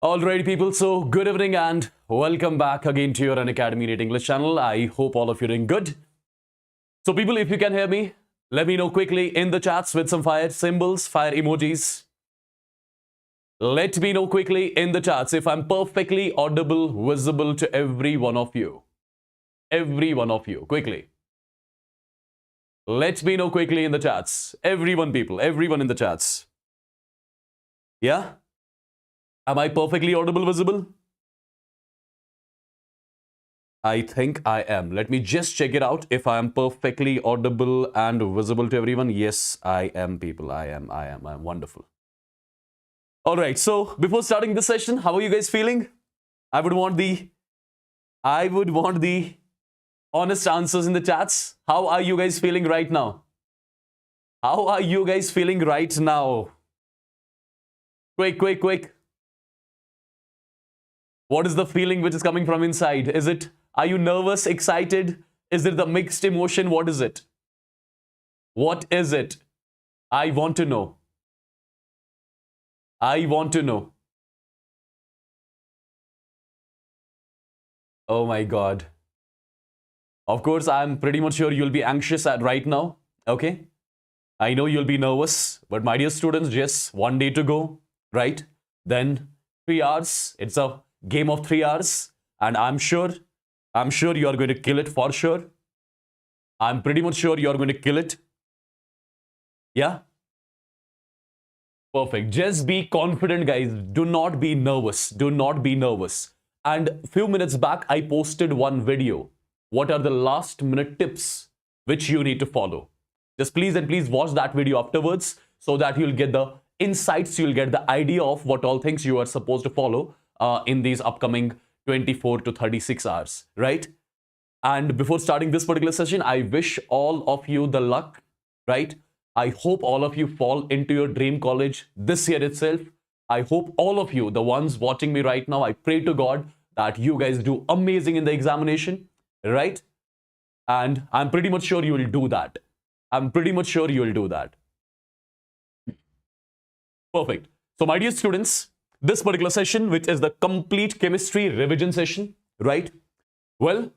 Alright, people, so good evening and welcome back again to your Unacademy NEET English channel. I hope all of you are doing good. So, people, if you can hear me, let me know quickly in the chats with some fire symbols, fire emojis. Let me know quickly in the chats if I'm perfectly audible, visible to every one of you. Every one of you, quickly. Let me know quickly in the chats. Everyone, people, everyone in the chats. Yeah? Am I perfectly audible, visible? I think I am. Let me just check it out if I am perfectly audible and visible to everyone. Yes, I am, people. I am wonderful. All right. So before starting this session, how are you guys feeling? I would want the honest answers in the chats. How are you guys feeling right now? How are you guys feeling right now? Quick. What is the feeling which is coming from inside? Are you nervous, excited? Is it the mixed emotion? What is it? What is it? I want to know. I want to know. Oh my God. Of course, I'm pretty much sure you'll be anxious right now. Okay? I know you'll be nervous, but my dear students, just one day to go, right? Then 3 hours. It's a game of 3 hours, and I'm sure you are going to kill it for sure. I'm pretty much sure you are going to kill it. Yeah? Perfect. Just be confident, guys. Do not be nervous. Do not be nervous. And a few minutes back, I posted one video. What are the last minute tips which you need to follow? Just please watch that video afterwards so that you'll get the insights, you'll get the idea of what all things you are supposed to follow in these upcoming 24 to 36 hours, right? And before starting this particular session, I wish all of you the luck, right? I hope all of you fall into your dream college this year itself. I hope all of you, the ones watching me right now, I pray to God that you guys do amazing in the examination, right? And I'm pretty much sure you will do that. I'm pretty much sure you will do that. Perfect. So my dear students, this particular session, which is the complete chemistry revision session, right? Well,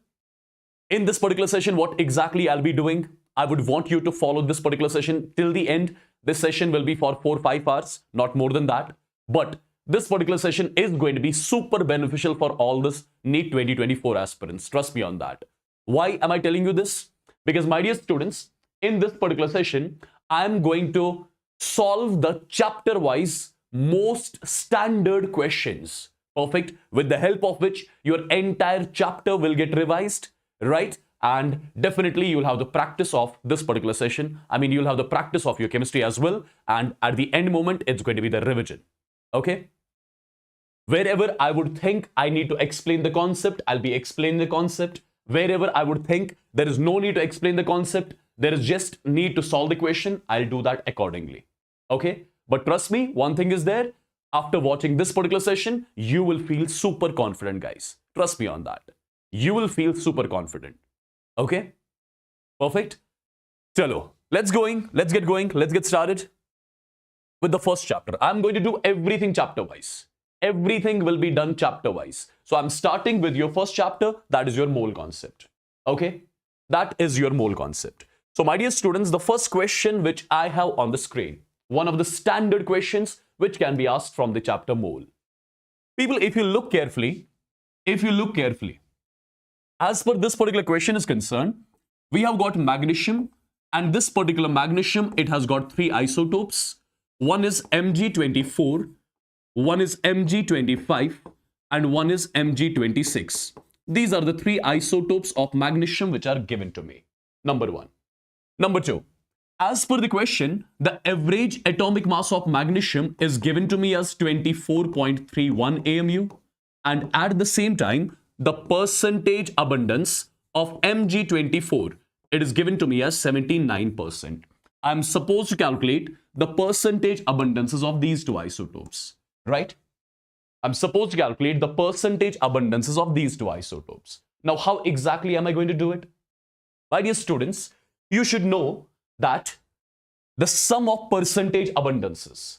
in this particular session, what exactly I'll be doing, I would want you to follow this particular session till the end. This session will be for 4-5 hours, not more than that. But this particular session is going to be super beneficial for all this NEET 2024 aspirants. Trust me on that. Why am I telling you this? Because my dear students, in this particular session, I'm going to solve the chapter-wise most standard questions. Perfect. With the help of which your entire chapter will get revised, right? And definitely you'll have the practice of this particular session. I mean, you'll have the practice of your chemistry as well. And at the end moment, it's going to be the revision. Okay? Wherever I would think I need to explain the concept, I'll be explaining the concept. Wherever I would think there is no need to explain the concept, there is just need to solve the question, I'll do that accordingly. Okay? But trust me, one thing is there. After watching this particular session, you will feel super confident, guys. Trust me on that. You will feel super confident. Okay? Perfect. Chalo. Let's get going. Let's get started. with the first chapter. I'm going to do everything chapter wise. Everything will be done chapter wise. So I'm starting with your first chapter, that is your mole concept. Okay, that is your mole concept. So my dear students, the first question which I have on the screen, one of the standard questions which can be asked from the chapter mole. People, if you look carefully, as per this particular question is concerned, we have got magnesium, and this particular magnesium, it has got three isotopes. One is Mg24, one is Mg25, and one is Mg26. These are the three isotopes of magnesium which are given to me. Number one. Number two, as per the question, the average atomic mass of magnesium is given to me as 24.31 AMU, and at the same time, the percentage abundance of Mg24, it is given to me as 79%. I'm supposed to calculate the percentage abundances of these two isotopes, right? I'm supposed to calculate the percentage abundances of these two isotopes. Now, how exactly am I going to do it? My dear students, you should know that the sum of percentage abundances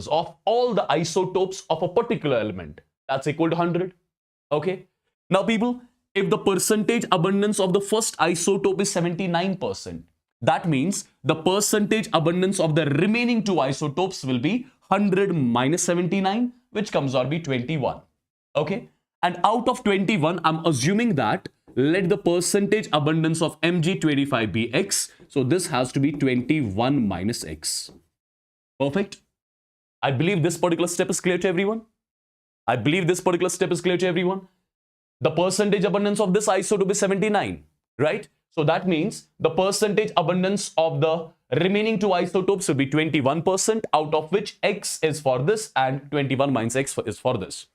of all the isotopes of a particular element, that's equal to 100. Okay. Now, people, if the percentage abundance of the first isotope is 79%, that means the percentage abundance of the remaining two isotopes will be 100 minus 79, which comes out to be 21. Okay. And out of 21, I'm assuming that let the percentage abundance of Mg25 be X. So this has to be 21 minus X. Perfect. I believe this particular step is clear to everyone. The percentage abundance of this isotope is 79, right? So that means the percentage abundance of the remaining two isotopes will be 21%, out of which X is for this and 21 minus X is for this.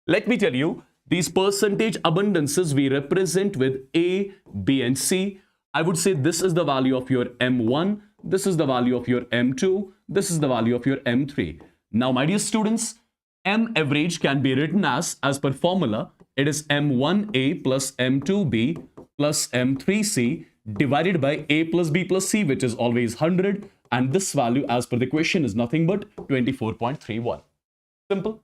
Let me tell you, these percentage abundances we represent with A, B, and C. I would say this is the value of your M1, this is the value of your M2, this is the value of your M3. Now, my dear students, M average can be written as per formula, it is M1A plus M2B plus M3C divided by A plus B plus C, which is always 100. And this value, as per the question, is nothing but 24.31. Simple.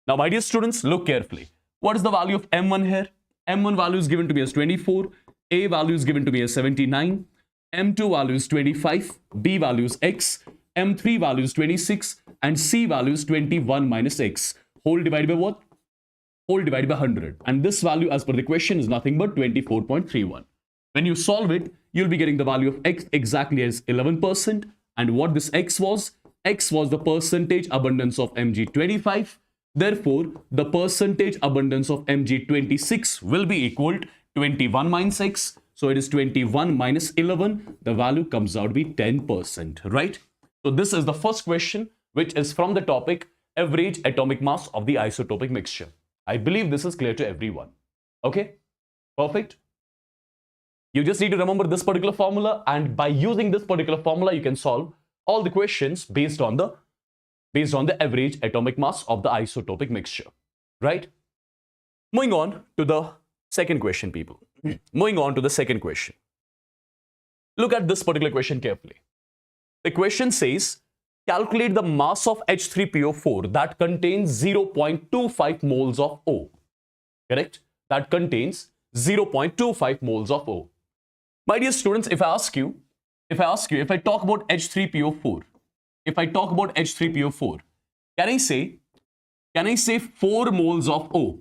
Now, my dear students, look carefully. What is the value of M1 here? M1 value is given to me as 24. A value is given to me as 79. M2 value is 25. B value is X. M3 value is 26. And C value is 21 minus X. Whole divided by what? Whole divided by 100. And this value, as per the question, is nothing but 24.31. When you solve it, you'll be getting the value of X exactly as 11%. And what this X was the percentage abundance of Mg25. Therefore, the percentage abundance of Mg26 will be equal to 21 minus X. So it is 21 minus 11. The value comes out to be 10%, right? So this is the first question, which is from the topic average atomic mass of the isotopic mixture. I believe this is clear to everyone. Okay, perfect. You just need to remember this particular formula, and by using this particular formula, you can solve all the questions based on the average atomic mass of the isotopic mixture, right? Moving on to the second question, people. Moving on to the second question. Look at this particular question carefully. The question says, calculate the mass of H3PO4 that contains 0.25 moles of O. Correct? That contains 0.25 moles of O. My dear students, if I talk about H3PO4, can I say 4 moles of O?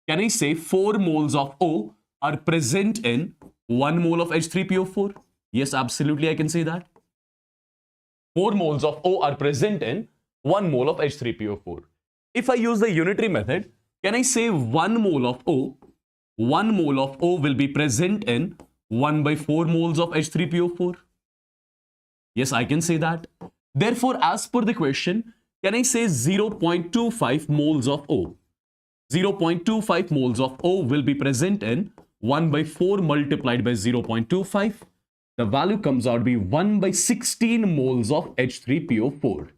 Can I say 4 moles of O are present in 1 mole of H3PO4? Yes, absolutely, I can say that. 4 moles of O are present in 1 mole of H3PO4. If I use the unitary method, can I say 1 mole of O will be present in 1 by 4 moles of H3PO4? Yes, I can say that. Therefore, as per the question, can I say 0.25 moles of O? 0.25 moles of O will be present in 1 by 4 multiplied by 0.25. The value comes out to be 1 by 16 moles of H3PO4.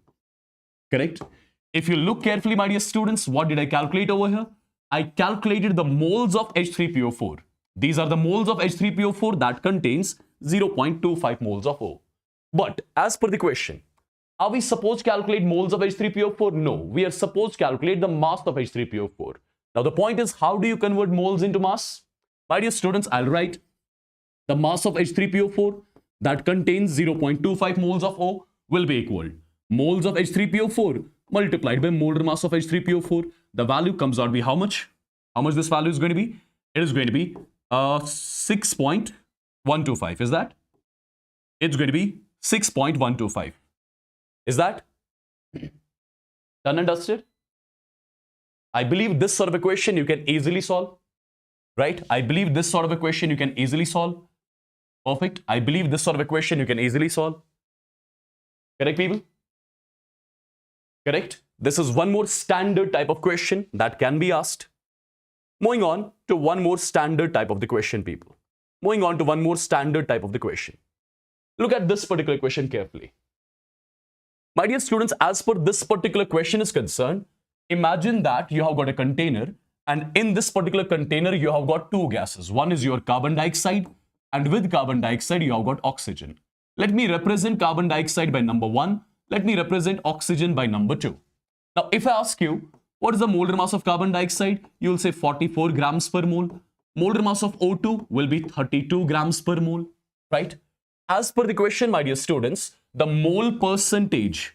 Correct? If you look carefully, my dear students, what did I calculate over here? I calculated the moles of H3PO4. These are the moles of H3PO4 that contains 0.25 moles of O. But as per the question, are we supposed to calculate moles of H3PO4? No, we are supposed to calculate the mass of H3PO4. Now the point is, how do you convert moles into mass? My dear students, I'll write the mass of H3PO4 that contains 0.25 moles of O will be equal moles of H3PO4 multiplied by molar mass of H3PO4. The value comes out to be how much? How much this value is going to be? It is going to be 6.125. Is that? It's going to be 6.125. Is that done and dusted? I believe this sort of equation you can easily solve, right? I believe this sort of equation you can easily solve. Perfect. I believe this sort of equation you can easily solve. Correct, people? Correct. This is one more standard type of question that can be asked. Moving on to one more standard type of the question, people. Moving on to one more standard type of the question. Look at this particular question carefully. My dear students, as per this particular question is concerned, imagine that you have got a container, and in this particular container you have got two gases. One is your carbon dioxide, and with carbon dioxide you have got oxygen. Let me represent carbon dioxide by number 1. Let me represent oxygen by number 2. Now if I ask you, what is the molar mass of carbon dioxide? You will say 44 grams per mole. Molar mass of O2 will be 32 grams per mole, right? As per the question, my dear students, the mole percentage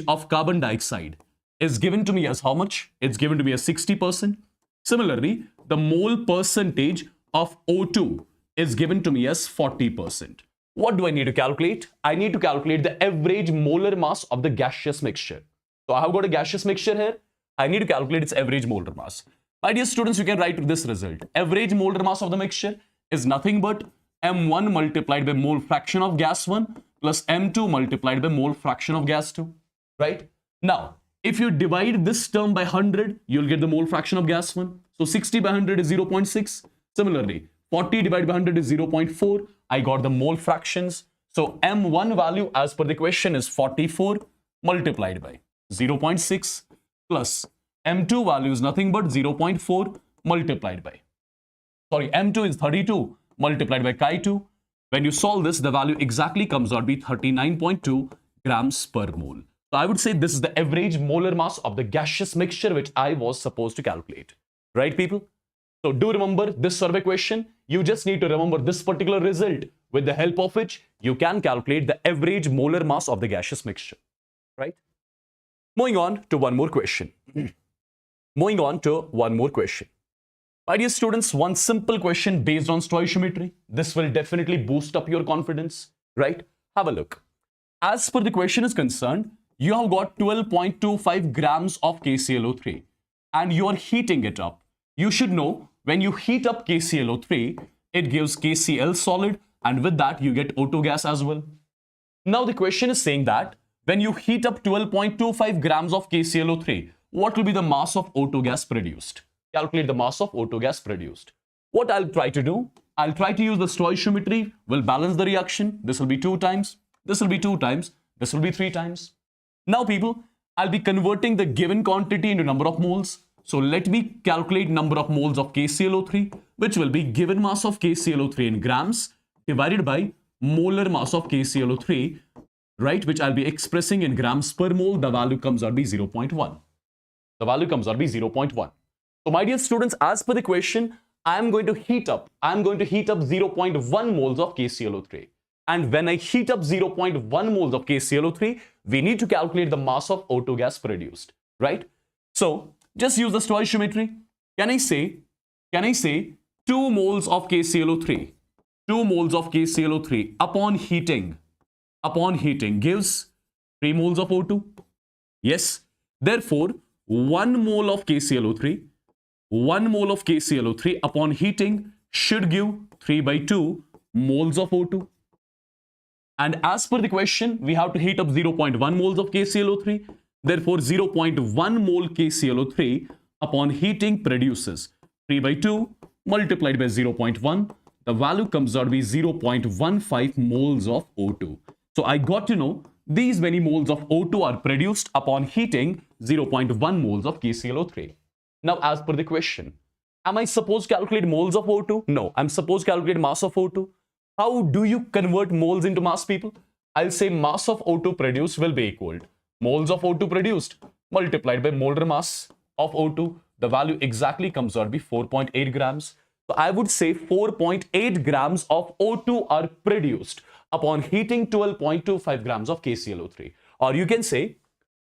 of carbon dioxide is given to me as how much? It's given to me as 60%. Similarly, the mole percentage of O2 is given to me as 40%. What do I need to calculate? I need to calculate the average molar mass of the gaseous mixture. So I have got a gaseous mixture here. I need to calculate its average molar mass. My dear students, you can write this result. Average molar mass of the mixture is nothing but M1 multiplied by mole fraction of gas 1 plus M2 multiplied by mole fraction of gas 2, right? Now, if you divide this term by 100, you'll get the mole fraction of gas 1. So 60 by 100 is 0.6. Similarly, 40 divided by 100 is 0.4. I got the mole fractions. So M1 value as per the question is 44 multiplied by 0.6 plus M2 value is nothing but 0.4 multiplied by, M2 is 32 multiplied by chi2. When you solve this, the value exactly comes out to be 39.2 grams per mole. So I would say this is the average molar mass of the gaseous mixture which I was supposed to calculate. Right, people? So do remember this sort of equation. You just need to remember this particular result, with the help of which you can calculate the average molar mass of the gaseous mixture. Right? Moving on to one more question. My dear students, one simple question based on stoichiometry. This will definitely boost up your confidence, right? Have a look. As per the question is concerned, you have got 12.25 grams of KClO3 and you are heating it up. You should know, when you heat up KClO3, it gives KCl solid, and with that you get O2 gas as well. Now the question is saying that when you heat up 12.25 grams of KClO3, what will be the mass of O2 gas produced? Calculate the mass of O2 gas produced. What I'll try to do, I'll try to use the stoichiometry, will balance the reaction. This will be 2 times, this will be 2 times, this will be 3 times. Now people, I'll be converting the given quantity into number of moles. So let me calculate number of moles of KClO3, which will be given mass of KClO3 in grams divided by molar mass of KClO3, right, which I'll be expressing in grams per mole. The value comes out to be 0.1. The value comes out to be 0.1. So my dear students, as per the question, I am going to heat up 0.1 moles of KClO3. And when I heat up 0.1 moles of KClO3, we need to calculate the mass of O2 gas produced, right? So just use the stoichiometry. Can I say 2 moles of KClO3, 2 moles of KClO3 upon heating gives 3 moles of O2? Yes. Therefore, 1 mole of KClO3 upon heating should give 3/2 moles of O2. And as per the question, we have to heat up 0.1 moles of KClO3. Therefore, 0.1 mole KClO3 upon heating produces 3/2 multiplied by 0.1. The value comes out to be 0.15 moles of O2. So I got to know these many moles of O2 are produced upon heating 0.1 moles of KClO3. Now, as per the question, am I supposed to calculate moles of O2? No, I'm supposed to calculate mass of O2. How do you convert moles into mass, people? I'll say mass of O2 produced will be equal to moles of O2 produced multiplied by molar mass of O2. The value exactly comes out to be 4.8 grams. So I would say 4.8 grams of O2 are produced upon heating 12.25 grams of KClO3. Or you can say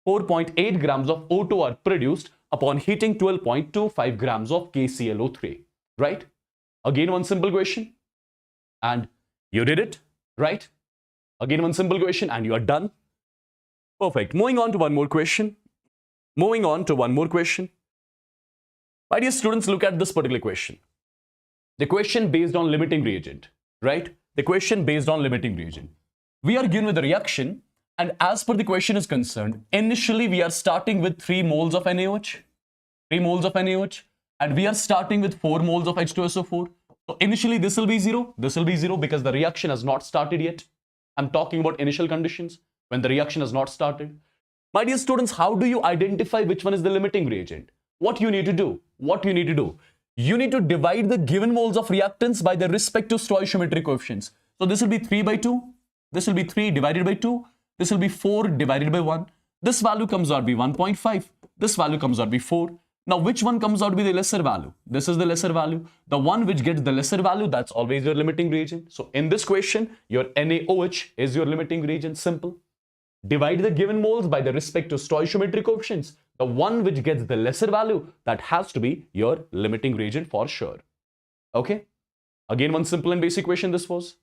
4.8 grams of O2 are produced upon heating 12.25 grams of KClO3. Right? Again, one simple question. And you did it, right? Again, one simple question and you are done. Perfect. Moving on to one more question. My dear students, look at this particular question. The question based on limiting reagent, right? The question based on limiting reagent. We are given with a reaction, and as per the question is concerned, initially we are starting with 3 moles of NaOH. 3 moles of NaOH. And we are starting with 4 moles of H2SO4. So initially this will be 0. This will be 0 because the reaction has not started yet. I'm talking about initial conditions when the reaction has not started. My dear students, how do you identify which one is the limiting reagent? What you need to do? You need to divide the given moles of reactants by their respective stoichiometry coefficients. So this will be 3 by 2. This will be 3 divided by 2. This will be 4 divided by 1. This value comes out to be 1.5. This value comes out to be 4. Now, which one comes out to be the lesser value? This is the lesser value. The one which gets the lesser value, that's always your limiting reagent. So, in this question, your NaOH is your limiting reagent. Simple. Divide the given moles by the respective stoichiometry coefficients. The one which gets the lesser value, that has to be your limiting reagent for sure. Okay? Again, one simple and basic question this was.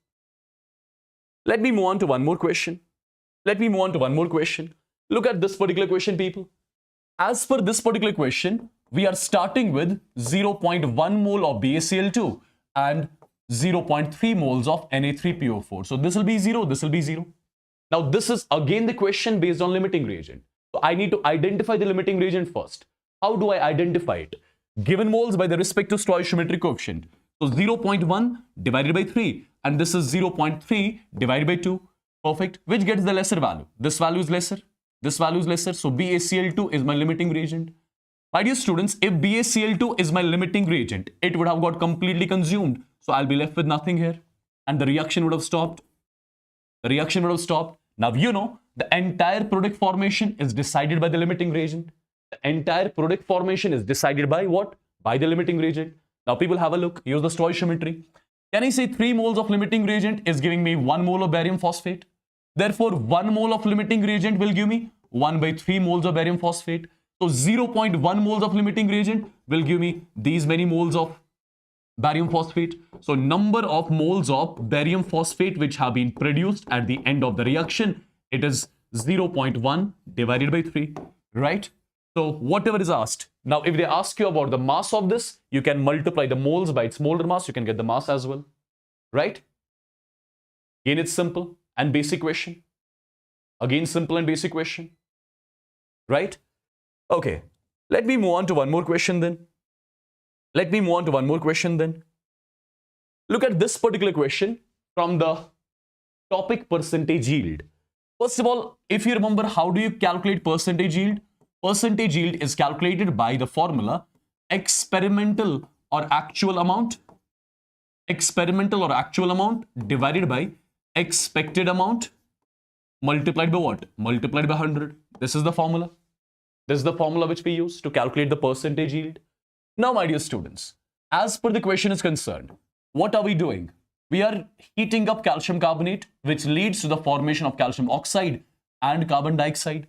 Let me move on to one more question. Look at this particular question, people. As per this particular question, we are starting with 0.1 mole of BaCl2 and 0.3 moles of Na3PO4. So this will be 0, this will be 0. Now this is again the question based on limiting reagent. So I need to identify the limiting reagent first. How do I identify it? Given moles by the respective stoichiometry coefficient. So 0.1 divided by 3 and this is 0.3 divided by 2. Perfect. Which gets the lesser value? This value is lesser. This value is lesser, so BaCl2 is my limiting reagent. My dear students, if BaCl2 is my limiting reagent, it would have got completely consumed. So I'll be left with nothing here. And the reaction would have stopped. Now, you know, the entire product formation is decided by the limiting reagent. The entire product formation is decided by what? By the limiting reagent. Now, people have a look. Use the stoichiometry. Can I say 3 moles of limiting reagent is giving me 1 mole of barium phosphate? Therefore, 1 mole of limiting reagent will give me 1 by 3 moles of barium phosphate. So 0.1 moles of limiting reagent will give me these many moles of barium phosphate. So number of moles of barium phosphate which have been produced at the end of the reaction, it is 0.1 divided by 3, right? So whatever is asked. Now, if they ask you about the mass of this, you can multiply the moles by its molar mass. You can get the mass as well, right? Again, it's simple and basic question. Right? Okay. Let me move on to one more question then. Look at this particular question from the topic percentage yield. First of all, if you remember, how do you calculate percentage yield? Percentage yield is calculated by the formula experimental or actual amount divided by expected amount multiplied by what? Multiplied by 100. This is the formula. Which we use to calculate the percentage yield. Now, my dear students, as per the question is concerned, what are we doing? We are heating up calcium carbonate, which leads to the formation of calcium oxide and carbon dioxide.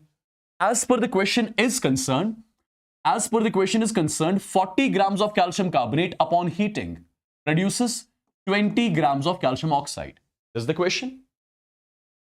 As per the question is concerned, 40 grams of calcium carbonate upon heating produces 20 grams of calcium oxide. This is the question.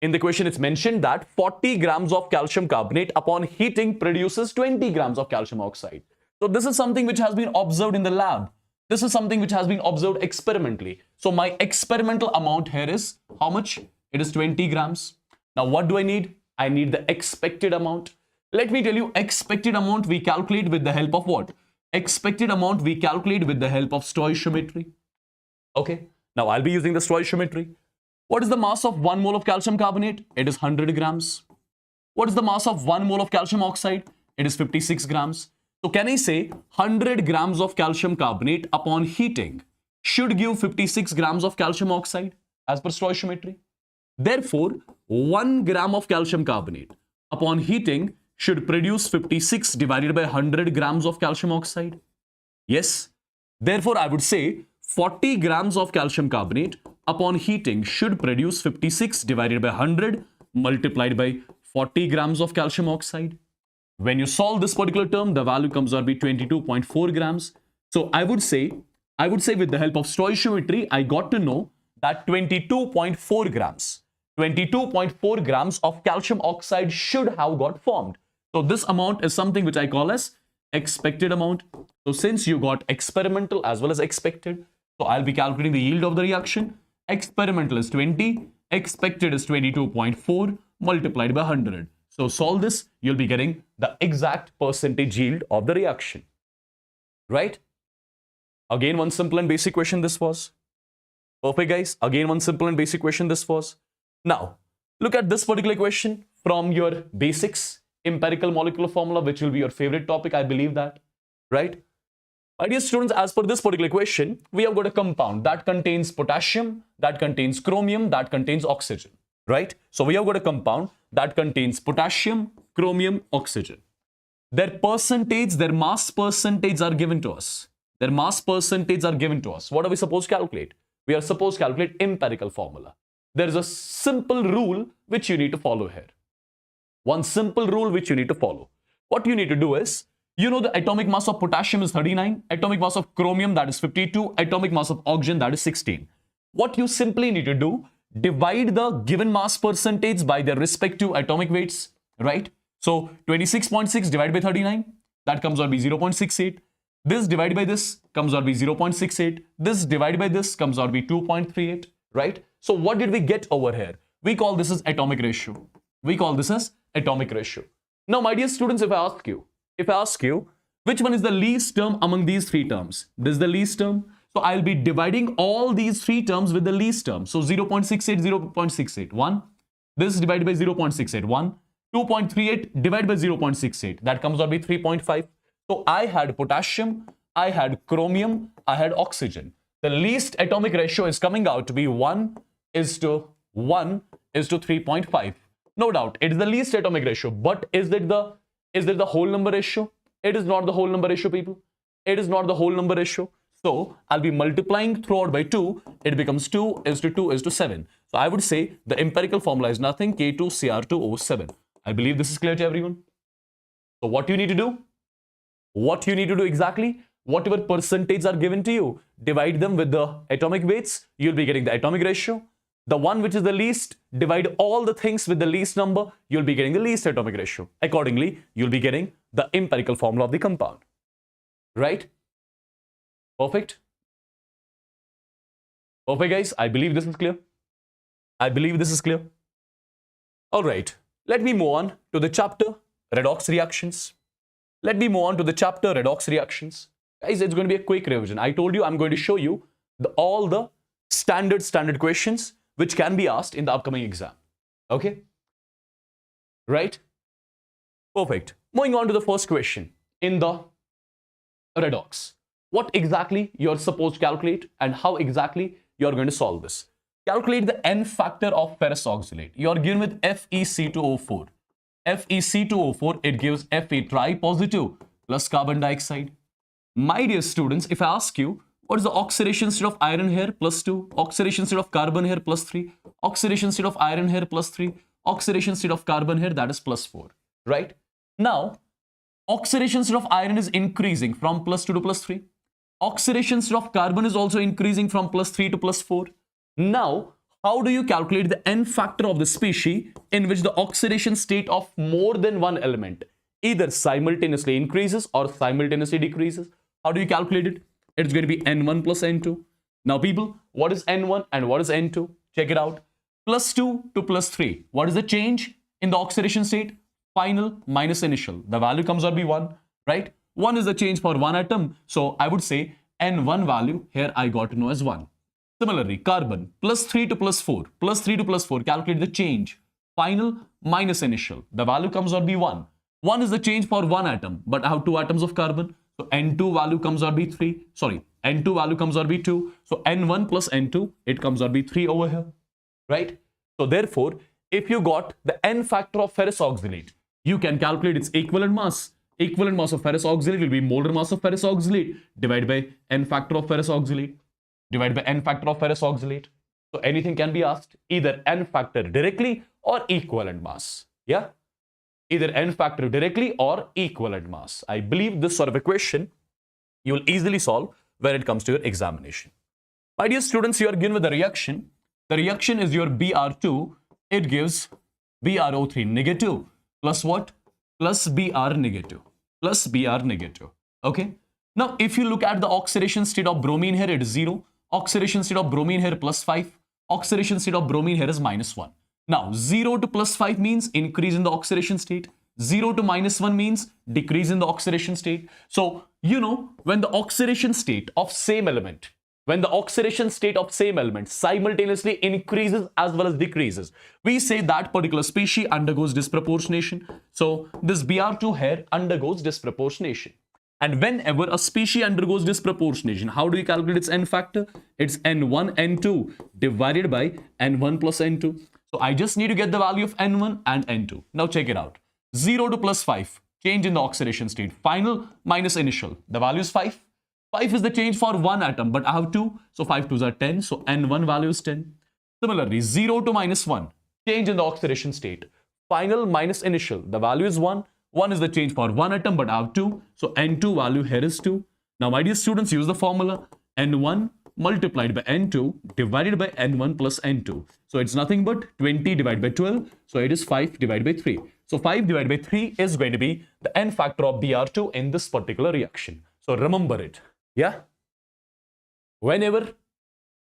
In the question, it's mentioned that 40 grams of calcium carbonate upon heating produces 20 grams of calcium oxide. So this is something which has been observed in the lab. This is something which has been observed experimentally. So my experimental amount here is how much? It is 20 grams. Now what do I need? I need the expected amount. Let me tell you, expected amount we calculate with the help of what? Expected amount we calculate with the help of stoichiometry. Okay. Now I'll be using the stoichiometry. What is the mass of 1 mole of calcium carbonate? It is 100 grams. What is the mass of 1 mole of calcium oxide? It is 56 grams. So can I say 100 grams of calcium carbonate upon heating should give 56 grams of calcium oxide? as per stoichiometry. Therefore, 1 gram of calcium carbonate upon heating should produce 56 divided by 100 grams of calcium oxide. Yes. Therefore, I would say 40 grams of calcium carbonate upon heating should produce 56 divided by 100 multiplied by 40 grams of calcium oxide. When you solve this particular term, the value comes out to be 22.4 grams. So I would say with the help of stoichiometry, I got to know that 22.4 grams of calcium oxide should have got formed. So this amount is something which I call as expected amount. So since you got experimental as well as expected, so I'll be calculating the yield of the reaction. Experimental is 20, expected is 22.4 multiplied by 100. So solve this, you'll be getting the exact percentage yield of the reaction. Right? Again, one simple and basic question this was. Perfect, guys. Again, one simple and basic question this was. Now, look at this particular question from your basics, empirical molecular formula, which will be your favorite topic, I believe that. Right? My dear students, as per this particular question, we have got a compound that contains potassium, that contains chromium, that contains oxygen. Right? So we have got a compound that contains potassium, chromium, oxygen. Their percentage, their mass percentage are given to us. Their mass percentage are given to us. What are we supposed to calculate? We are supposed to calculate empirical formula. There is a simple rule which you need to follow here. One simple rule which you need to follow. What you need to do is, you know the atomic mass of potassium is 39, atomic mass of chromium that is 52, atomic mass of oxygen that is 16. What you simply need to do, divide the given mass percentage by their respective atomic weights, right? So 26.6 divided by 39, that comes out to be 0.68. This divided by this comes out to be 0.68. This divided by this comes out to be 2.38, right? So what did we get over here? We call this as atomic ratio. We call this as atomic ratio. Now, my dear students, if I ask you, which one is the least term among these three terms? This is the least term. So I'll be dividing all these three terms with the least term. So 0.68, 0.68, 1. This divided by 0.68, 1. 2.38 divided by 0.68. That comes out to be 3.5. So I had potassium, I had chromium, I had oxygen. The least atomic ratio is coming out to be 1 is to 3.5. No doubt, it is the least atomic ratio. But is it the whole number ratio? It is not the whole number ratio, people. It is not the whole number ratio. So I'll be multiplying throughout by 2. It becomes 2 is to 2 is to 7. So I would say the empirical formula is nothing K2Cr2O7. I believe this is clear to everyone. So what you need to do? What you need to do exactly? Whatever percentage are given to you, divide them with the atomic weights. You'll be getting the atomic ratio. The one which is the least, divide all the things with the least number. You'll be getting the least atomic ratio. Accordingly, you'll be getting the empirical formula of the compound. Right? Perfect. Perfect, guys. I believe this is clear. I believe this is clear. All right. Let me move on to the chapter Redox Reactions. Let me move on to the chapter Redox Reactions. Guys, it's going to be a quick revision. I told you I'm going to show you all the standard questions which can be asked in the upcoming exam. Okay? Right? Perfect. Moving on to the first question in the redox. What exactly you're supposed to calculate and how exactly you're going to solve this. Calculate the N factor of ferrous oxalate. You're given with FeC2O4. FeC2O4, it gives Fe tripositive plus carbon dioxide. My dear students, if I ask you, what is the oxidation state of iron here? Plus 2. Oxidation state of carbon here? Plus 3. Oxidation state of iron here? Plus 3. Oxidation state of carbon here? That is plus 4. Right? Now, oxidation state of iron is increasing from plus 2 to plus 3. Oxidation state of carbon is also increasing from plus 3 to plus 4. Now, how do you calculate the N factor of the species in which the oxidation state of more than one element either simultaneously increases or simultaneously decreases? How do you calculate it? It's going to be N1 plus N2. Now, people, what is N1 and what is N2? Check it out. Plus 2 to plus 3. What is the change in the oxidation state? Final minus initial. The value comes out to be 1, right? 1 is the change for one atom. So I would say N1 value here I got to know as 1. Similarly, carbon, plus 3 to plus 4. Plus 3 to plus 4, calculate the change. Final minus initial. The value comes out to be 1. 1 is the change for one atom, but I have 2 atoms of carbon. So N2 value comes out to be 3. Sorry, N2 value comes out to be 2. So N1 plus N2, it comes out to be 3 over here. right? So therefore, if you got the n factor of ferrous oxalate, you can calculate its equivalent mass. Equivalent mass of ferrous oxalate will be molar mass of ferrous oxalate divided by n factor of ferrous oxalate divided by n factor of ferrous oxalate. So anything can be asked, either n factor directly or equivalent mass. Yeah, either n factor directly or equivalent mass. I believe this sort of a question you will easily solve when it comes to your examination. My dear students, you are given with the reaction. The reaction is your Br2. It gives BrO3 negative plus what? Plus Br negative. Plus Br negative. Okay. Now, if you look at the oxidation state of bromine here, it is 0. Oxidation state of bromine here plus 5. Oxidation state of bromine here is minus 1. Now, 0 to plus 5 means increase in the oxidation state. 0 to minus 1 means decrease in the oxidation state. So, you know, when the oxidation state of same element, simultaneously increases as well as decreases, we say that particular species undergoes disproportionation. So, this Br2 here undergoes disproportionation. And whenever a species undergoes disproportionation, how do we calculate its n factor? It's n1, n2 divided by n1 plus n2. So I just need to get the value of n1 and n2. Now check it out. 0 to plus 5, change in the oxidation state. Final minus initial. The value is 5. 5 is the change for one atom, but I have 2. So 5 2s are 10. So n1 value is 10. Similarly, 0 to minus 1, change in the oxidation state. Final minus initial. The value is 1. 1 is the change for one atom, but I have 2. So n2 value here is 2. Now, my dear students, use the formula n1 multiplied by n2 divided by n1 plus n2. So it's nothing but 20 divided by 12. So it is 5 divided by 3. So 5 divided by 3 is going to be the n factor of Br2 in this particular reaction. So remember it. Yeah. Whenever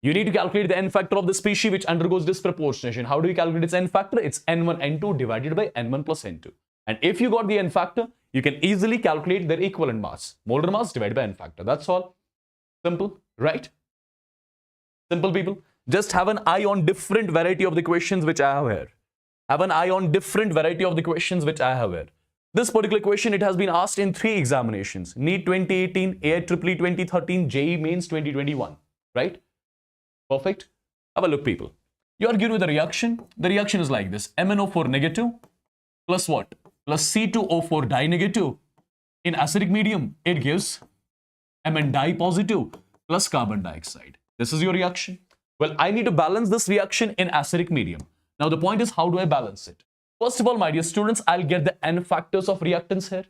you need to calculate the n factor of the species which undergoes disproportionation, how do you calculate its n factor? It's n1, n2 divided by n1 plus n2. And if you got the n factor, you can easily calculate their equivalent mass. Molar mass divided by n factor. That's all. Simple, right? Simple, people. Just have an eye on different variety of the questions which I have here. Have an eye on different variety of the questions which I have here. This particular question, it has been asked in 3 examinations. NEET 2018, AIEEE 2013, JEE Mains 2021. Right? Perfect. Have a look, people. You are given with a reaction. The reaction is like this. MnO4 negative plus what? Plus C2O4 di negative. In acidic medium, it gives Mn di positive plus carbon dioxide. This is your reaction. Well, I need to balance this reaction in acidic medium. Now, the point is, how do I balance it? First of all, my dear students, I'll get the n factors of reactants here.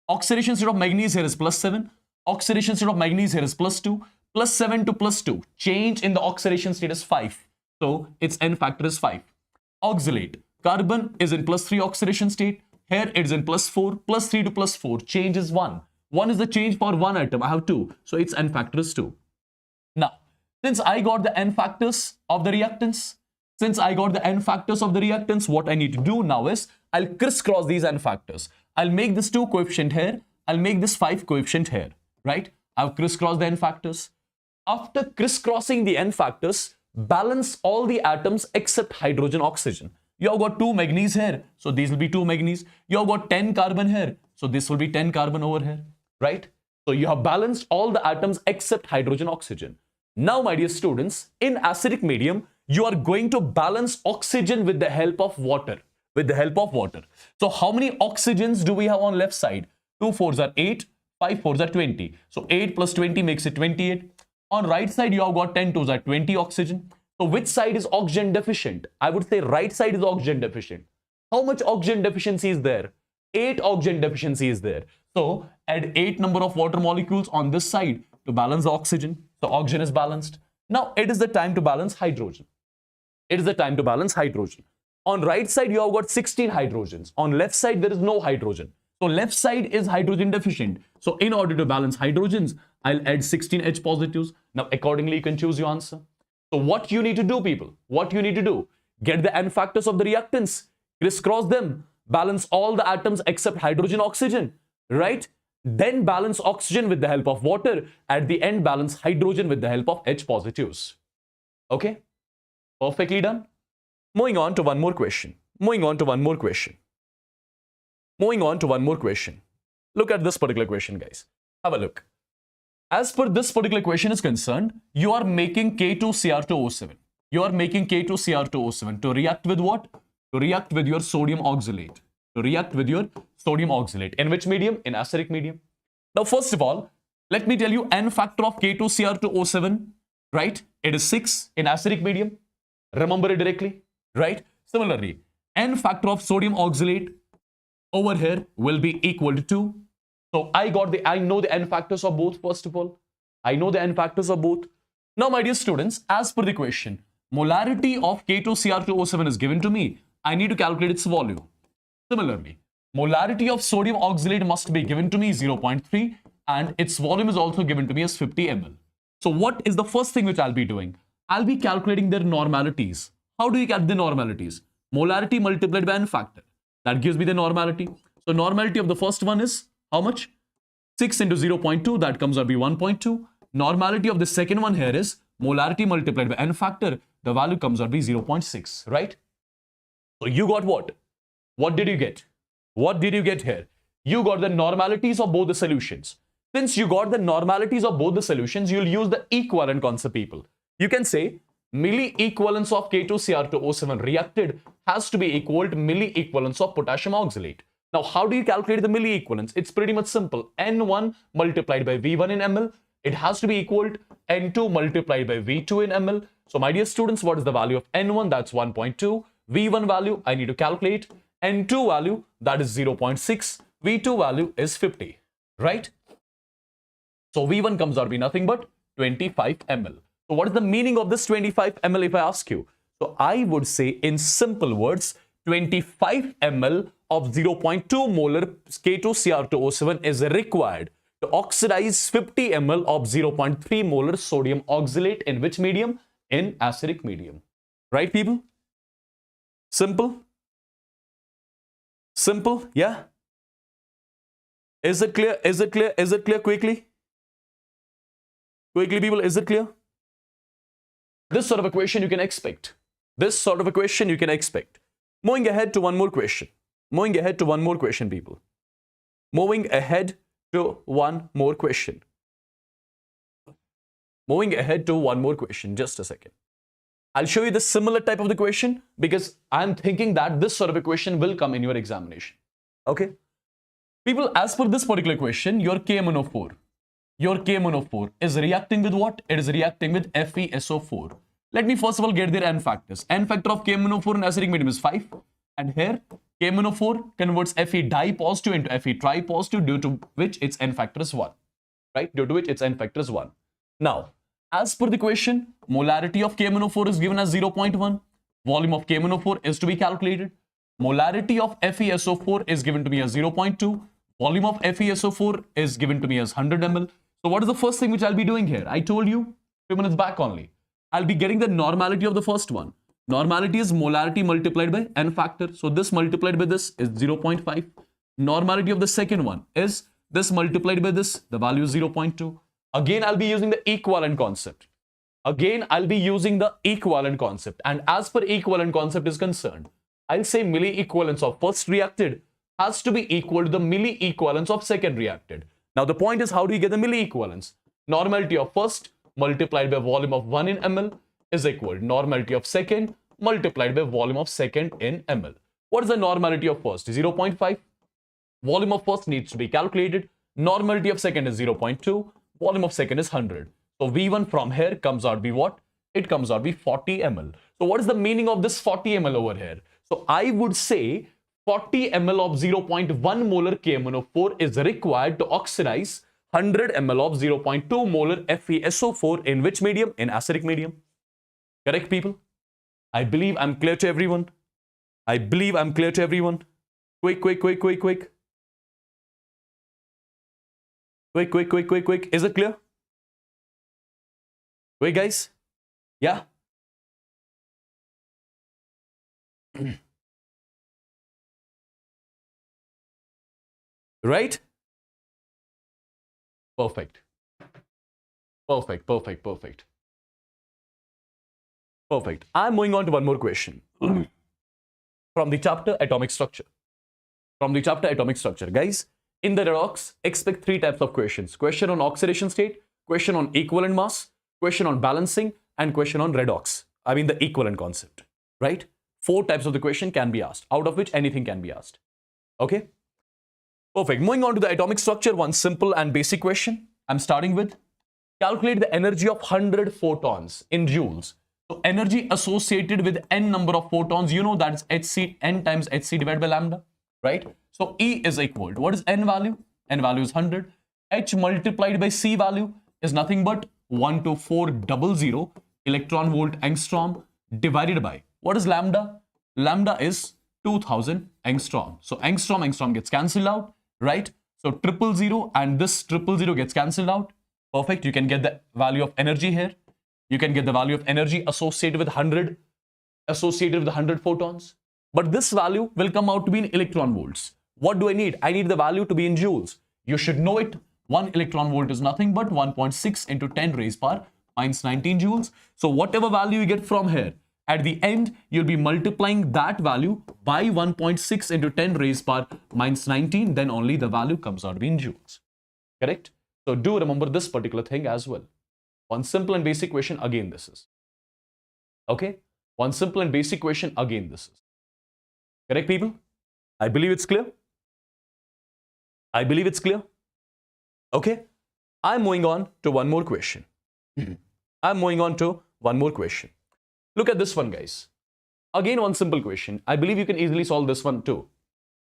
Oxidation state of manganese here is plus 7. Oxidation state of manganese here is plus 2. Plus 7 to plus 2. Change in the oxidation state is 5. So, its n factor is 5. Oxalate. Carbon is in plus 3 oxidation state. Here it is in plus 4. Plus 3 to plus 4. Change is 1. 1 is the change for one atom. I have 2. So its n factor is 2. Now, since I got the n factors of the reactants, what I need to do now is I'll crisscross these n factors. I'll make this 2 coefficient here. I'll make this 5 coefficient here. Right? I've crisscrossed the n factors. After crisscrossing the n factors, balance all the atoms except hydrogen, oxygen. You have got 2 manganese here, so these will be 2 manganese. You have got 10 carbon here, so this will be 10 carbon over here, right? So you have balanced all the atoms except hydrogen, oxygen. Now, my dear students, in acidic medium, you are going to balance oxygen with the help of water. So how many oxygens do we have on left side? 2 4s are 8, 5 4s are 20. So 8 plus 20 makes it 28. On right side, you have got 10 2s are 20 oxygen. So which side is oxygen deficient? I would say right side is oxygen deficient. How much oxygen deficiency is there? 8 oxygen deficiency is there. So add 8 number of water molecules on this side to balance the oxygen. So oxygen is balanced. Now it is the time to balance hydrogen. On right side, you have got 16 hydrogens. On left side, there is no hydrogen. So left side is hydrogen deficient. So in order to balance hydrogens, I'll add 16 H positives. Now accordingly, you can choose your answer. So what you need to do, people, get the n factors of the reactants, crisscross them, balance all the atoms except hydrogen, oxygen, right? Then balance oxygen with the help of water. At the end, balance hydrogen with the help of H positives. Okay? Perfectly done. Moving on to one more question. Look at this particular question, guys. Have a look. as per this particular question is concerned, you are making K2Cr2O7. You are making K2Cr2O7 to react with what? To react with your sodium oxalate. To react with your sodium oxalate. In which medium? In acidic medium. Now, first of all, let me tell you N factor of K2Cr2O7, right? It is 6 in acidic medium. Remember it directly, right? Similarly, N factor of sodium oxalate over here will be equal to 2. So I know the N factors of both, first of all. I know the N factors of both. Now, my dear students, as per the question, molarity of K2Cr2O7 is given to me. I need to calculate its volume. Similarly, molarity of sodium oxalate must be given to me 0.3 and its volume is also given to me as 50 ml. So what is the first thing which I'll be doing? I'll be calculating their normalities. How do you get the normalities? Molarity multiplied by N factor. That gives me the normality. So normality of the first one is how much? 6 into 0.2, that comes out to be 1.2. Normality of the second one here is molarity multiplied by N factor. The value comes out to be 0.6, right? So you got what? What did you get? What did you get here? You got the normalities of both the solutions. Since you got the normalities of both the solutions, you'll use the equivalent concept, people. You can say milli-equivalence of K2Cr2O7 reacted has to be equal to milli-equivalence of potassium oxalate. Now, how do you calculate the milli-equivalence? It's pretty much simple. N1 multiplied by V1 in ml. It has to be equal to N2 multiplied by V2 in ml. So, my dear students, what is the value of N1? That's 1.2. V1 value, I need to calculate. N2 value, that is 0.6. V2 value is 50, right? So V1 comes out to be nothing but 25 ml. So what is the meaning of this 25 ml if I ask you? So I would say in simple words, 25 ml of 0.2 molar K2Cr2O7 is required to oxidize 50 ml of 0.3 molar sodium oxalate in which medium? In acidic medium. Right, people? Simple? Simple? Yeah? Is it clear? Is it clear? Is it clear quickly? Quickly, people, is it clear? This sort of a question you can expect. This sort of a question you can expect. Moving ahead to one more question. Moving ahead to one more question, people. Moving ahead to one more question. Moving ahead to one more question. Just a second. I'll show you the similar type of the question because I'm thinking that this sort of a question will come in your examination. Okay? People, as per this particular question, your KMnO4 is reacting with what? It is reacting with FeSO4. Let me first of all get their N factors. N factor of KMnO4 in acidic medium is 5. And here, KMnO4 converts Fe di-positive into Fe tri-positive, due to which its N factor is 1. Right? Due to which its N factor is 1. Now, as per the question, molarity of KMnO4 is given as 0.1. Volume of KMnO4 is to be calculated. Molarity of FeSO4 is given to me as 0.2. Volume of FeSO4 is given to me as 100 ml. So what is the first thing which I'll be doing here? I told you a few minutes back only. I'll be getting the normality of the first one. Normality is molarity multiplied by N factor. So this multiplied by this is 0.5. Normality of the second one is this multiplied by this. The value is 0.2. Again, I'll be using the equivalent concept. Again, I'll be using the equivalent concept. And as per equivalent concept is concerned, I'll say milli-equivalence of first reacted has to be equal to the milli-equivalence of second reacted. Now, the point is, how do you get the milli-equivalence? Normality of first multiplied by volume of 1 in ml is equal to normality of second multiplied by volume of second in ml. What is the normality of first? 0.5. Volume of first needs to be calculated. Normality of second is 0.2. Volume of second is 100. So V1 from here comes out to be what? It comes out to be 40 ml. So what is the meaning of this 40 ml over here? So I would say 40 ml of 0.1 molar KMnO4 is required to oxidize 100 ml of 0.2 molar FeSO4 in which medium? In acidic medium. Correct, people? I believe I'm clear to everyone. I believe I'm clear to everyone. Quick. Quick. Is it clear? Quick, guys. Yeah? Right? Perfect. I'm moving on to one more question. From the chapter Atomic Structure. Guys, in the Redox, expect 3 types of questions. Question on oxidation state, question on equivalent mass, question on balancing, and question on redox. I mean the equivalent concept, right? 4 types of the question can be asked, out of which anything can be asked. Okay? Perfect. Moving on to the atomic structure, one simple and basic question. I'm starting with calculate the energy of 100 photons in joules. So energy associated with n number of photons, you know that is hc, n times hc divided by lambda, right? So E is equal to, what is n value? N value is 100. H multiplied by C value is nothing but 12400 electron volt angstrom divided by, what is lambda? Lambda is 2000 angstrom. So angstrom gets cancelled out, right? So 000 and this 000 gets cancelled out. Perfect. You can get the value of energy here. You can get the value of energy associated with 100 photons. But this value will come out to be in electron volts. What do I need? I need the value to be in joules. You should know it. 1 electron volt is nothing but 1.6 into 10 raised power minus 19 joules. So whatever value you get from here, at the end, you'll be multiplying that value by 1.6 into 10 raised power minus 19. Then only the value comes out to be in joules. Correct? So do remember this particular thing as well. One simple and basic question, again this is. Okay? One simple and basic question, again this is. Correct, people? I believe it's clear. I believe it's clear. Okay? I'm moving on to one more question. I'm moving on to one more question. Look at this one, guys. Again, one simple question. I believe you can easily solve this one too.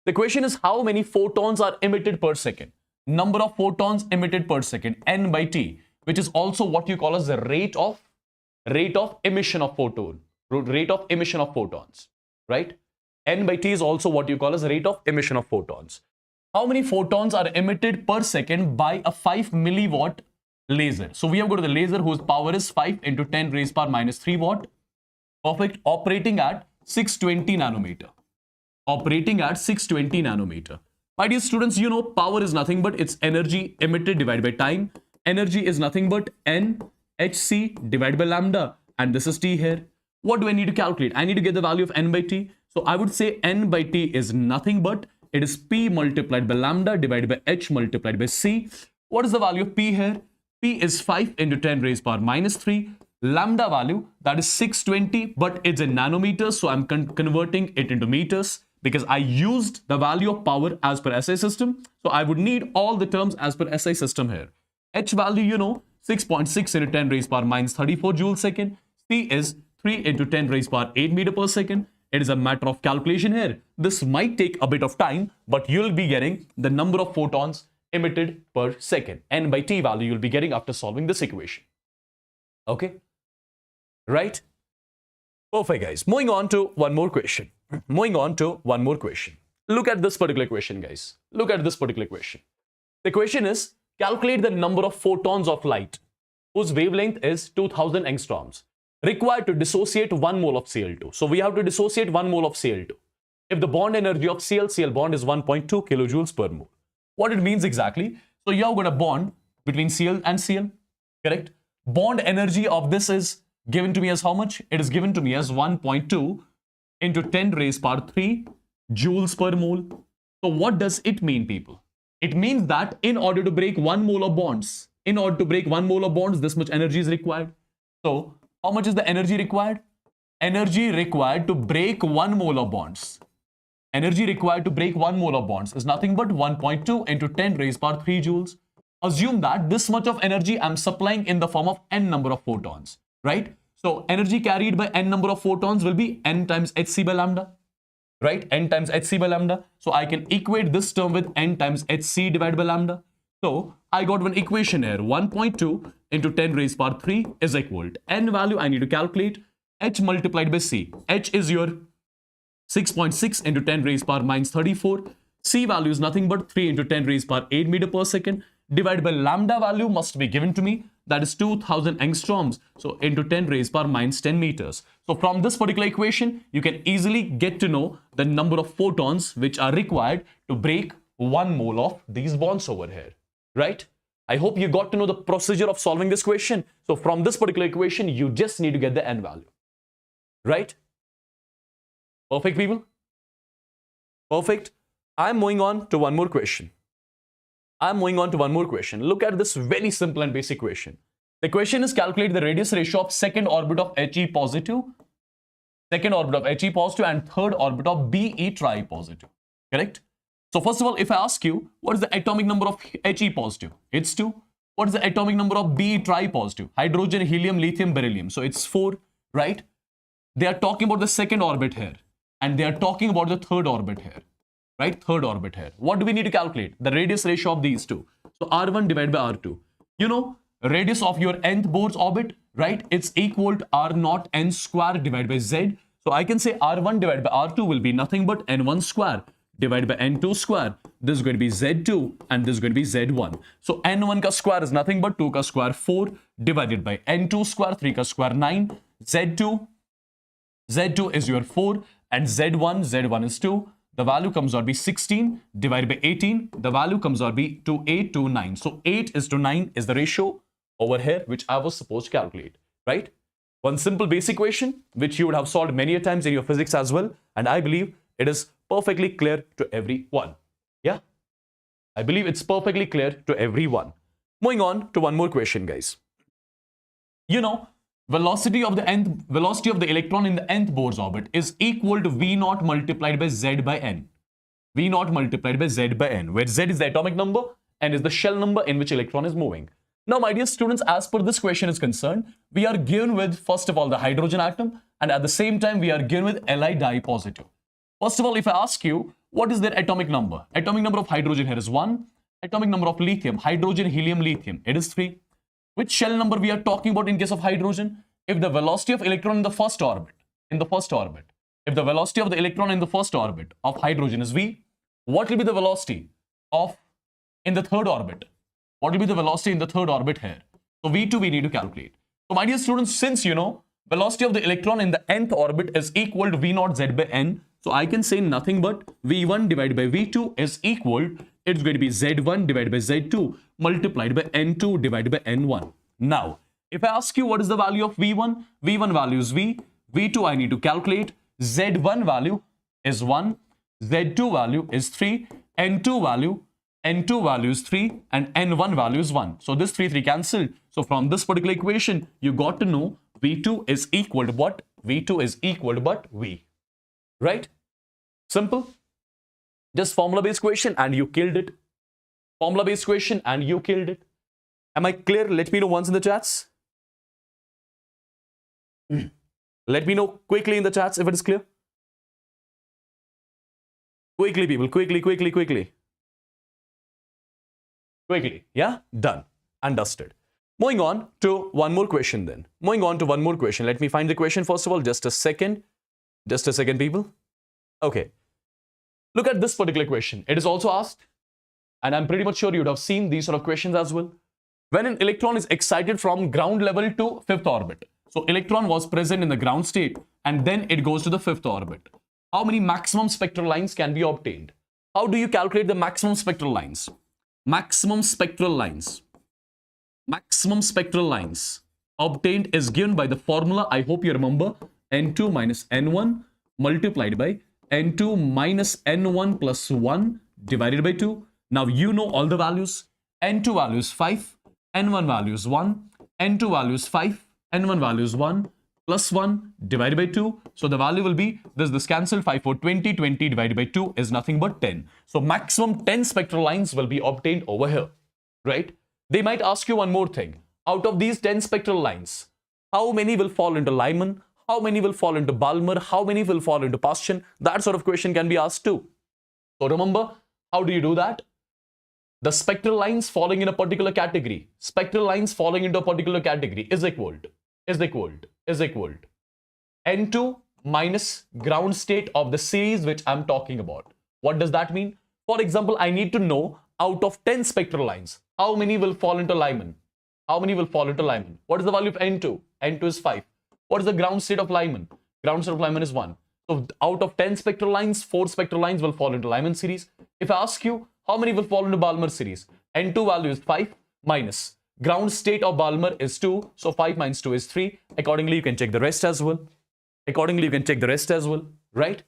The question is how many photons are emitted per second? Number of photons emitted per second, n by t, which is also what you call as the rate of emission of photons, right? N by t is also what you call as rate of emission of photons. How many photons are emitted per second by a 5 milliwatt laser? So we have got the laser whose power is 5 into 10 raised power minus 3 watt. Perfect. Operating at 620 nanometer. Operating at 620 nanometer. My dear students, you know power is nothing but its energy emitted divided by time. Energy is nothing but NHC divided by lambda. And this is T here. What do I need to calculate? I need to get the value of N by T. So I would say N by T is nothing but it is P multiplied by lambda divided by H multiplied by C. What is the value of P here? P is 5 into 10 raised power minus 3. Lambda value, that is 620, but it's in nanometers. So I'm converting it into meters because I used the value of power as per SI system. So I would need all the terms as per SI system here. H value, you know, 6.6 into 10 raised power minus 34 joules second. C is 3 into 10 raised power 8 meter per second. It is a matter of calculation here. This might take a bit of time, but you'll be getting the number of photons emitted per second. N by T value you'll be getting after solving this equation. Okay? Right? Perfect, guys. Moving on to one more question. Look at this particular question, guys. Look at this particular question. The question is, calculate the number of photons of light whose wavelength is 2000 angstroms required to dissociate 1 mole of Cl2. So we have to dissociate 1 mole of Cl2. If the bond energy of Cl bond is 1.2 kilojoules per mole. What it means exactly? So you have got a bond between Cl and Cl, correct? Bond energy of this is given to me as how much? It is given to me as 1.2 into 10 raised power 3 joules per mole. So what does it mean, people? It means that in order to break 1 mole of bonds, this much energy is required. So how much is the energy required? Energy required to break 1 mole of bonds. Energy required to break 1 mole of bonds is nothing but 1.2 into 10 raised power 3 joules. Assume that this much of energy I'm supplying in the form of n number of photons, right? So energy carried by n number of photons will be n times hc by lambda, right? N times hc by lambda. So I can equate this term with n times hc divided by lambda. So I got one equation here. 1.2 into 10 raised power 3 is equal to n value I need to calculate. H multiplied by C. H is your 6.6 into 10 raised power minus 34. C value is nothing but 3 into 10 raised power 8 meter per second divided by lambda value must be given to me. That is 2000 angstroms. So into 10 raised power minus 10 meters. So from this particular equation, you can easily get to know the number of photons which are required to break 1 mole of these bonds over here, right? I hope you got to know the procedure of solving this question. So from this particular equation, you just need to get the n value, right? Perfect, people? Perfect. I'm moving on to one more question. I'm moving on to one more question. Look at this very simple and basic question. The question is calculate the radius ratio of second orbit of He positive, second orbit of He positive and third orbit of Be tri positive. Correct? So first of all, if I ask you, what is the atomic number of He positive? It's 2. What is the atomic number of Be tri positive? Hydrogen, helium, lithium, beryllium. So it's 4, right? They are talking about the second orbit here. And they are talking about the third orbit here. Right? Third orbit here. What do we need to calculate? The radius ratio of these two. So R1 divided by R2. You know, radius of your nth Bohr's orbit, right? It's equal to R0 n square divided by Z. So I can say R1 divided by R2 will be nothing but N1 square divided by N2 square. This is going to be Z2 and this is going to be Z1. So N1 ka square is nothing but 2 ka square 4 divided by N2 square 3 ka square 9. Z2 is your 4 and Z1 is 2. The value comes out to be 16 divided by 18. The value comes out to be 8 to 9. So 8:9 is the ratio over here which I was supposed to calculate, right? One simple basic equation which you would have solved many a times in your physics as well. And I believe it is perfectly clear to everyone. Yeah? I believe it's perfectly clear to everyone. Moving on to one more question, guys. You know, velocity of the electron in the nth Bohr's orbit is equal to V0 multiplied by Z by N. V0 multiplied by Z by N, where Z is the atomic number and is the shell number in which electron is moving. Now, my dear students, as per this question is concerned, we are given with, first of all, the hydrogen atom, and at the same time, we are given with Li di positive. First of all, if I ask you, what is their atomic number? Atomic number of hydrogen here is 1. Atomic number of lithium, hydrogen, helium, lithium, it is 3. Which shell number we are talking about in case of hydrogen? If the velocity of electron in the first orbit, if the velocity of the electron in the first orbit of hydrogen is V, what will be the velocity of in the third orbit? What will be the velocity in the third orbit here? So V2 we need to calculate. So my dear students, since you know, velocity of the electron in the nth orbit is equal to V0 Z by N, so I can say nothing but V1 divided by V2 is equal, it's going to be Z1 divided by Z2 multiplied by N2 divided by N1. Now, if I ask you what is the value of V1, V1 value is V, V2 I need to calculate, Z1 value is 1, Z2 value is 3, N2 value is 3 and N1 value is 1. So this 3 cancelled. So from this particular equation, you got to know V2 is equal to what? V2 is equal to what? V. Right? Simple. Just formula-based question and you killed it. Formula-based question and you killed it. Am I clear? Let me know once in the chats. Let me know quickly in the chats if it is clear. Quickly, people. Quickly. Yeah? Done. Understood. Moving on to one more question then. Let me find the question first of all. Just a second, people. Okay. Look at this particular question. It is also asked, and I'm pretty much sure you would have seen these sort of questions as well. When an electron is excited from ground level to fifth orbit. So electron was present in the ground state and then it goes to the fifth orbit. How many maximum spectral lines can be obtained? How do you calculate the maximum spectral lines? Maximum spectral lines obtained is given by the formula, I hope you remember, N2 minus N1 multiplied by N2 minus N1 plus 1 divided by 2. Now you know all the values. N2 value is 5, N1 value is 1, N2 value is 5, N1 value is 1 plus 1 divided by 2. So the value will be, this cancel, 5 for 20, 20 divided by 2 is nothing but 10. So maximum 10 spectral lines will be obtained over here, right? They might ask you one more thing. Out of these 10 spectral lines, how many will fall into Lyman? How many will fall into Balmer? How many will fall into Paschen? That sort of question can be asked too. So remember, how do you do that? The spectral lines falling in a particular category, is equal to N2 minus ground state of the series which I'm talking about. What does that mean? For example, I need to know out of 10 spectral lines, how many will fall into Lyman? What is the value of N2? N2 is 5. What is the ground state of Lyman? Ground state of Lyman is 1. So out of 10 spectral lines, 4 spectral lines will fall into Lyman series. If I ask you, how many will fall into Balmer series? N2 value is 5 minus ground state of Balmer is 2. So 5 minus 2 is 3. Accordingly, you can check the rest as well. Right?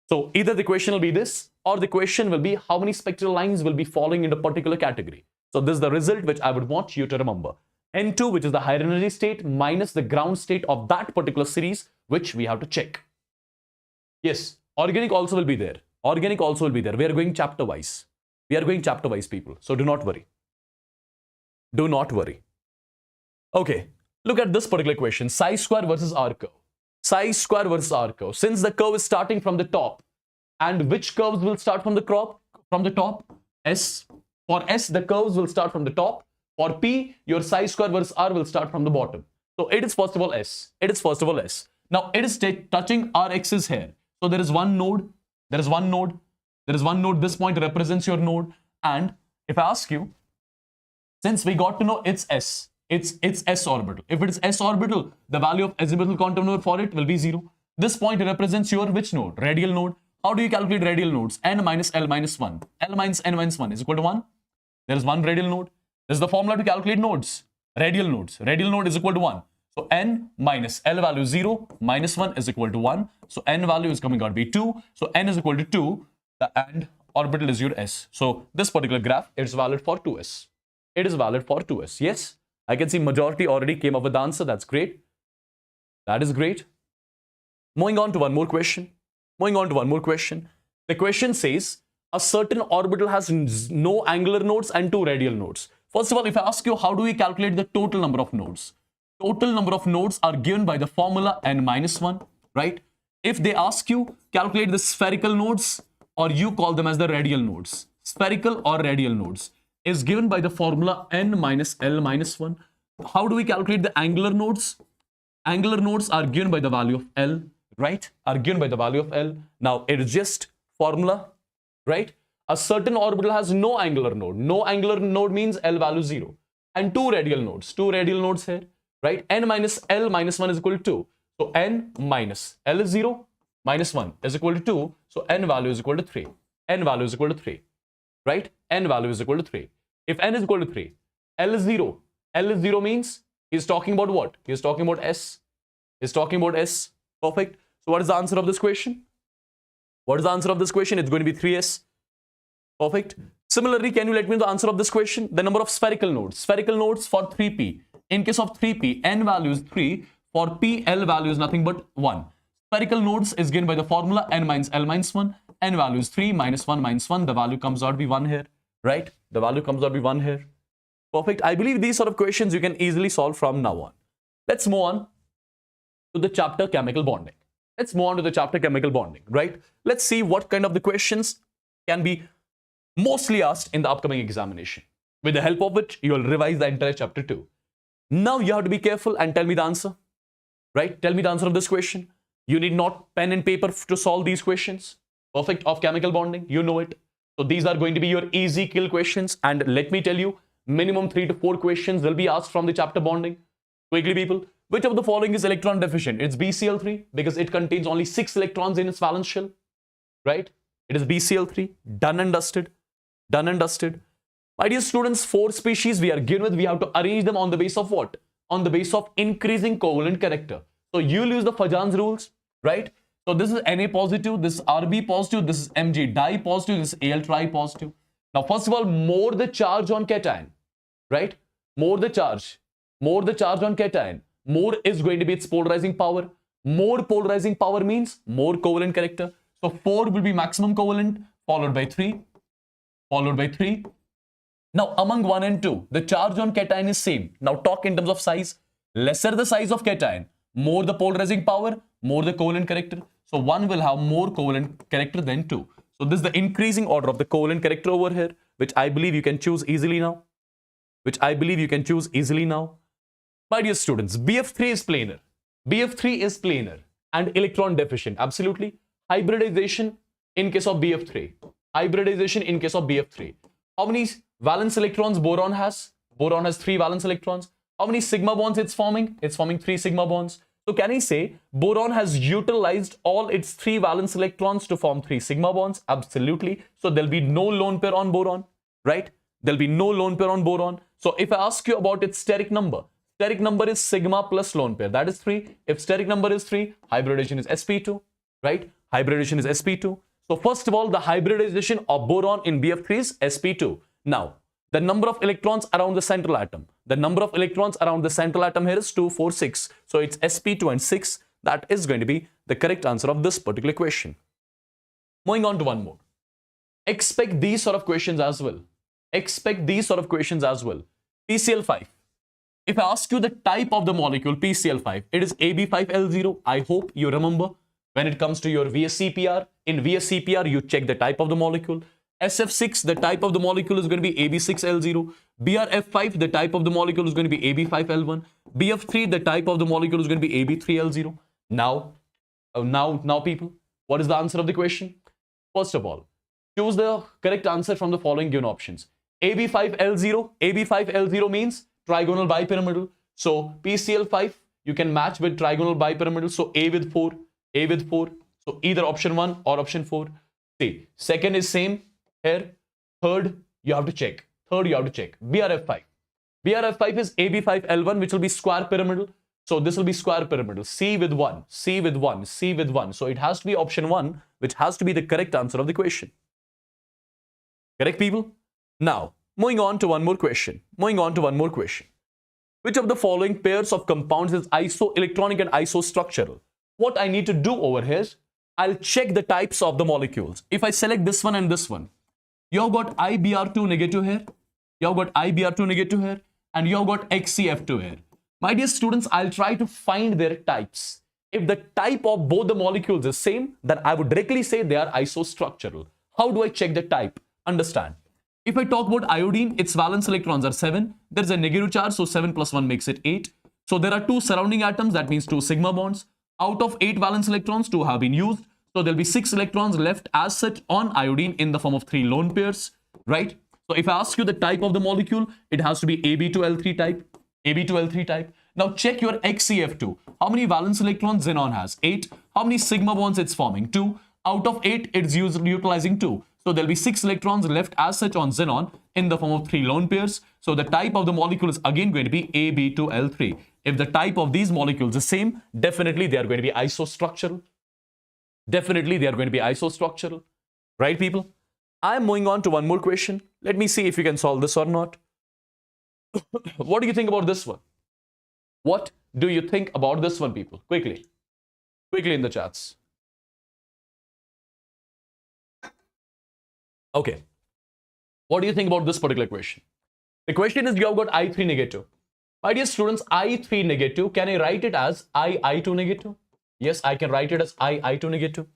So either the question will be this or the question will be how many spectral lines will be falling in a particular category. So this is the result which I would want you to remember. N2, which is the higher energy state, minus the ground state of that particular series, which we have to check. Yes, organic also will be there. Organic also will be there. We are going chapter wise. We are going chapter wise, people. So do not worry. Do not worry. Okay, look at this particular question. Psi square versus R curve. Psi square versus R curve. Since the curve is starting from the top, and which curves will start from the top? S. For S, the curves will start from the top. For P, your psi square versus R will start from the bottom. So it is first of all S. It is first of all S. Now it is touching our axis here. So there is one node. There is one node. There is one node. This point represents your node. And if I ask you, since we got to know it's S, it's S orbital. If it is S orbital, the value of azimuthal quantum number for it will be 0. This point represents your which node? Radial node. How do you calculate radial nodes? N minus L minus 1. L minus N minus 1 is equal to 1. There is one radial node. This is the formula to calculate nodes. Radial nodes. Radial node is equal to 1. So N minus L value 0 minus 1 is equal to 1. So N value is coming out to be 2. So N is equal to 2 and orbital is your S. So this particular graph is valid for 2S. It is valid for 2S. Yes, I can see majority already came up with the answer. That's great. That is great. Moving on to one more question. The question says a certain orbital has no angular nodes and 2 radial nodes. First of all, if I ask you how do we calculate the total number of nodes? Total number of nodes are given by the formula n minus 1, right? If they ask you calculate the spherical nodes, or you call them as the radial nodes, spherical or radial nodes, is given by the formula n minus L minus 1. How do we calculate the angular nodes? Angular nodes are given by the value of L, right? Are given by the value of L. Now it is just formula, right? A certain orbital has no angular node. No angular node means L value 0. And 2 radial nodes. 2 radial nodes here, right? N minus L minus 1 is equal to 2. So N minus L is 0 minus 1 is equal to 2. So N value is equal to 3. N value is equal to 3, right? N value is equal to 3. If N is equal to 3, L is 0. L is 0 means he's talking about what? He's talking about S. He's talking about S. Perfect. So what is the answer of this question? What is the answer of this question? It's going to be 3S. Perfect. Similarly, can you let me know the answer of this question? The number of spherical nodes. Spherical nodes for 3P. In case of 3P, N value is 3. For P, L value is nothing but 1. Spherical nodes is given by the formula N minus L minus 1. N value is 3 minus 1 minus 1. The value comes out to be 1 here, right? The value comes out to be 1 here. Perfect. I believe these sort of questions you can easily solve from now on. Let's move on to the chapter chemical bonding. Let's move on to the chapter chemical bonding, right? Let's see what kind of the questions can be mostly asked in the upcoming examination. With the help of which you will revise the entire chapter 2. Now you have to be careful and tell me the answer, right? Tell me the answer of this question. You need not pen and paper to solve these questions. Perfect, of chemical bonding, you know it. So these are going to be your easy kill questions, and let me tell you, minimum 3 to 4 questions will be asked from the chapter bonding. Quickly, people, which of the following is electron deficient? It's BCl3 because it contains only 6 electrons in its valence shell, right? It is BCl3, done and dusted. Done and dusted. My dear students, 4 species we are given with, we have to arrange them on the base of what? On the base of increasing covalent character. So you'll use the Fajan's rules, right? So this is Na positive, this is Rb positive, this is Mg di positive, this is Al tri positive. Now, first of all, more the charge on cation, right? More the charge on cation, more is going to be its polarizing power. More polarizing power means more covalent character. So 4 will be maximum covalent, followed by 3. Now, among 1 and 2, the charge on cation is same. Now, talk in terms of size. Lesser the size of cation, more the polarizing power, more the covalent character. So, 1 will have more covalent character than 2. So, this is the increasing order of the covalent character over here, which I believe you can choose easily now. My dear students, BF3 is planar. BF3 is planar and electron deficient. Absolutely. Hybridization in case of BF3. Hybridization in case of BF3. How many valence electrons boron has? Boron has 3 valence electrons. How many sigma bonds it's forming? It's forming 3 sigma bonds. So can I say boron has utilized all its 3 valence electrons to form 3 sigma bonds? Absolutely. So there'll be no lone pair on boron, right? There'll be no lone pair on boron. So if I ask you about its steric number is sigma plus lone pair. That is 3. If steric number is 3, hybridization is sp2, right? Hybridization is sp2. So first of all, the hybridization of boron in BF3 is sp2. Now, the number of electrons around the central atom. The number of electrons around the central atom here is 2, 4, 6. So it's sp2 and 6. That is going to be the correct answer of this particular question. Moving on to one more. Expect these sort of questions as well. Expect these sort of questions as well. PCl5. If I ask you the type of the molecule PCl5, it is AB5L0. I hope you remember when it comes to your VSCPR. In VSCPR, you check the type of the molecule. SF6, the type of the molecule is going to be AB6L0. BRF5, the type of the molecule is going to be AB5L1. BF3, the type of the molecule is going to be AB3L0. Now, people, what is the answer of the question? First of all, choose the correct answer from the following given options. AB5L0, AB5L0 means trigonal bipyramidal. So PCl5, you can match with trigonal bipyramidal. So A with 4, A with 4. So either option 1 or option 4. See, second is same here. Third, you have to check. BRF5. BRF5 is AB5L1, which will be square pyramidal. So this will be square pyramidal. C with 1, C with 1, C with 1. So it has to be option 1, which has to be the correct answer of the question. Correct, people? Now, moving on to one more question. Which of the following pairs of compounds is isoelectronic and isostructural? What I need to do over here is, I'll check the types of the molecules. If I select this one and this one, you have got IBr2 negative here, and you have got XCF2 here. My dear students, I'll try to find their types. If the type of both the molecules is same, then I would directly say they are isostructural. How do I check the type? Understand. If I talk about iodine, its valence electrons are 7. There's a negative charge, so 7 plus 1 makes it 8. So there are 2 surrounding atoms, that means 2 sigma bonds. Out of 8 valence electrons, 2 have been used. So there'll be 6 electrons left as such on iodine in the form of 3 lone pairs, right? So if I ask you the type of the molecule, it has to be AB2L3 type. Now check your XCF2. How many valence electrons xenon has? 8. How many sigma bonds it's forming? 2. Out of 8, it's utilizing 2. So there'll be 6 electrons left as such on xenon in the form of 3 lone pairs. So the type of the molecule is again going to be AB2L3. If the type of these molecules is same, definitely they are going to be isostructural. Right, people? I'm moving on to one more question. Let me see if you can solve this or not. What do you think about this one? What do you think about this one, people? Quickly in the chats. Okay. What do you think about this particular question? The question is, you have got I3 negative. My dear students, I3 negative, can I write it as I2 negative? Yes, I can write it as I2 negative.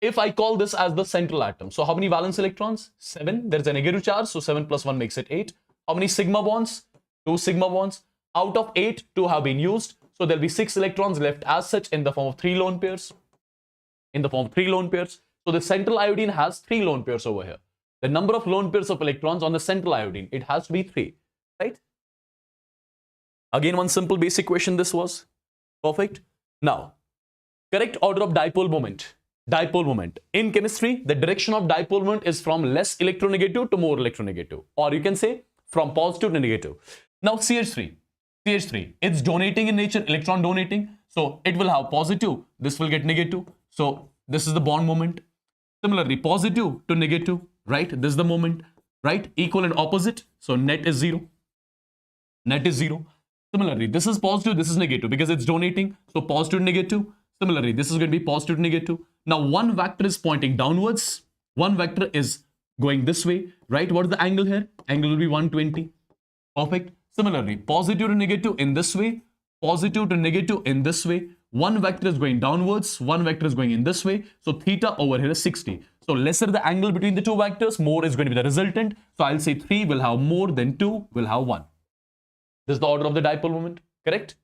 If I call this as the central atom, so how many valence electrons? 7. There's a negative charge, so 7 plus 1 makes it 8. How many sigma bonds? 2 sigma bonds. Out of 8, 2 have been used. So there'll be 6 electrons left as such in the form of 3 lone pairs. So the central iodine has 3 lone pairs over here. The number of lone pairs of electrons on the central iodine, it has to be 3, right? Again, one simple basic question this was. Perfect. Now, correct order of dipole moment. In chemistry, the direction of dipole moment is from less electronegative to more electronegative. Or you can say from positive to negative. Now, CH3, it's donating in nature, electron donating. So it will have positive, this will get negative. So this is the bond moment. Similarly, positive to negative, right? This is the moment, right? Equal and opposite. So net is 0. Similarly, this is positive, this is negative because it's donating. So positive to negative. Similarly, this is going to be positive to negative. Now, one vector is pointing downwards. One vector is going this way, right? What is the angle here? Angle will be 120. Perfect. Similarly, positive to negative in this way, positive to negative in this way. One vector is going downwards, one vector is going in this way. So theta over here is 60. So lesser the angle between the two vectors, more is going to be the resultant. So I'll say 3 will have more than 2 will have 1. This is the order of the dipole moment, correct?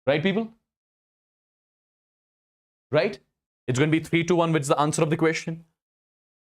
Right, people? Right? It's going to be 3 to 1, which is the answer of the question.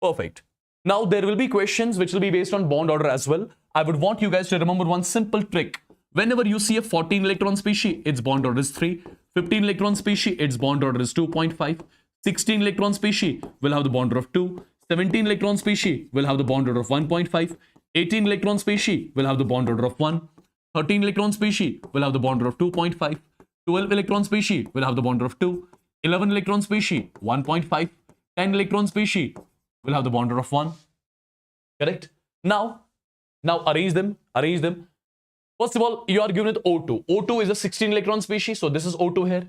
Perfect. Now, there will be questions which will be based on bond order as well. I would want you guys to remember one simple trick. Whenever you see a 14 electron species, its bond order is 3. 15 electron species, its bond order is 2.5. 16 electron species will have the bond order of 2. 17 electron species will have the bond order of 1.5. 18 electron species will have the bond order of 1. 13 electron species will have the bond order of 2.5. 12 electron species will have the bond order of 2. 11 electron species, 1.5. 10 electron species will have the bond order of 1. Correct? Now arrange them. First of all, you are given with O2. O2 is a 16 electron species, so this is O2 here.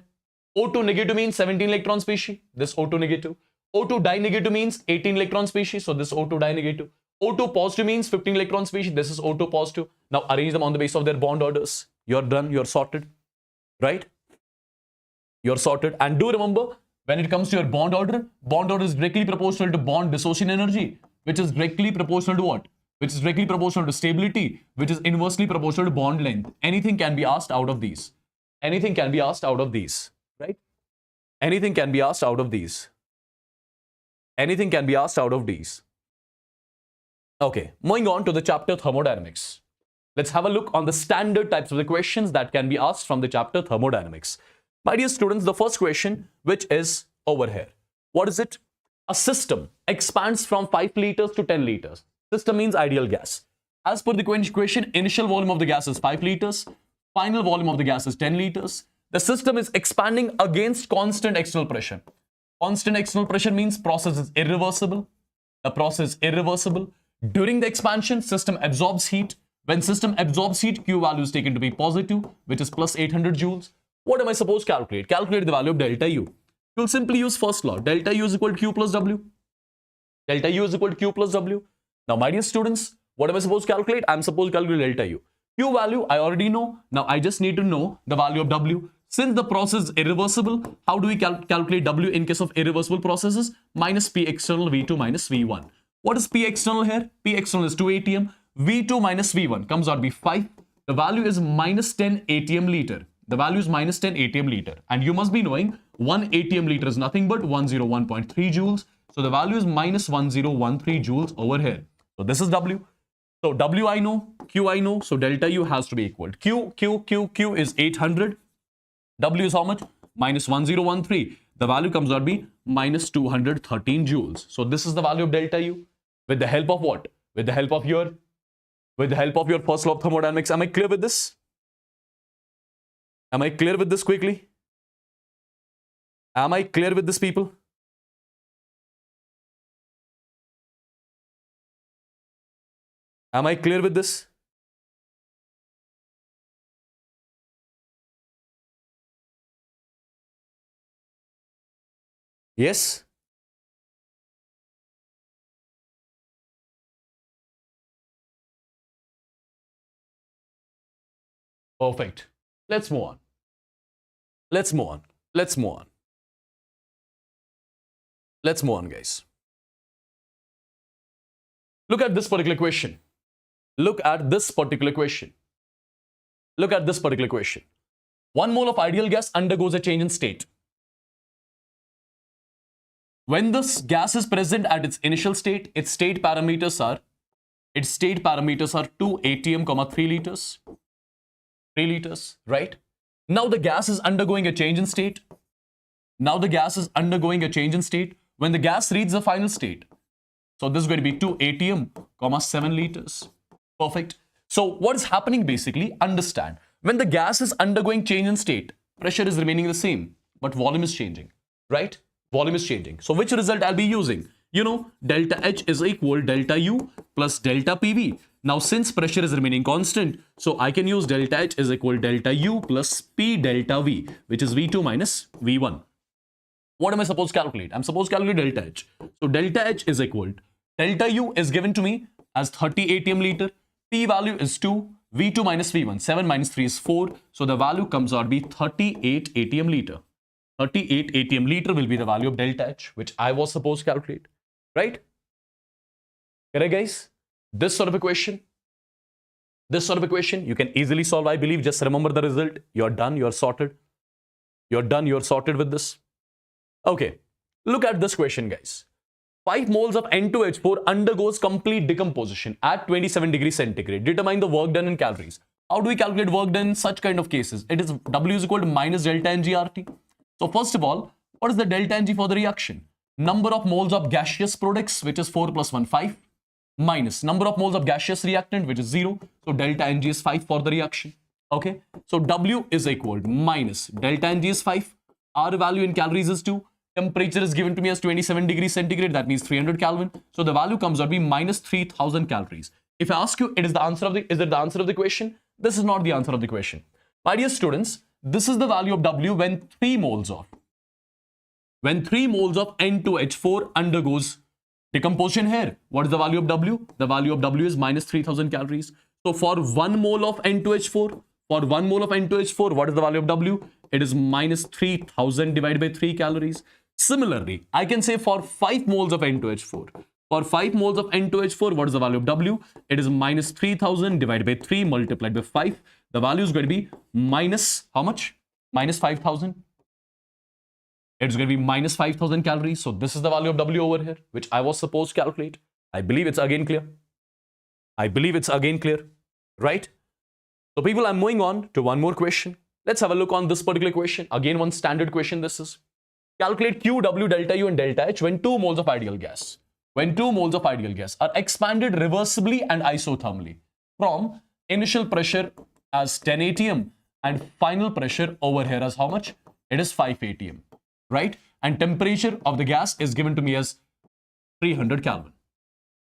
O2 negative means 17 electron species, this O2 negative. O2 di-negative means 18 electron species, so this O2 di-negative. O2 positive means 15 electron species, this is O2 positive. Now arrange them on the basis of their bond orders. You're done, you're sorted, right? You're sorted. And do remember, when it comes to your bond order is directly proportional to bond dissociation energy, which is directly proportional to what? Which is directly proportional to stability, which is inversely proportional to bond length. Anything can be asked out of these. Anything can be asked out of these, right? Anything can be asked out of these. Anything can be asked out of these. Okay, moving on to the chapter Thermodynamics. Let's have a look on the standard types of the questions that can be asked from the chapter Thermodynamics. My dear students, the first question, which is over here. What is it? A system expands from 5 liters to 10 liters. System means ideal gas. As per the question, initial volume of the gas is 5 liters. Final volume of the gas is 10 liters. The system is expanding against constant external pressure. Constant external pressure means process is irreversible. The process is irreversible. During the expansion, system absorbs heat. When system absorbs heat, Q value is taken to be positive, which is plus 800 joules. What am I supposed to calculate? Calculate the value of delta U. You'll simply use first law. Delta U is equal to Q plus W. Delta U is equal to Q plus W. Now, my dear students, what am I supposed to calculate? I'm supposed to calculate delta U. Q value, I already know. Now, I just need to know the value of W. Since the process is irreversible, how do we calculate W in case of irreversible processes? Minus P external V2 minus V1. What is P external here? P external is 2 atm. V2 minus V1 comes out to be 5. The value is minus 10 atm liter. The value is minus 10 atm liter. And you must be knowing 1 atm liter is nothing but 101.3 joules. So the value is minus 1013 joules over here. So this is W. So W I know, Q I know. So delta U has to be equal. Q is 800. W is how much? Minus 1013. The value comes out to be minus 213 joules. So this is the value of delta U. With the help of what? With the help of your first law of thermodynamics. Am I clear with this? Am I clear with this quickly? Am I clear with this, people? Am I clear with this? Yes? Perfect. Let's move on. Let's move on. Let's move on. Let's move on, guys. Look at this particular question. Look at this particular question. Look at this particular question. 1 mole of ideal gas undergoes a change in state. When this gas is present at its initial state, its state parameters are 2 atm, 3 liters. 3 liters, right? Now the gas is undergoing a change in state. Now the gas is undergoing a change in state. When the gas reaches the final state, so this is going to be 2 atm, 7 liters. Perfect. So what is happening basically? Understand. When the gas is undergoing change in state, pressure is remaining the same, but volume is changing, right? Volume is changing. So which result I'll be using? You know, delta H is equal delta U plus delta PV. Now, since pressure is remaining constant, so I can use delta H is equal delta U plus P delta V, which is V2 minus V1. What am I supposed to calculate? I'm supposed to calculate delta H. So delta H is equal. Delta U is given to me as 30 atm liter. P value is 2. V2 minus V1. 7 minus 3 is 4. So the value comes out to be 38 atm liter. 38 atm liter will be the value of delta H, which I was supposed to calculate. Right? Correct, guys? This sort of a question, you can easily solve, I believe. Just remember the result. You're done, you're sorted. You're done, you're sorted with this. Okay, look at this question, guys. 5 moles of N2H4 undergoes complete decomposition at 27 degrees centigrade. Determine the work done in calories. How do we calculate work done in such kind of cases? It is W is equal to minus delta NGRT. So first of all, what is the delta NG for the reaction? Number of moles of gaseous products, which is 4 plus 1, 5. Minus number of moles of gaseous reactant, which is 0. So delta Ng is 5 for the reaction. Okay. So W is equal to minus delta Ng is 5. R value in calories is 2. Temperature is given to me as 27 degrees centigrade. That means 300 Kelvin. So the value comes out to be minus 3000 calories. If I ask you, is it the answer of the question? This is not the answer of the question. My dear students, this is the value of W when 3 moles of N2H4 undergoes decomposition here. What is the value of W? The value of W is minus 3000 calories. So for 1 mole of N2H4, what is the value of W? It is minus 3000 divided by 3 calories. Similarly, I can say for 5 moles of N2H4. For 5 moles of N2H4, what is the value of W? It is minus 3000 divided by 3 multiplied by 5. The value is going to be minus how much? Minus 5000. It's going to be minus 5000 calories. So this is the value of W over here, which I was supposed to calculate. I believe it's again clear. Right? So people, I'm moving on to one more question. Let's have a look on this particular question. Again, one standard question this is. Calculate Q, W, delta U and delta H when 2 moles of ideal gas. When 2 moles of ideal gas are expanded reversibly and isothermally from initial pressure as 10 atm and final pressure over here as how much? It is 5 atm, right? And temperature of the gas is given to me as 300 Kelvin.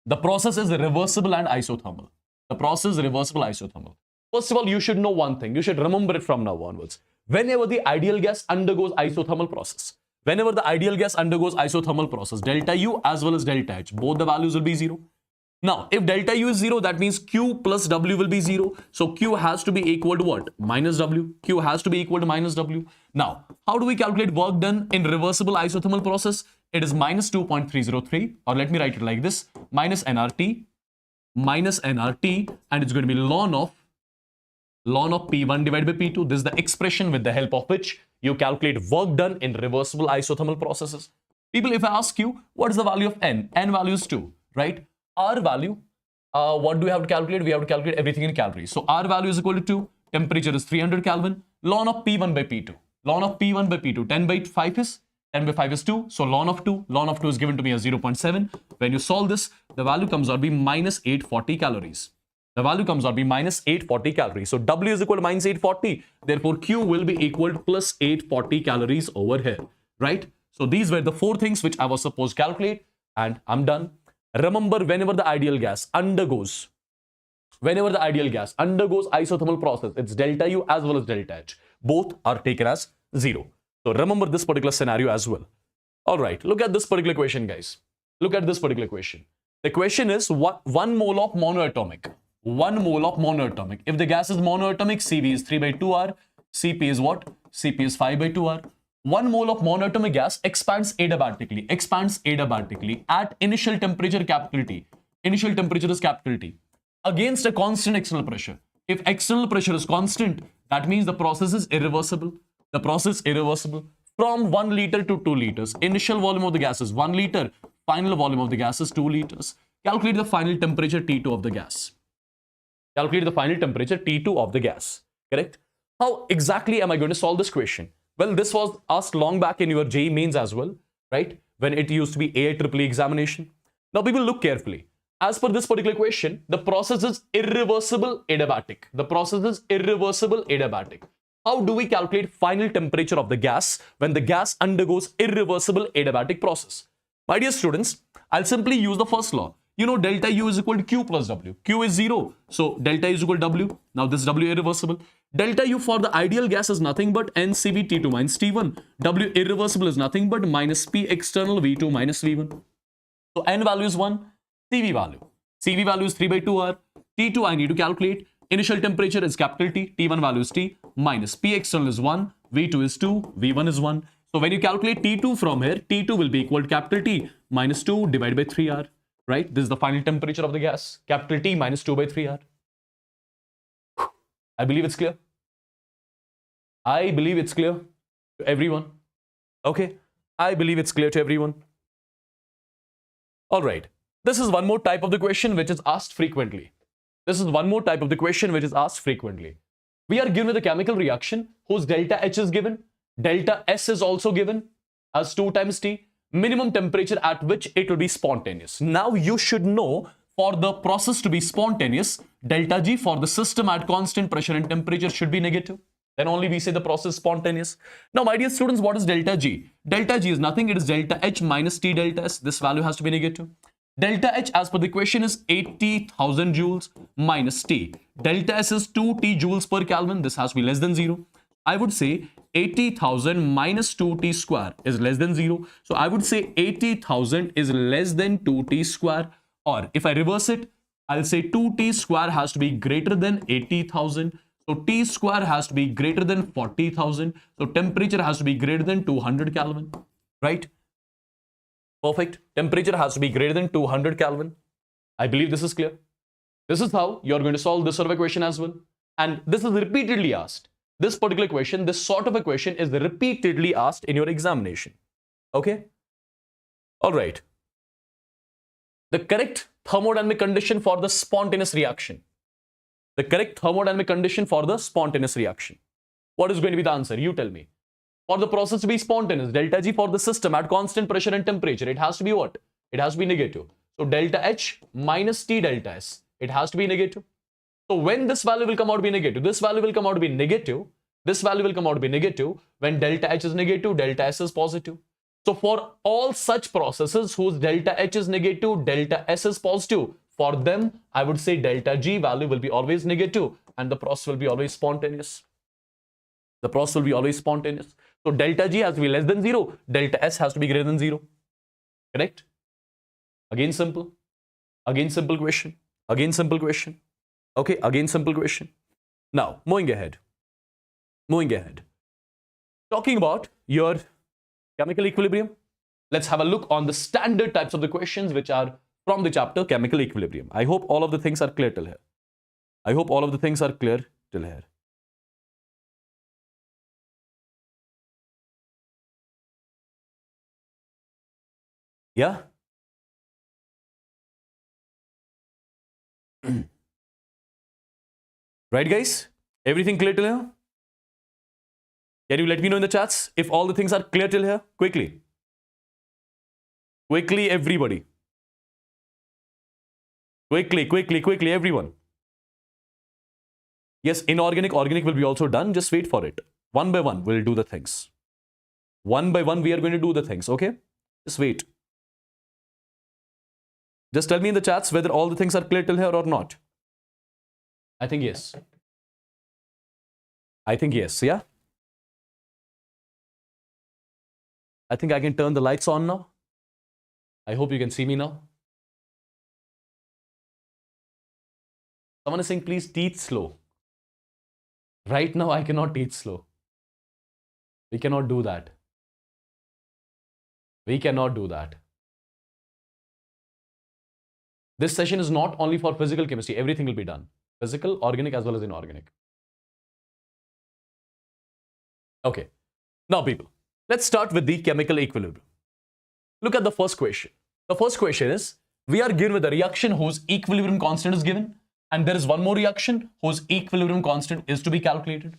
The process is reversible and isothermal. First of all, you should know one thing. You should remember it from now onwards. Whenever the ideal gas undergoes isothermal process, delta U as well as delta H, both the values will be 0. Now, if delta U is 0, that means Q plus W will be 0. So Q has to be equal to what? Minus W. Q has to be equal to minus W. Now, how do we calculate work done in reversible isothermal process? It is minus 2.303, or let me write it like this, minus nRT, and it's going to be ln of P1 divided by P2. This is the expression with the help of which you calculate work done in reversible isothermal processes. People, if I ask you, what is the value of N? N value is 2, right? R value, what do we have to calculate? We have to calculate everything in calories. So R value is equal to 2, temperature is 300 Kelvin, ln of P1 by P2. 10 by 5 is 2, so ln of 2 is given to me as 0.7. When you solve this, the value comes out to be minus 840 calories. So W is equal to minus 840. Therefore, Q will be equal to plus 840 calories over here, right? So these were the 4 things which I was supposed to calculate, and I'm done. Remember, whenever the ideal gas undergoes isothermal process, it's delta U as well as delta H. Both are taken as 0. So remember this particular scenario as well. All right, look at this particular question, guys. The question is 1 mole of monoatomic. If the gas is monoatomic, CV is 3 by 2R. CP is what? CP is 5 by 2R. 1 mole of monoatomic gas expands adiabatically at initial temperature, capital T. Initial temperature is capital T. Against a constant external pressure. If external pressure is constant, that means the process is irreversible. From 1 liter to 2 liters. Initial volume of the gas is 1 liter. Final volume of the gas is 2 liters. Calculate the final temperature T2 of the gas. Correct? How exactly am I going to solve this question? Well, this was asked long back in your JEE mains as well, right? When it used to be IIEEE examination. Now, people, look carefully. As per this particular question, the process is irreversible adiabatic. How do we calculate final temperature of the gas when the gas undergoes irreversible adiabatic process? My dear students, I'll simply use the first law. You know, delta U is equal to Q plus W. Q is 0. So delta is equal to W. Now this W irreversible. Delta U for the ideal gas is nothing but NCV T2 minus T1. W irreversible is nothing but minus P external V2 minus V1. So N value is 1. CV value is 3 by 2R. T2 I need to calculate. Initial temperature is capital T. T1 value is T. Minus P external is 1. V2 is 2. V1 is 1. So when you calculate T2 from here, T2 will be equal to capital T minus 2 divided by 3R. Right? This is the final temperature of the gas. Capital T minus 2 by 3R. I believe it's clear. To everyone. Okay. I believe it's clear to everyone. All right. This is one more type of the question which is asked frequently. We are given with a chemical reaction whose delta H is given. Delta S is also given as 2 times T. Minimum temperature at which it will be spontaneous. Now you should know, for the process to be spontaneous, delta G for the system at constant pressure and temperature should be negative. Then only we say the process is spontaneous. Now, my dear students, what is delta G? Delta G is nothing. It is delta H minus T delta S. This value has to be negative. Delta H, as per the question, is 80,000 joules minus T. Delta S is 2T joules per Kelvin. This has to be less than 0. I would say 80,000 minus 2T square is less than 0. So I would say 80,000 is less than 2T square. Or if I reverse it, I'll say 2T square has to be greater than 80,000. So T square has to be greater than 40,000. So temperature has to be greater than 200 Kelvin, right? Perfect. Temperature has to be greater than 200 Kelvin. I believe this is clear. This is how you're going to solve this sort of a question as well. And this is repeatedly asked. This particular question, this sort of a question is repeatedly asked in your examination. Okay? All right. The correct thermodynamic condition for the spontaneous reaction. The correct thermodynamic condition for the spontaneous reaction. What is going to be the answer? You tell me. For the process to be spontaneous, delta G for the system at constant pressure and temperature, it has to be what? It has to be negative. So delta H minus T delta S, it has to be negative. So when this value will come out to be negative, this value will come out to be negative, this value will come out to be negative. When delta H is negative, delta S is positive. So for all such processes whose delta H is negative, delta S is positive, for them, I would say delta G value will be always negative and the process will be always spontaneous. The process will be always spontaneous. So delta G has to be less than 0. Delta S has to be greater than 0. Correct? Again simple. Again simple question. Again simple question. Okay, again simple question. Now, moving ahead. Moving ahead. Talking about your chemical equilibrium. Let's have a look on the standard types of the questions which are from the chapter chemical equilibrium. I hope all of the things are clear till here. I hope all of the things are clear till here. Yeah? Right, guys? Everything clear till here? Can you let me know in the chats if all the things are clear till here? Quickly. Quickly, everybody. Quickly, everyone. Yes, inorganic, organic will be also done. Just wait for it. One by one, we'll do the things. One by one, we are going to do the things, okay? Just wait. Just tell me in the chats whether all the things are clear till here or not. I think yes. I think yes, yeah? I think I can turn the lights on now. I hope you can see me now. Someone is saying, please teach slow. Right now, I cannot teach slow. We cannot do that. We cannot do that. This session is not only for physical chemistry. Everything will be done. Physical, organic, as well as inorganic. Okay. Now, people, let's start with the chemical equilibrium. Look at the first question. The first question is, we are given with a reaction whose equilibrium constant is given, and there is one more reaction whose equilibrium constant is to be calculated.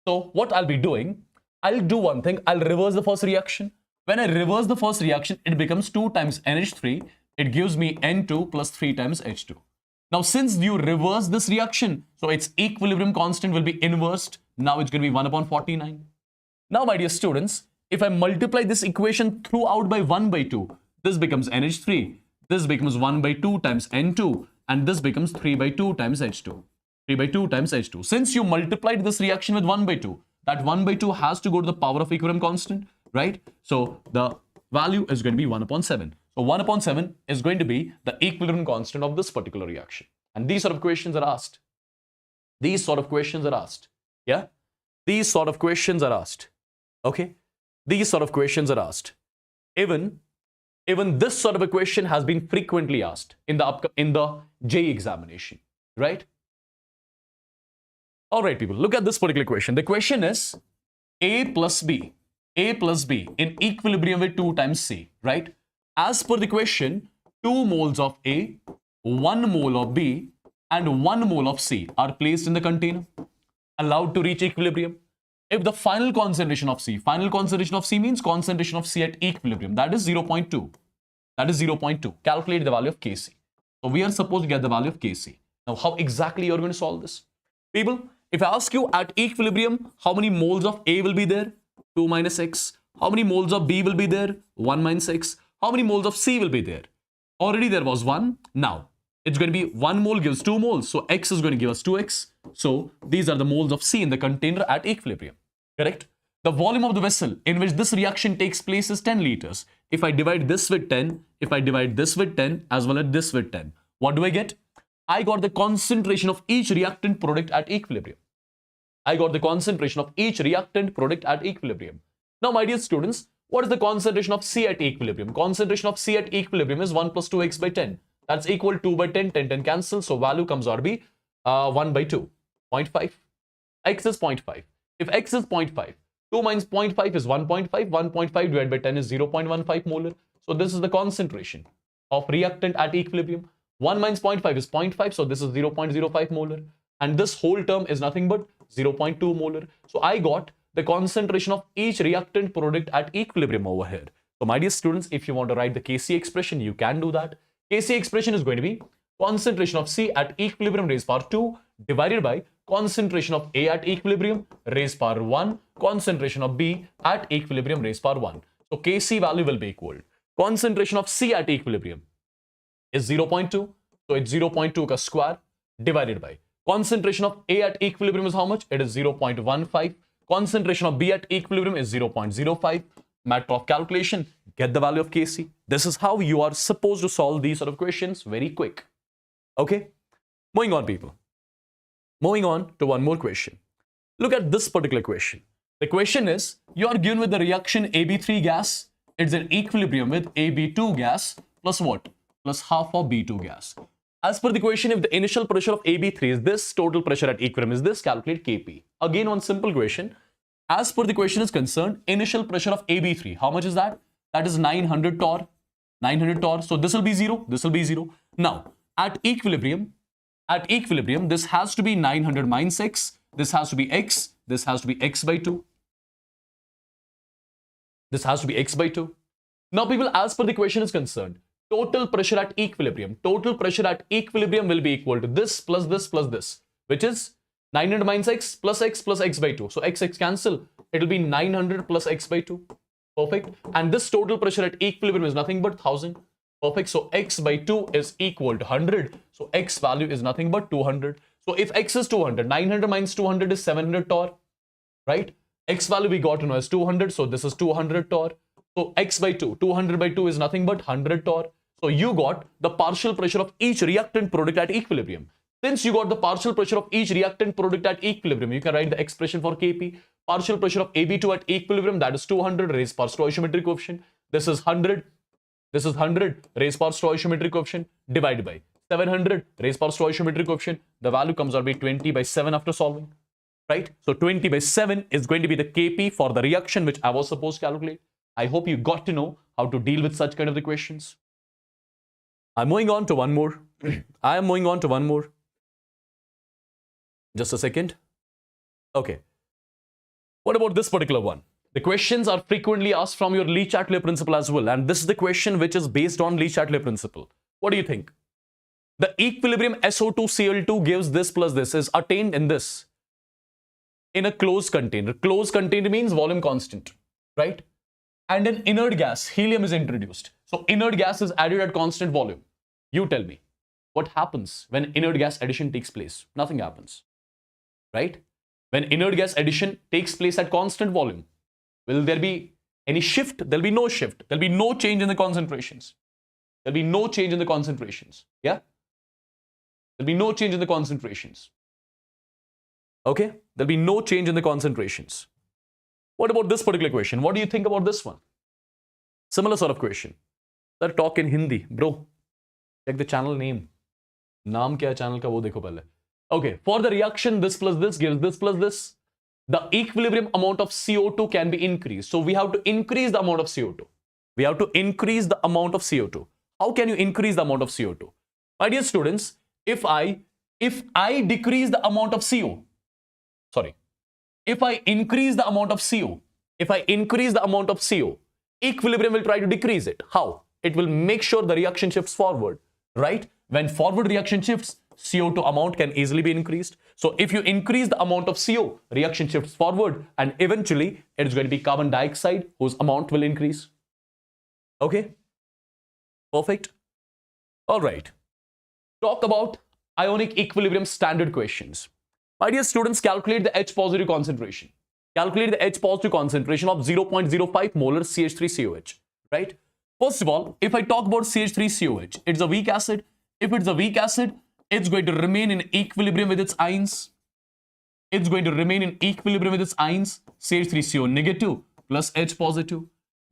So what I'll be doing, I'll do one thing. I'll reverse the first reaction. When I reverse the first reaction, it becomes 2 times NH3. It gives me N2 plus 3 times H2. Now, since you reverse this reaction, so its equilibrium constant will be inversed. Now it's going to be 1 upon 49. Now, my dear students, if I multiply this equation throughout by 1 by 2, this becomes NH3. This becomes 1 by 2 times N2. And this becomes 3 by 2 times H2. 3 by 2 times H2. Since you multiplied this reaction with 1 by 2, that 1 by 2 has to go to the power of equilibrium constant, right? So the value is going to be 1 upon 7. So 1 upon 7 is going to be the equilibrium constant of this particular reaction. And these sort of questions are asked. These sort of questions are asked. Yeah? These sort of questions are asked. Okay? These sort of questions are asked. Even this sort of a question has been frequently asked in the JEE examination, right? All right, people, look at this particular question. The question is A plus B in equilibrium with 2 times C, right? As per the question, 2 moles of A, 1 mole of B, and 1 mole of C are placed in the container, allowed to reach equilibrium. If the final concentration of C means concentration of C at equilibrium, that is 0.2. That is 0.2. Calculate the value of Kc. So we are supposed to get the value of Kc. Now, how exactly you're going to solve this? People, If I ask you at equilibrium, how many moles of A will be there? 2 minus X. How many moles of B will be there? 1 minus X. How many moles of C will be there? Already there was 1. Now, it's going to be 1 mole gives 2 moles. So, X is going to give us 2X. So, these are the moles of C in the container at equilibrium. Correct? The volume of the vessel in which this reaction takes place is 10 liters. If I divide this with 10, if I divide this with 10 as well as this with 10, what do I get? I got the concentration of each reactant product at equilibrium. I got the concentration of each reactant product at equilibrium. Now, my dear students, what is the concentration of C at equilibrium? Concentration of C at equilibrium is 1 plus 2x by 10. That's equal to 2 by 10, 10, 10 cancel. So, value comes out to be 1 by 2, 0.5. X is 0.5. If X is 0.5, 2 minus 0.5 is 1.5. 1.5 divided by 10 is 0.15 molar. So, this is the concentration of reactant at equilibrium. 1 minus 0.5 is 0.5. So, this is 0.05 molar. And this whole term is nothing but 0.2 molar. So, I got the concentration of each reactant product at equilibrium over here. So, my dear students, if you want to write the Kc expression, you can do that. Kc expression is going to be concentration of C at equilibrium raised power 2 divided by concentration of A at equilibrium raised power 1, concentration of B at equilibrium raised power 1. So, Kc value will be equal. Concentration of C at equilibrium is 0.2. So, it's 0.2 ka square divided by concentration of A at equilibrium is how much? It is 0.15. Concentration of B at equilibrium is 0.05. Matter of calculation, get the value of Kc. This is how you are supposed to solve these sort of questions very quick. Okay? Moving on, people. Moving on to one more question. Look at this particular question. The question is, you are given with the reaction AB3 gas. It's in equilibrium with AB2 gas plus what? Plus half of B2 gas. As per the question, if the initial pressure of AB3 is this, total pressure at equilibrium is this, calculate Kp. Again, one simple question. As per the question is concerned, initial pressure of AB3, how much is that? That is 900 torr. 900 torr. So this will be 0. This will be 0. Now, at equilibrium, this has to be 900 minus x. This has to be x. This has to be x by 2. This has to be x by 2. Now, people, as per the question is concerned, total pressure at equilibrium. Total pressure at equilibrium will be equal to this plus this plus this, which is 900 minus x plus x by 2. So, x cancel. It will be 900 plus x by 2. Perfect. And this total pressure at equilibrium is nothing but 1000. Perfect. So, x by 2 is equal to 100. So, x value is nothing but 200. So, if x is 200, 900 minus 200 is 700 torr. Right? X value we got to know is 200. So, this is 200 torr. So, x by 2, 200 by 2 is nothing but 100 torr. So, you got the partial pressure of each reactant product at equilibrium. Since you got the partial pressure of each reactant product at equilibrium, you can write the expression for Kp. Partial pressure of AB2 at equilibrium, that is 200 raised power stoichiometric coefficient. This is 100. This is 100 raised power stoichiometric coefficient divided by 700 raised power stoichiometric coefficient. The value comes out to be 20 by 7 after solving. Right? So 20 by 7 is going to be the Kp for the reaction which I was supposed to calculate. I hope you got to know how to deal with such kind of equations. I'm moving on to one more. I am moving on to one more. Just a second. Okay. What about this particular one? The questions are frequently asked from your Le-Chatelier principle as well. And this is the question which is based on Le-Chatelier principle. What do you think? The equilibrium SO2Cl2 gives this plus this is attained in this. In a closed container. Closed container means volume constant. Right? And an inert gas, helium is introduced. So inert gas is added at constant volume. You tell me, what happens when inert gas addition takes place? Nothing happens. Right? When inert gas addition takes place at constant volume, will there be any shift? There will be no shift. There will be no change in the concentrations. There will be no change in the concentrations. Yeah? There will be no change in the concentrations. Okay? There will be no change in the concentrations. What about this particular question? What do you think about this one? Similar sort of question. Sir, talk in Hindi. Bro, check the channel name. Naam kya hai channel ka wo dekho pehle. Okay, for the reaction, this plus this gives this plus this. The equilibrium amount of CO2 can be increased. So we have to increase the amount of CO2. We have to increase the amount of CO2. How can you increase the amount of CO2? My dear students, if I decrease the amount of CO, if I increase the amount of CO, equilibrium will try to decrease it. How? It will make sure the reaction shifts forward, right? When forward reaction shifts, CO2 amount can easily be increased. So if you increase the amount of CO, reaction shifts forward and eventually it's going to be carbon dioxide whose amount will increase. Okay, perfect. All right. Talk about ionic equilibrium standard questions. My dear students, calculate the H positive concentration. Calculate the H positive concentration of 0.05 molar CH3COH, right? First of all, if I talk about CH3COH, it's a weak acid. If it's a weak acid, it's going to remain in equilibrium with its ions. It's going to remain in equilibrium with its ions, CH3CO negative plus H positive.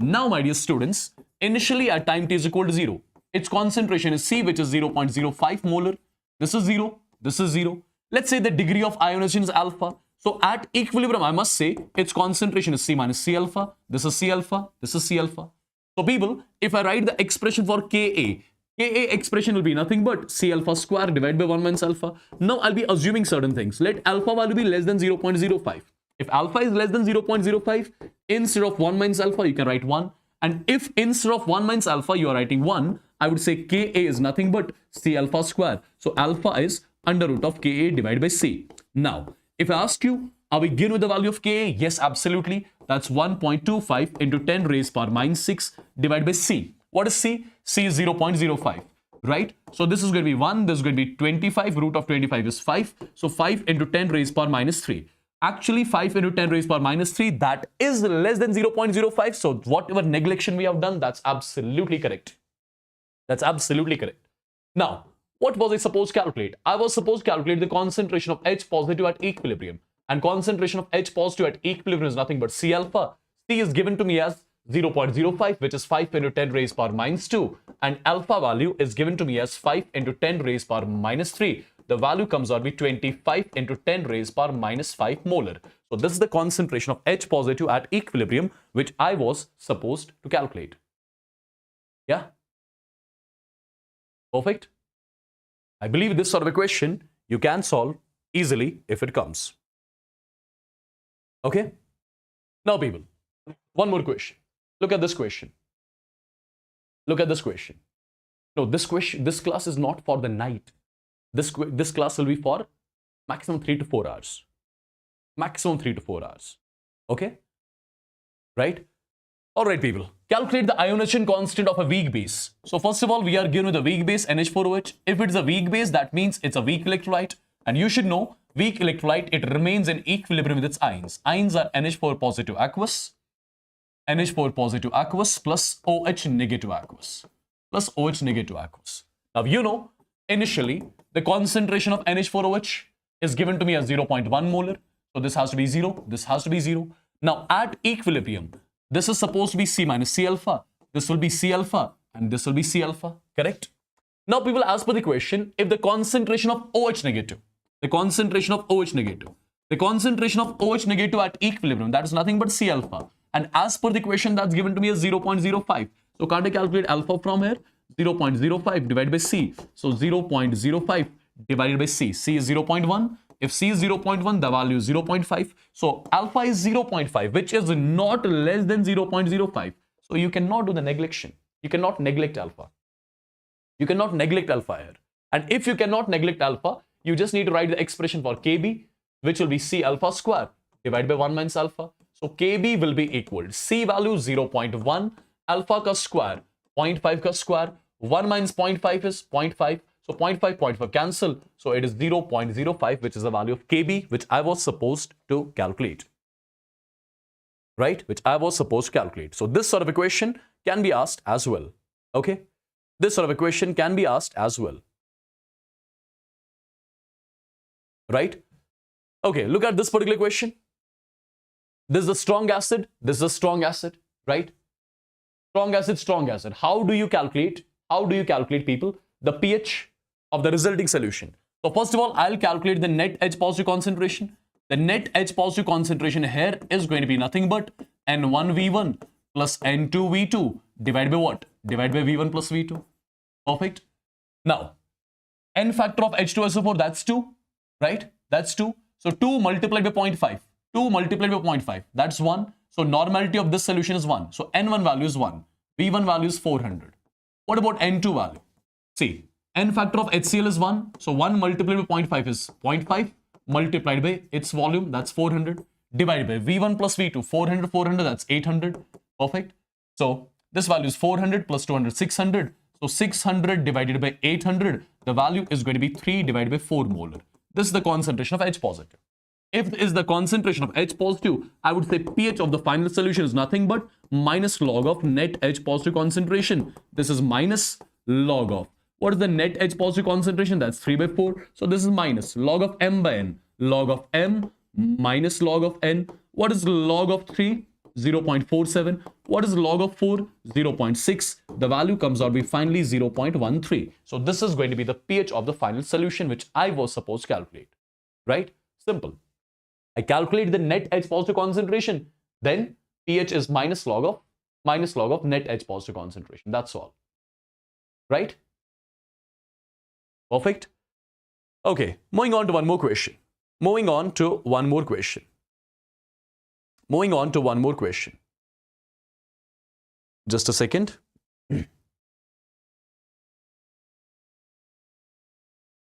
Now, my dear students, initially at time t is equal to 0, its concentration is C, which is 0.05 molar. This is 0, this is 0. Let's say the degree of ionization is alpha. So at equilibrium, I must say its concentration is C minus C alpha. This is C alpha, this is C alpha. So people, if I write the expression for Ka expression will be nothing but C alpha square divided by 1 minus alpha. Now I'll be assuming certain things. Let alpha value be less than 0.05. If alpha is less than 0.05, instead of 1 minus alpha, you can write 1. And if instead of 1 minus alpha, you are writing 1, I would say Ka is nothing but C alpha square. So alpha is under root of Ka divided by C. Now, if I ask you, are we given with the value of Ka? Yes, absolutely. That's 1.25 into 10 raised power minus 6 divided by C. What is C? C is 0.05, right? So this is going to be 1, this is going to be 25, root of 25 is 5. So 5 into 10 raised power minus 3. Actually, 5 into 10 raised power minus 3, that is less than 0.05. So whatever neglection we have done, that's absolutely correct. That's absolutely correct. Now, what was I supposed to calculate? I was supposed to calculate the concentration of H positive at equilibrium. And concentration of H positive at equilibrium is nothing but C alpha. C is given to me as 0.05, which is 5 into 10 raised power minus 2. And alpha value is given to me as 5 into 10 raised power minus 3. The value comes out to be 25 into 10 raised power minus 5 molar. So this is the concentration of H positive at equilibrium, which I was supposed to calculate. Yeah? Perfect. I believe this sort of a question you can solve easily if it comes. Okay? Now people, one more question. Look at this question. Look at this question. No, this class is not for the night. This class will be for maximum 3 to 4 hours. Maximum 3 to 4 hours. Okay? Right? Alright people, calculate the ionization constant of a weak base. So first of all, we are given with a weak base NH4OH. If it's a weak base, that means it's a weak electrolyte. And you should know, weak electrolyte, it remains in equilibrium with its ions. Ions are NH4 positive aqueous, NH4 positive aqueous plus OH negative aqueous. Plus OH negative aqueous. Now you know, initially, the concentration of NH4OH is given to me as 0.1 molar. So this has to be 0, this has to be 0. Now at equilibrium, this is supposed to be C minus C alpha. This will be C alpha and this will be C alpha. Correct? Now people, as per the question, if the concentration of OH negative, the concentration of OH negative at equilibrium, that is nothing but C alpha. And as per the question, that's given to me as 0.05. So can't I calculate alpha from here? 0.05 divided by C. So 0.05 divided by C. C is 0.1. If C is 0.1, the value is 0.5. So alpha is 0.5, which is not less than 0.05. So you cannot do the neglection. You cannot neglect alpha. You cannot neglect alpha here. And if you cannot neglect alpha, you just need to write the expression for Kb, which will be C alpha square divided by 1 minus alpha. So Kb will be equal to C value 0.1, alpha ka square, 0.5 ka square, 1 minus 0.5 is 0.5. So 0.5 cancel. So it is 0.05, which is the value of Kb, which I was supposed to calculate. Right? Which I was supposed to calculate. So this sort of equation can be asked as well. Okay? This sort of equation can be asked as well. Right? Okay, look at this particular question. This is a strong acid. This is a strong acid. Right? Strong acid, strong acid. How do you calculate? How do you calculate, people, the pH of the resulting solution? So first of all, I'll calculate the net H positive concentration. The net H positive concentration here is going to be nothing but N1V1 plus N2V2 divided by what? Divided by V1 plus V2. Perfect. Now, N factor of H2SO4, that's 2, right? That's 2. So 2 multiplied by 0.5. 2 multiplied by 0.5, that's 1. So normality of this solution is 1. So N1 value is 1. V1 value is 400. What about N2 value? See, N factor of HCl is 1. So 1 multiplied by 0.5 is 0.5 multiplied by its volume, that's 400, divided by V1 plus V2, 400, that's 800. Perfect. So this value is 400 plus 200, 600. So 600 divided by 800, the value is going to be 3 divided by 4 molar. This is the concentration of H positive. If this is the concentration of H positive, I would say pH of the final solution is nothing but minus log of net H positive concentration. This is minus log of. What is the net H positive concentration? That's 3 by 4. So this is minus log of M by N. Log of M minus log of N. What is log of 3? 0.47. What is log of 4? 0.6. The value comes out to be finally 0.13. So this is going to be the pH of the final solution which I was supposed to calculate. Right? Simple. I calculate the net H positive concentration. Then pH is minus log of net H positive concentration. That's all. Right? Perfect. Okay, moving on to one more question. Just a second.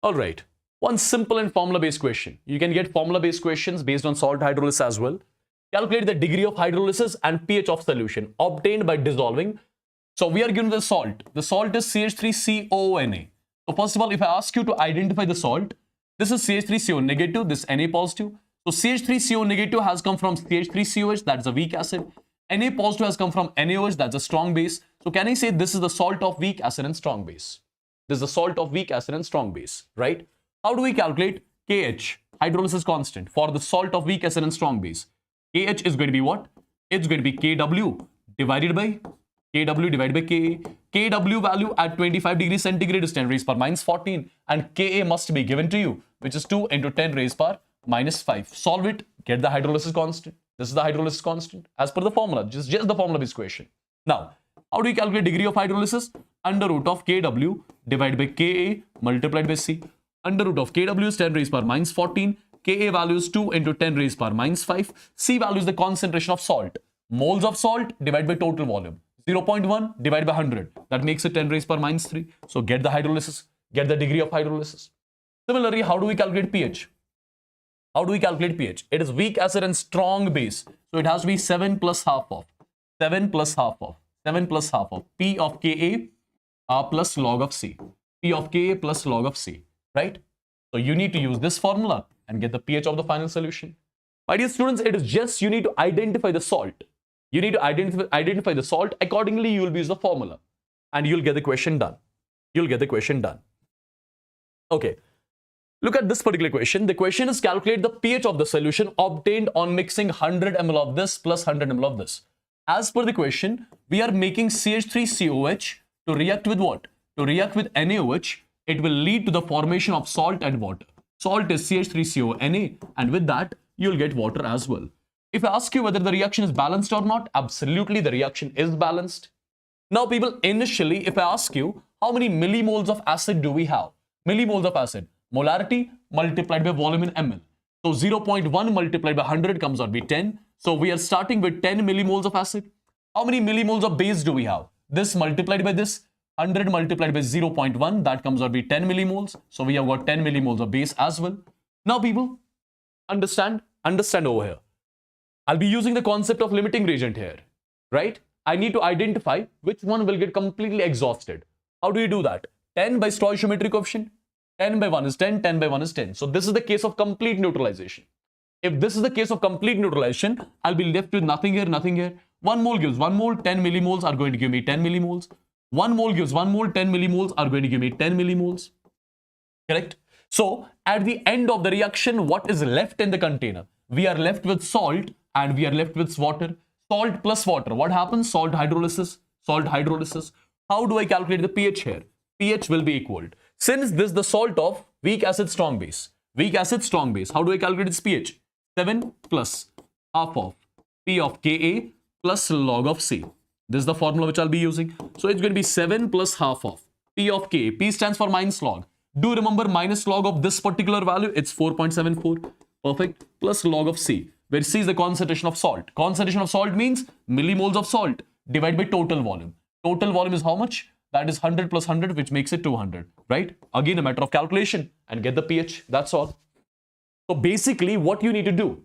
All right. One simple and formula-based question. You can get formula-based questions based on salt hydrolysis as well. Calculate the degree of hydrolysis and pH of solution obtained by dissolving. So we are given the salt. The salt is CH3COONA. So first of all, if I ask you to identify the salt, this is CH3CO negative, this Na positive. So CH3CO negative has come from CH3COH, that's a weak acid. Na positive has come from NaOH, that's a strong base. So can I say this is the salt of weak acid and strong base? This is the salt of weak acid and strong base, right? How do we calculate KH, hydrolysis constant, for the salt of weak acid and strong base? KH is going to be what? It's going to be Kw divided by Ka. Kw value at 25 degrees centigrade is 10 raised per minus 14 and Ka must be given to you, which is 2 into 10 raised per minus 5. Solve it, get the hydrolysis constant. This is the hydrolysis constant as per the formula, just the formula-based question. Now, how do you calculate degree of hydrolysis? Under root of Kw divided by Ka multiplied by C. Under root of Kw is 10 raised per minus 14. Ka value is 2 into 10 raised per minus 5. C value is the concentration of salt. Moles of salt divided by total volume. 0.1 divided by 100. That makes it 10 raised per minus 3. So get the hydrolysis, get the degree of hydrolysis. Similarly, how do we calculate pH? How do we calculate pH? It is weak acid and strong base. So it has to be 7 plus half of P of Ka plus log of C. P of Ka plus log of C. Right? So you need to use this formula and get the pH of the final solution. My dear students, it is just you need to identify the salt. You need to identify the salt. Accordingly, you will use the formula and you'll get the question done. Okay. Look at this particular question. The question is calculate the pH of the solution obtained on mixing 100 ml of this plus 100 ml of this. As per the question, we are making CH3COH to react with what? To react with NaOH. It will lead to the formation of salt and water. Salt is CH3CONA and with that, you'll get water as well. If I ask you whether the reaction is balanced or not, absolutely the reaction is balanced. Now people, initially, if I ask you, how many millimoles of acid do we have? Millimoles of acid. Molarity multiplied by volume in ml. So 0.1 multiplied by 100 comes out to be 10. So we are starting with 10 millimoles of acid. How many millimoles of base do we have? This multiplied by this, 100 multiplied by 0.1, that comes out to be 10 millimoles. So we have got 10 millimoles of base as well. Now people, understand over here. I'll be using the concept of limiting reagent here, right? I need to identify which one will get completely exhausted. How do you do that? 10 by stoichiometry coefficient. 10 by 1 is 10, 10 by 1 is 10. So this is the case of complete neutralization. If this is the case of complete neutralization, I'll be left with nothing here, nothing here. 1 mole gives 1 mole, 10 millimoles are going to give me 10 millimoles. 1 mole gives 1 mole, 10 millimoles are going to give me 10 millimoles. Correct? So at the end of the reaction, what is left in the container? We are left with salt and we are left with water. Salt plus water. What happens? Salt hydrolysis. Salt hydrolysis. How do I calculate the pH here? pH will be equal. Since this is the salt of weak acid strong base. Weak acid strong base. How do I calculate its pH? 7 plus half of P of Ka plus log of C. This is the formula which I'll be using. So it's going to be 7 plus half of P of K. P stands for minus log. Do remember minus log of this particular value. It's 4.74. Perfect. Plus log of C, where C is the concentration of salt. Concentration of salt means millimoles of salt divided by total volume. Total volume is how much? That is 100 plus 100, which makes it 200, right? Again, a matter of calculation and get the pH. That's all. So basically, what you need to do,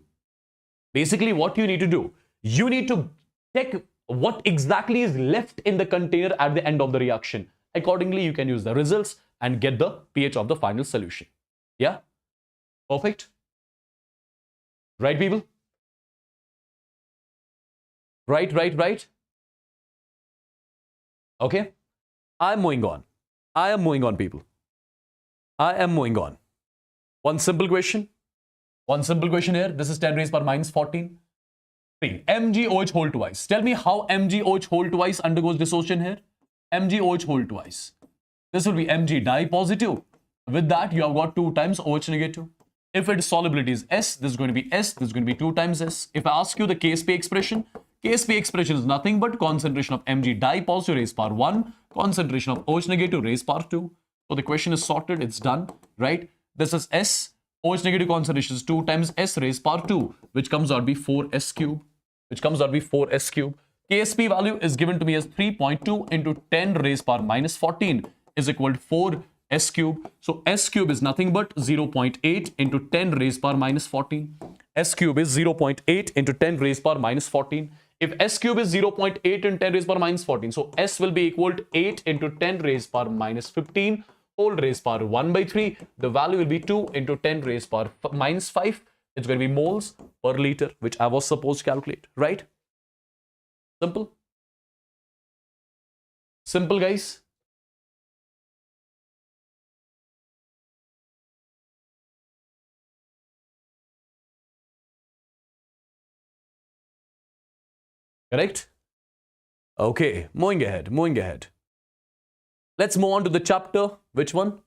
you need to check what exactly is left in the container at the end of the reaction. Accordingly, you can use the results and get the pH of the final solution. Yeah? Perfect. Right, people? Right. Okay. I am moving on, people. I am moving on. One simple question here. This is 10 raised power minus 14. See, MgOH whole twice. Tell me how MgOH whole twice undergoes dissociation here. MgOH whole twice. This will be Mg di positive. With that, you have got 2 times OH negative. If its solubility is S, this is going to be S, this is going to be 2 times S. If I ask you the Kp expression is nothing but concentration of Mg di positive raised power 1, concentration of OH negative raised power 2. So the question is sorted, it's done, right? This is S, OH negative concentration is 2 times S raised power 2, which comes out to be 4S cube, Ksp value is given to me as 3.2 into 10 raised power minus 14 is equal to 4S cube. So S cube is nothing but 0.8 into 10 raised power minus 14. S cube is 0.8 into 10 raised power minus 14. If S cube is 0.8 into 10 raised power minus 14, so S will be equal to 8 into 10 raised power minus 15 whole raised power 1 by 3. The value will be 2 into 10 raised power minus 5. It's going to be moles per liter, which I was supposed to calculate, right? Simple. Simple, guys. Correct? Okay, moving ahead. Let's move on to the chapter. Which one?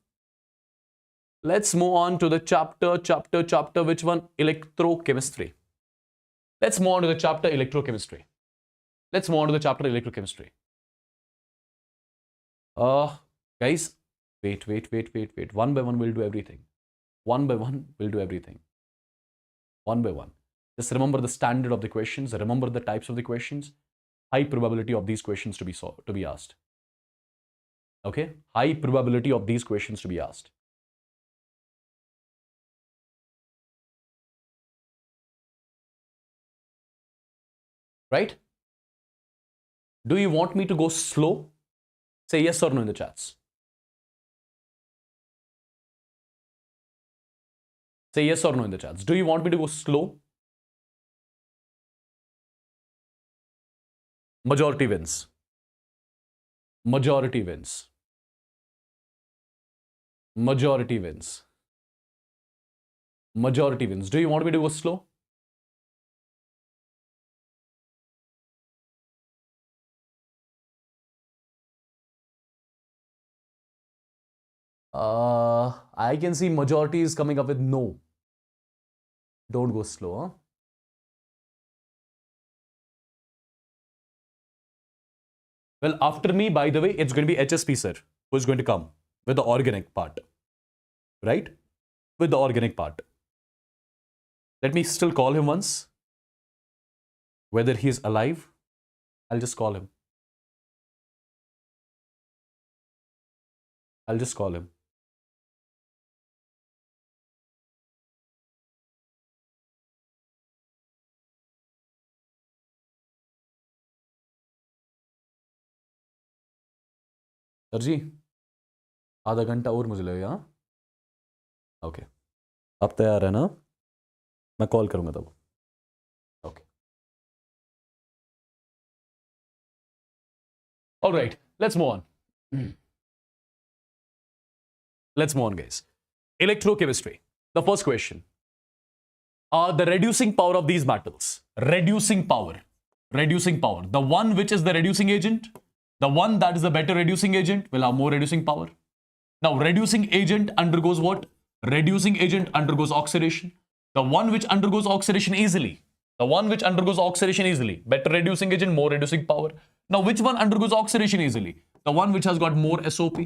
Let's move on to the chapter, which one? Electrochemistry. Let's move on to the chapter electrochemistry. Guys, wait. One by one, we'll do everything. One by one. Just remember the standard of the questions. Remember the types of the questions. High probability of these questions to be asked. Okay? High probability of these questions to be asked. Right? Do you want me to go slow? Say yes or no in the chats. Say yes or no in the chats. Do you want me to go slow? Majority wins. Do you want me to go slow? I can see majority is coming up with no. Don't go slow, huh? Well, after me, by the way, it's going to be HSP sir who is going to come with the organic part. Right? With the organic part. Let me still call him once. Whether he is alive, I'll just call him. Sir ji आधा घंटा और मुझे लगेगा. Okay, आप तैयार है ना? मैं कॉल करूंगा तब. Okay, all right, let's move on. Guys. Electrochemistry. The first question. The reducing power of these metals. Reducing power. The one which is the reducing agent, the one that is the better reducing agent will have more reducing power. Now, reducing agent undergoes what? Reducing agent undergoes oxidation. The one which undergoes oxidation easily. Better reducing agent, more reducing power. Now, which one undergoes oxidation easily? The one which has got more SOP.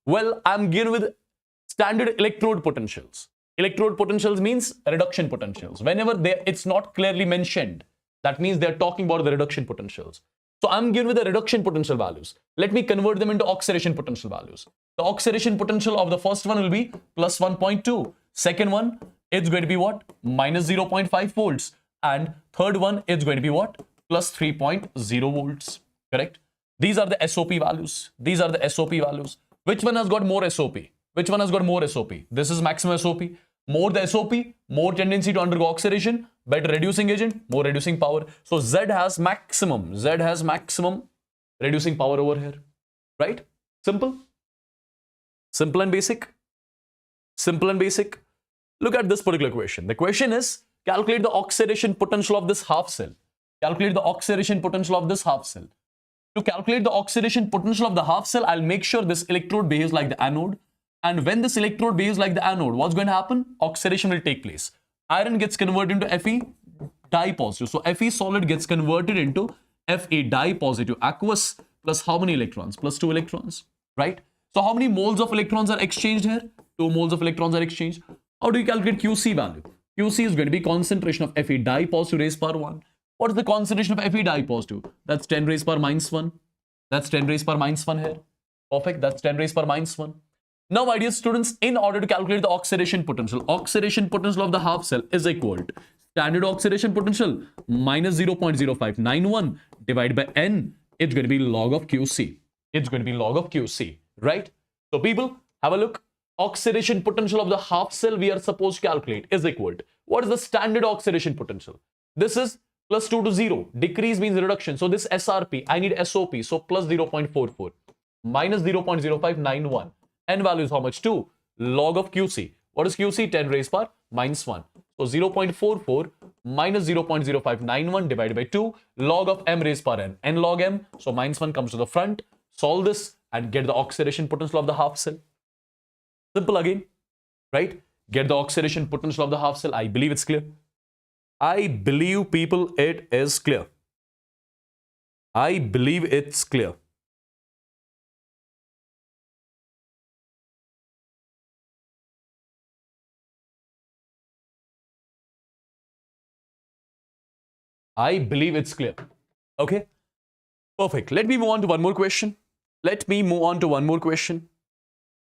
Well, I'm given with standard electrode potentials. Electrode potentials means reduction potentials. Whenever it's not clearly mentioned, that means they're talking about the reduction potentials. So I'm given with the reduction potential values. Let me convert them into oxidation potential values. The oxidation potential of the first one will be plus 1.2. Second one, it's going to be what? Minus 0.5 volts. And third one, it's going to be what? Plus 3.0 volts. Correct? These are the SOP values. These are the SOP values. Which one has got more SOP? Which one has got more SOP? This is maximum SOP. More the SOP, more tendency to undergo oxidation, better reducing agent, more reducing power. So Z has maximum reducing power over here. Right? Simple. Simple and basic. Simple and basic. Look at this particular question. The question is, calculate the oxidation potential of this half cell. Calculate the oxidation potential of this half cell. To calculate the oxidation potential of the half cell, I'll make sure this electrode behaves like the anode. And when this electrode behaves like the anode, what's going to happen? Oxidation will take place. Iron gets converted into Fe dye positive. So Fe solid gets converted into Fe dye positive aqueous plus how many electrons? Plus 2 electrons, right? So how many moles of electrons are exchanged here? 2 moles of electrons are exchanged. How do you calculate QC value? QC is going to be concentration of Fe dye positive raised power 1. What is the concentration of Fe dye positive? That's 10 raised power minus 1. That's 10 raised power minus 1 here. Perfect. That's 10 raised power minus 1. Now, my dear students, in order to calculate the oxidation potential of the half cell is equal to standard oxidation potential minus 0.0591 divided by N. It's going to be log of QC. It's going to be log of QC, right? So, people, have a look. Oxidation potential of the half cell we are supposed to calculate is equal to, what is the standard oxidation potential? This is plus 2 to 0. Decrease means reduction. So, this SRP, I need SOP. So, plus 0.44 minus 0.0591. N value is how much? 2. Log of QC. What is QC? 10 raised power minus 1. So 0.44 minus 0.0591 divided by 2. Log of M raised power N. N log M. So minus 1 comes to the front. Solve this and get the oxidation potential of the half cell. Simple again, right? Get the oxidation potential of the half cell. I believe it's clear. I believe, people, it is clear. I believe it's clear. I believe it's clear. Okay. Perfect. Let me move on to one more question.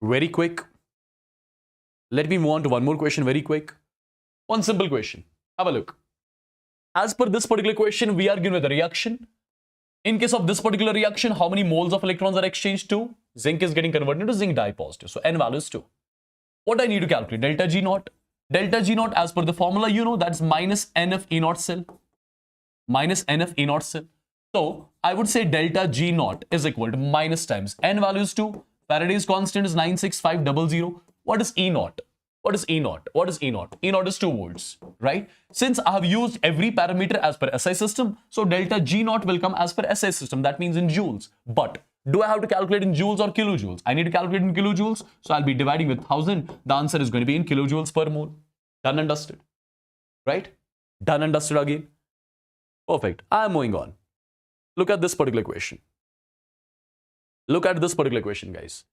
Very quick. Let me move on to one more question very quick. One simple question. Have a look. As per this particular question, we are given with a reaction. In case of this particular reaction, how many moles of electrons are exchanged? 2. Zinc is getting converted into zinc dye positive. So N value is 2. What I need to calculate? Delta G naught. Delta G naught, as per the formula, you know, that's minus NF E naught cell. Minus NF E naught cell. So I would say delta G naught is equal to minus times N value is 2. Faraday's constant is 96500. What is E naught? What is E naught? What is E naught? E naught is 2 volts, right? Since I have used every parameter as per SI system, so delta G naught will come as per SI system. That means in joules. But do I have to calculate in joules or kilojoules? I need to calculate in kilojoules. So I'll be dividing with 1000. The answer is going to be in kilojoules per mole. Done and dusted, right? Done and dusted again. Perfect. I am moving on. Look at this particular question. Look at this particular question, guys.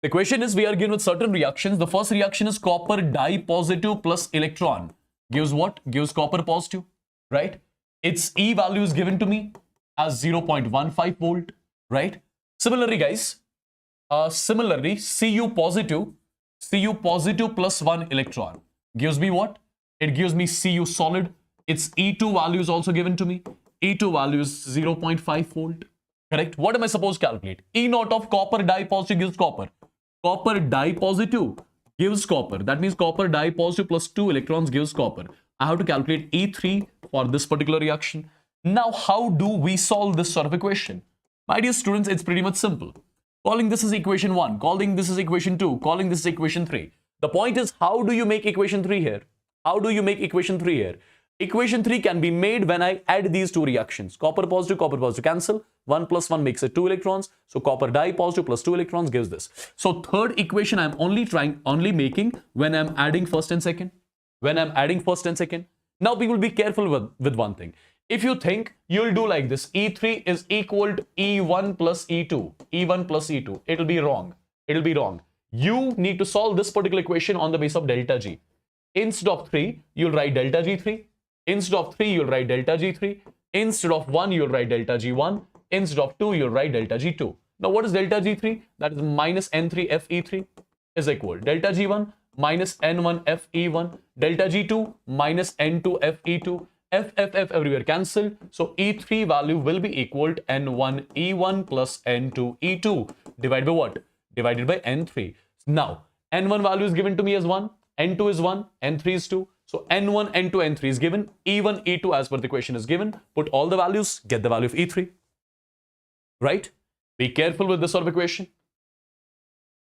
The question is, we are given with certain reactions. The first reaction is copper dye positive plus electron. Gives what? Gives copper positive, right? Its E value is given to me as 0.15 volt, right? Similarly, guys, Cu positive plus 1 electron gives me what? It gives me Cu solid. Its E2 value is also given to me. E2 value is 0.5 volt. Correct? What am I supposed to calculate? E naught of copper dye positive gives copper. Copper dye positive gives copper. That means copper dye positive plus 2 electrons gives copper. I have to calculate E3 for this particular reaction. Now, how do we solve this sort of equation? My dear students, it's pretty much simple. Calling this is equation 1. Calling this is equation 2. Calling this is equation 3. The point is, how do you make equation 3 here? How do you make equation 3 here? Equation 3 can be made when I add these two reactions. Copper positive cancel. 1 plus 1 makes it 2 electrons. So copper dye positive plus 2 electrons gives this. So third equation I'm only making when I'm adding first and second. Now people be careful with one thing. If you think you'll do like this, E3 is equal to E1 plus E2. E1 plus E2. It'll be wrong. You need to solve this particular equation on the basis of delta G. Instead of 3, you'll write delta G3. Instead of 3, you'll write delta G3. Instead of 1, you'll write delta G1. Instead of 2, you'll write delta G2. Now, what is delta G3? That is minus N3 FE3 is equal delta G1 minus N1 FE1, delta G2 minus N2 FE2, F everywhere cancelled. So E3 value will be equal to N1 E1 plus N2 E2 divided by what? Divided by N3. Now, N1 value is given to me as 1, N2 is 1, N3 is 2. So N1, N2, N3 is given, E1, E2 as per the question is given. Put all the values, get the value of E3. Right? Be careful with this sort of equation.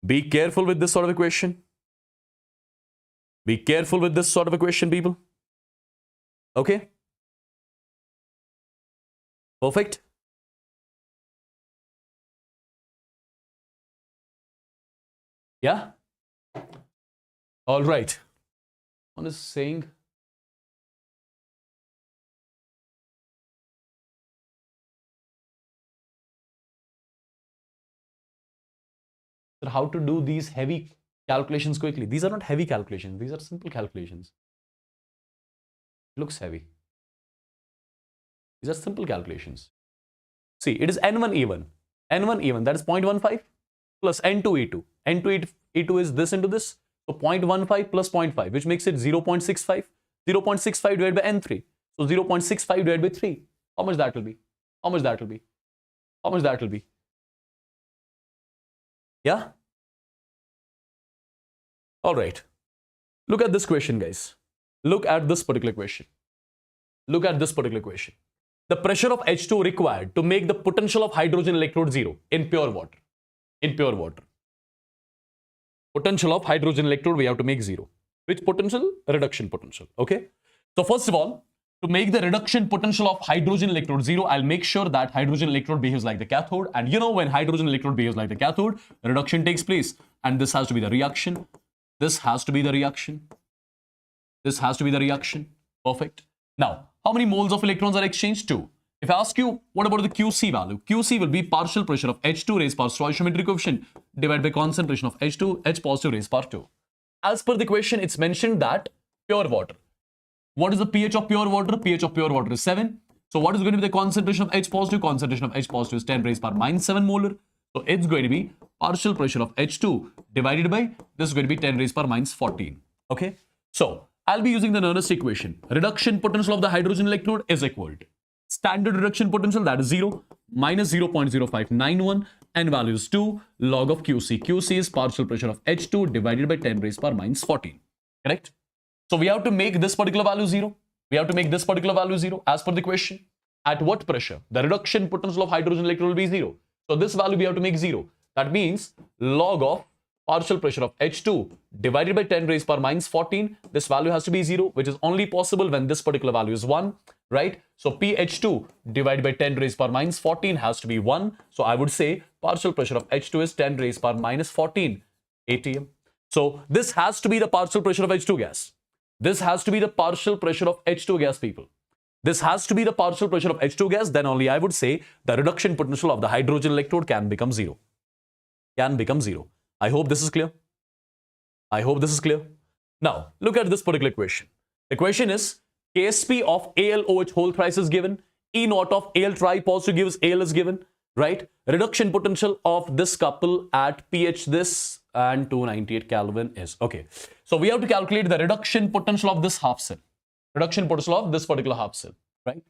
Be careful with this sort of equation. Be careful with this sort of equation, people. Okay? Perfect. Yeah? All right. One is saying how to do these heavy calculations quickly. These are not heavy calculations. These are simple calculations. It looks heavy. These are simple calculations. See, it is N1 E1. N1 E1, that is 0.15 plus N2 E2. N2 E2 is this into this. So 0.15 plus 0.5, which makes it 0.65. 0.65 divided by N3. So 0.65 divided by 3. How much that will be? How much that will be? How much that will be? Yeah? All right. Look at this question, guys. Look at this particular question. Look at this particular question. The pressure of H2 required to make the potential of hydrogen electrode 0 in pure water. In pure water. Potential of hydrogen electrode we have to make 0. Which potential? Reduction potential. Okay. So first of all, to make the reduction potential of hydrogen electrode 0, I'll make sure that hydrogen electrode behaves like the cathode. And you know, when hydrogen electrode behaves like the cathode, reduction takes place. And this has to be the reaction. This has to be the reaction. This has to be the reaction. Perfect. Now, how many moles of electrons are exchanged? 2. If I ask you, what about the QC value? QC will be partial pressure of H2 raised power stoichiometry coefficient divided by concentration of H2, H positive raised power 2. As per the question, it's mentioned that pure water. What is the pH of pure water? pH of pure water is 7. So what is going to be the concentration of H positive? Concentration of H positive is 10 raised power minus 7 molar. So it's going to be partial pressure of H2 divided by, this is going to be 10 raised power minus 14. Okay. So I'll be using the Nernst equation. Reduction potential of the hydrogen electrode is equal to standard reduction potential, that is 0, minus 0.0591, and value is 2 log of QC. QC is partial pressure of H2 divided by 10 raised power minus 14. Correct? So we have to make this particular value 0. We have to make this particular value 0 as per the question. At what pressure? The reduction potential of hydrogen electrode will be 0. So this value we have to make 0. That means log of partial pressure of H2 divided by 10 raised power minus 14. This value has to be 0, which is only possible when this particular value is 1, right? So pH2 divided by 10 raised power minus 14 has to be 1. So I would say partial pressure of H2 is 10 raised power minus 14 atm. So this has to be the partial pressure of H2 gas. This has to be the partial pressure of H2 gas, people. This has to be the partial pressure of H2 gas. Then only I would say the reduction potential of the hydrogen electrode can become 0. Can become 0. I hope this is clear. I hope this is clear. Now, look at this particular question. The question is, Ksp of AlOH whole thrice is given. E naught of Al tri positive gives Al is given, right? Reduction potential of this couple at pH this and 298 Kelvin is. Okay. So we have to calculate the reduction potential of this half cell. Reduction potential of this particular half cell, right?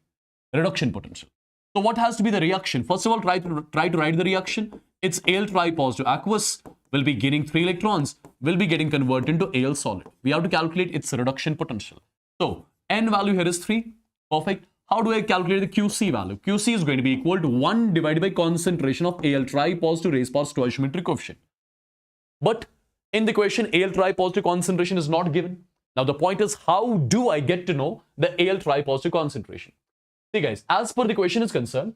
Reduction potential. So what has to be the reaction? First of all, try to write the reaction. It's Al tri positive aqueous will be gaining 3 electrons, will be getting converted into Al solid. We have to calculate its reduction potential. So N value here is 3. Perfect. How do I calculate the QC value? QC is going to be equal to 1 divided by concentration of Al tri positive raised power stoichiometry coefficient. But in the question, Al tri positive concentration is not given. Now the point is, how do I get to know the Al tri positive concentration? See guys, as per the question is concerned,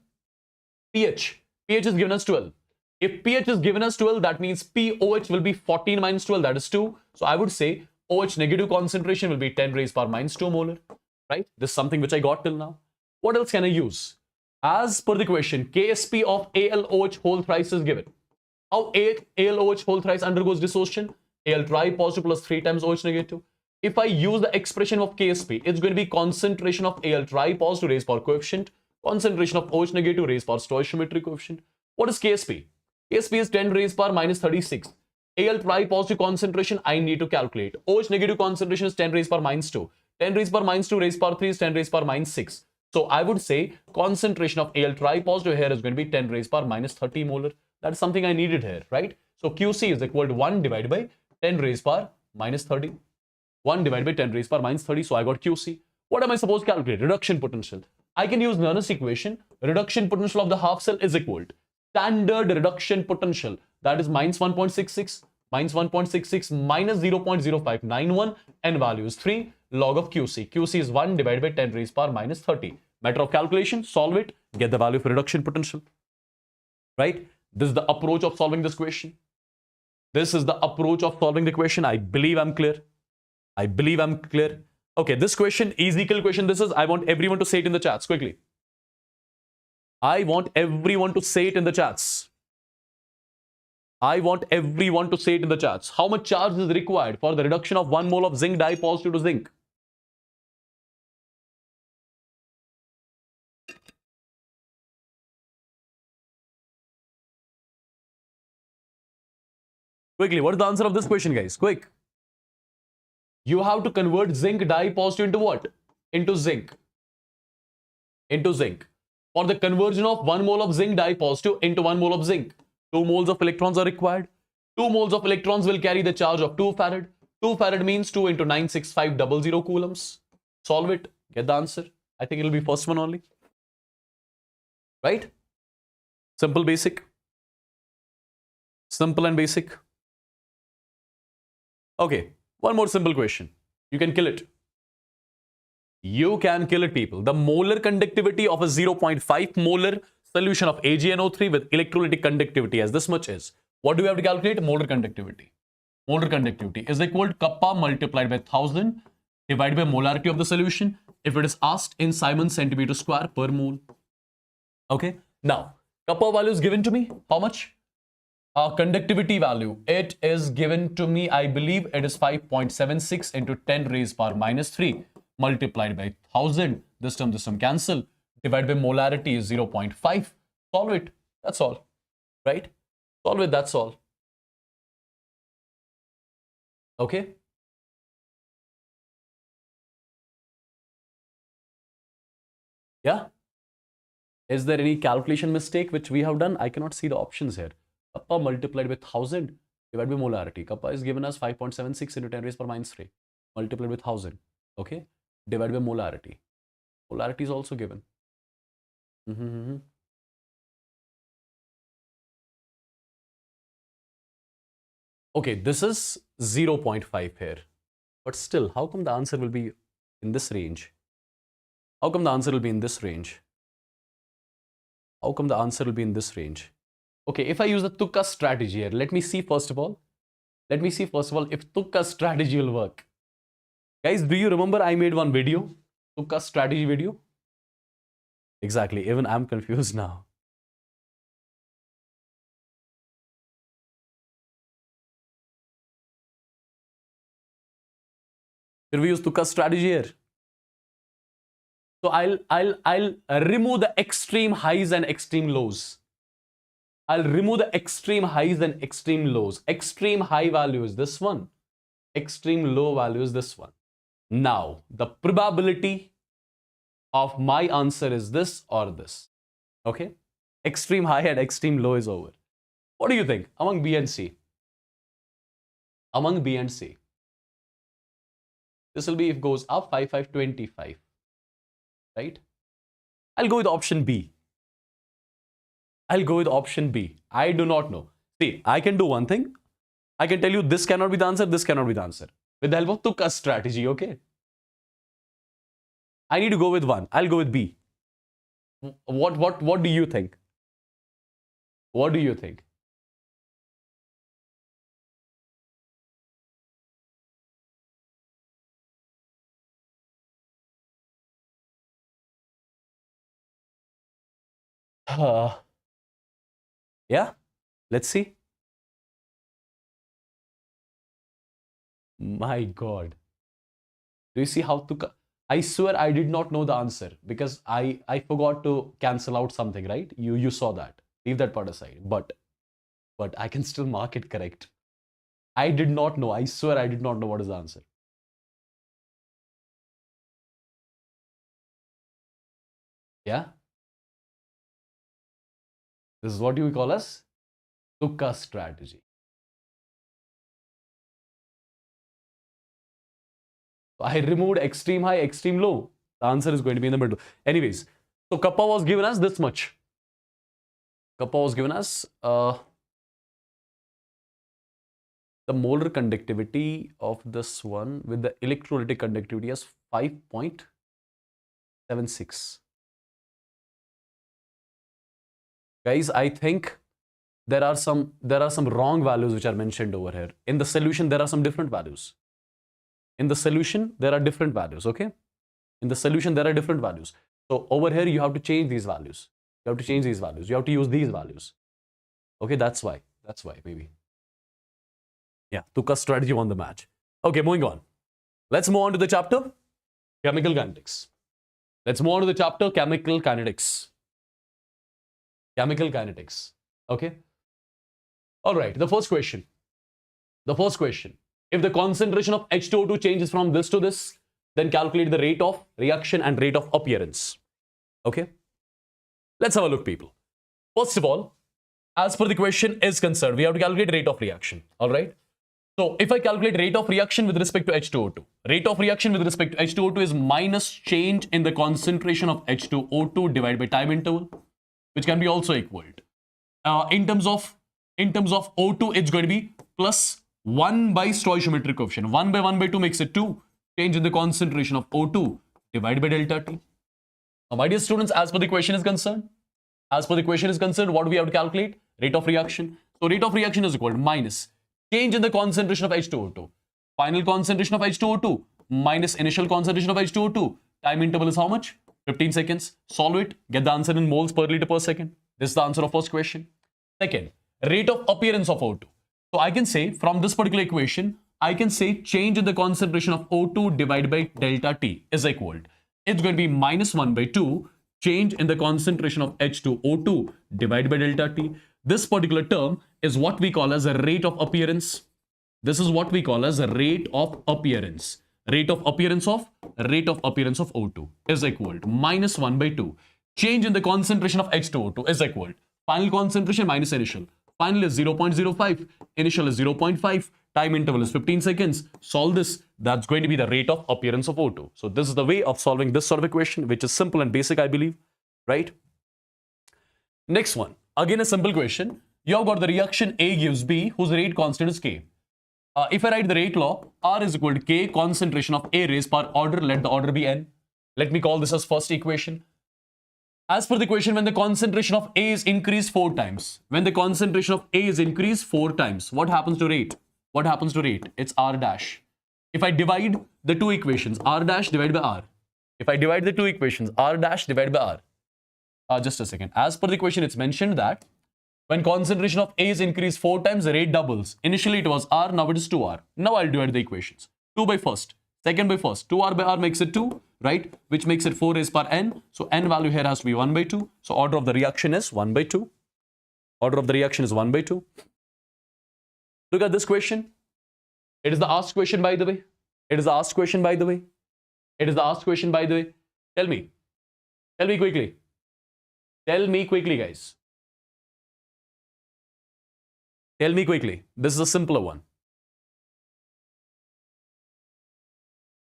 pH is given as 12. If pH is given as 12, that means POH will be 14 minus 12, that is 2. So I would say OH negative concentration will be 10 raised power minus 2 molar, right? This is something which I got till now. What else can I use? As per the question, Ksp of AlOH whole thrice is given. How AlOH whole thrice undergoes dissociation? Al tri positive plus 3 times OH negative. If I use the expression of Ksp, it's going to be concentration of Al tri positive raised power coefficient Concentration of OH negative raised power stoichiometry coefficient. What is KSP? KSP is 10 raised power minus 36. Al tri positive concentration I need to calculate. OH negative concentration is 10 raised power minus 2. 10 raised power minus 2 raised power 3 is 10 raised power minus 6. So I would say concentration of Al tri positive here is going to be 10 raised power minus 30 molar. That is something I needed here, right? So QC is equal to 1 divided by 10 raised power minus 30. 1 divided by 10 raised power minus 30. So I got QC. What am I supposed to calculate? Reduction potential. I can use Nernst equation. Reduction potential of the half cell is equal to standard reduction potential. That is minus 1.66 minus 1.66 minus 0.0591 and value is 3 log of QC. QC is 1 divided by 10 raised power minus 30. Matter of calculation, solve it, get the value of reduction potential. Right? This is the approach of solving this question. This is the approach of solving the question. I believe I'm clear. I believe I'm clear. Okay, this question, easy question. This is, I want everyone to say it in the chats quickly. I want everyone to say it in the chats. I want everyone to say it in the chats. How much charge is required for the reduction of 1 mole of zinc dye positive to zinc? Quickly, what is the answer of this question, guys? Quick. You have to convert zinc dye positive into what? Into zinc. Into zinc. For the conversion of 1 mole of zinc dye positive into 1 mole of zinc, 2 moles of electrons are required. 2 moles of electrons will carry the charge of 2 farad. 2 farad means 2 into 96500 coulombs. Solve it. Get the answer. I think it will be first one only. Right? Simple, basic. Simple and basic. Okay. One more simple question. You can kill it. You can kill it, people. The molar conductivity of a 0.5 molar solution of AgNO3 with electrolytic conductivity as this much is. What do we have to calculate? Molar conductivity. Molar conductivity is equal to kappa multiplied by 1000 divided by molarity of the solution if it is asked in Simon centimeter square per mole. Okay. Now, kappa value is given to me. How much? Conductivity value, it is given to me, I believe it is 5.76 into 10 raised power minus 3 multiplied by 1000. This term cancel. Divided by molarity is 0.5. Solve it. That's all. Right? Solve it. That's all. Okay? Yeah? Is there any calculation mistake which we have done? I cannot see the options here. Kappa multiplied with 1000 divided by molarity. Kappa is given as 5.76 into 10 raised power minus 3 multiplied with 1000. Okay? Divided by molarity. Molarity is also given. Okay, this is 0.5 here. But still, how come the answer will be in this range? How come the answer will be in this range? How come the answer will be in this range? Okay, if I use the Tukka strategy here, let me see first of all. Let me see first of all if Tukka strategy will work. Guys, do you remember I made one video? Tukka strategy video? Exactly, even I'm confused now. Should we use Tukka strategy here? So I'll remove the extreme highs and extreme lows. I'll remove the extreme highs and extreme lows. Extreme high value is this one. Extreme low value is this one. Now, the probability of my answer is this or this. Okay? Extreme high and extreme low is over. What do you think among B and C? Among B and C. This will be if it goes up 5, 5, 25. Right? I'll go with option B. I'll go with option B. I do not know. See, I can do one thing. I can tell you this cannot be the answer, this cannot be the answer. With the help of Tukka strategy, okay? I need to go with one. I'll go with B. What do you think? What do you think? Yeah, let's see. My God. Do you see how Tukka? I swear I did not know the answer because I forgot to cancel out something, right? You saw that. Leave that part aside. But I can still mark it correct. I did not know. I swear I did not know what is the answer. Yeah? This is what you call as Tukka strategy. So I removed extreme high, extreme low. The answer is going to be in the middle. Anyways, so kappa was given us this much. Kappa was given us the molar conductivity of this one with the electrolytic conductivity as 5.76. Guys, I think there are some wrong values which are mentioned over here. In the solution, there are some different values. In the solution, there are different values, okay? In the solution, there are different values. So over here, you have to change these values. You have to change these values. You have to use these values. Okay, that's why. That's why, maybe. Yeah, Tukka strategy won the match. Okay, moving on. Let's move on to the chapter, chemical kinetics. Let's move on to the chapter, chemical kinetics. Chemical kinetics. Okay. All right, the first question. The first question. If the concentration of H2O2 changes from this to this, then calculate the rate of reaction and rate of appearance. Okay. Let's have a look, people. First of all, as per the question is concerned, we have to calculate rate of reaction. All right. So if I calculate rate of reaction with respect to H2O2, rate of reaction with respect to H2O2 is minus change in the concentration of H2O2 divided by time interval, which can be also equaled. In terms of O2, it's going to be plus 1 by stoichiometric coefficient. 1 by 1 by 2 makes it 2. Change in the concentration of O2 divided by delta T. Now, my dear students, as per the question is concerned, what do we have to calculate? Rate of reaction. So rate of reaction is equal to minus change in the concentration of H2O2. Final concentration of H2O2 minus initial concentration of H2O2. Time interval is how much? 15 seconds. Solve it. Get the answer in moles per liter per second. This is the answer of first question. Second, rate of appearance of O2. So I can say from this particular equation, I can say change in the concentration of O2 divided by delta T is equal. It's going to be minus 1 by 2 change in the concentration of H2O2 divided by delta T. This particular term is what we call as a rate of appearance. This is what we call as a rate of appearance. Rate of appearance of O2 is equal to minus 1 by 2. Change in the concentration of H2O2 is equal to final concentration minus initial. Final is 0.05. Initial is 0.5. Time interval is 15 seconds. Solve this. That's going to be the rate of appearance of O2. So this is the way of solving this sort of equation, which is simple and basic, I believe. Right? Next one. Again, a simple question. You have got the reaction A gives B, whose rate constant is K. If I write the rate law, R is equal to K concentration of A raised per order, let the order be N. Let me call this as first equation. As per the equation, when the concentration of A is increased 4 times, what happens to rate? It's R dash. If I divide the two equations, R dash divided by R. Just a second. As per the equation, it's mentioned that when concentration of A is increased 4 times, the rate doubles. Initially, it was R, now it is 2R. Now I'll divide the equations. 2 by first, second by first. 2R by R makes it 2, right? Which makes it 4 raised per N. So N value here has to be 1 by 2. So order of the reaction is 1 by 2. Look at this question. It is the asked question, by the way. Tell me quickly, guys. Tell me quickly. This is a simpler one.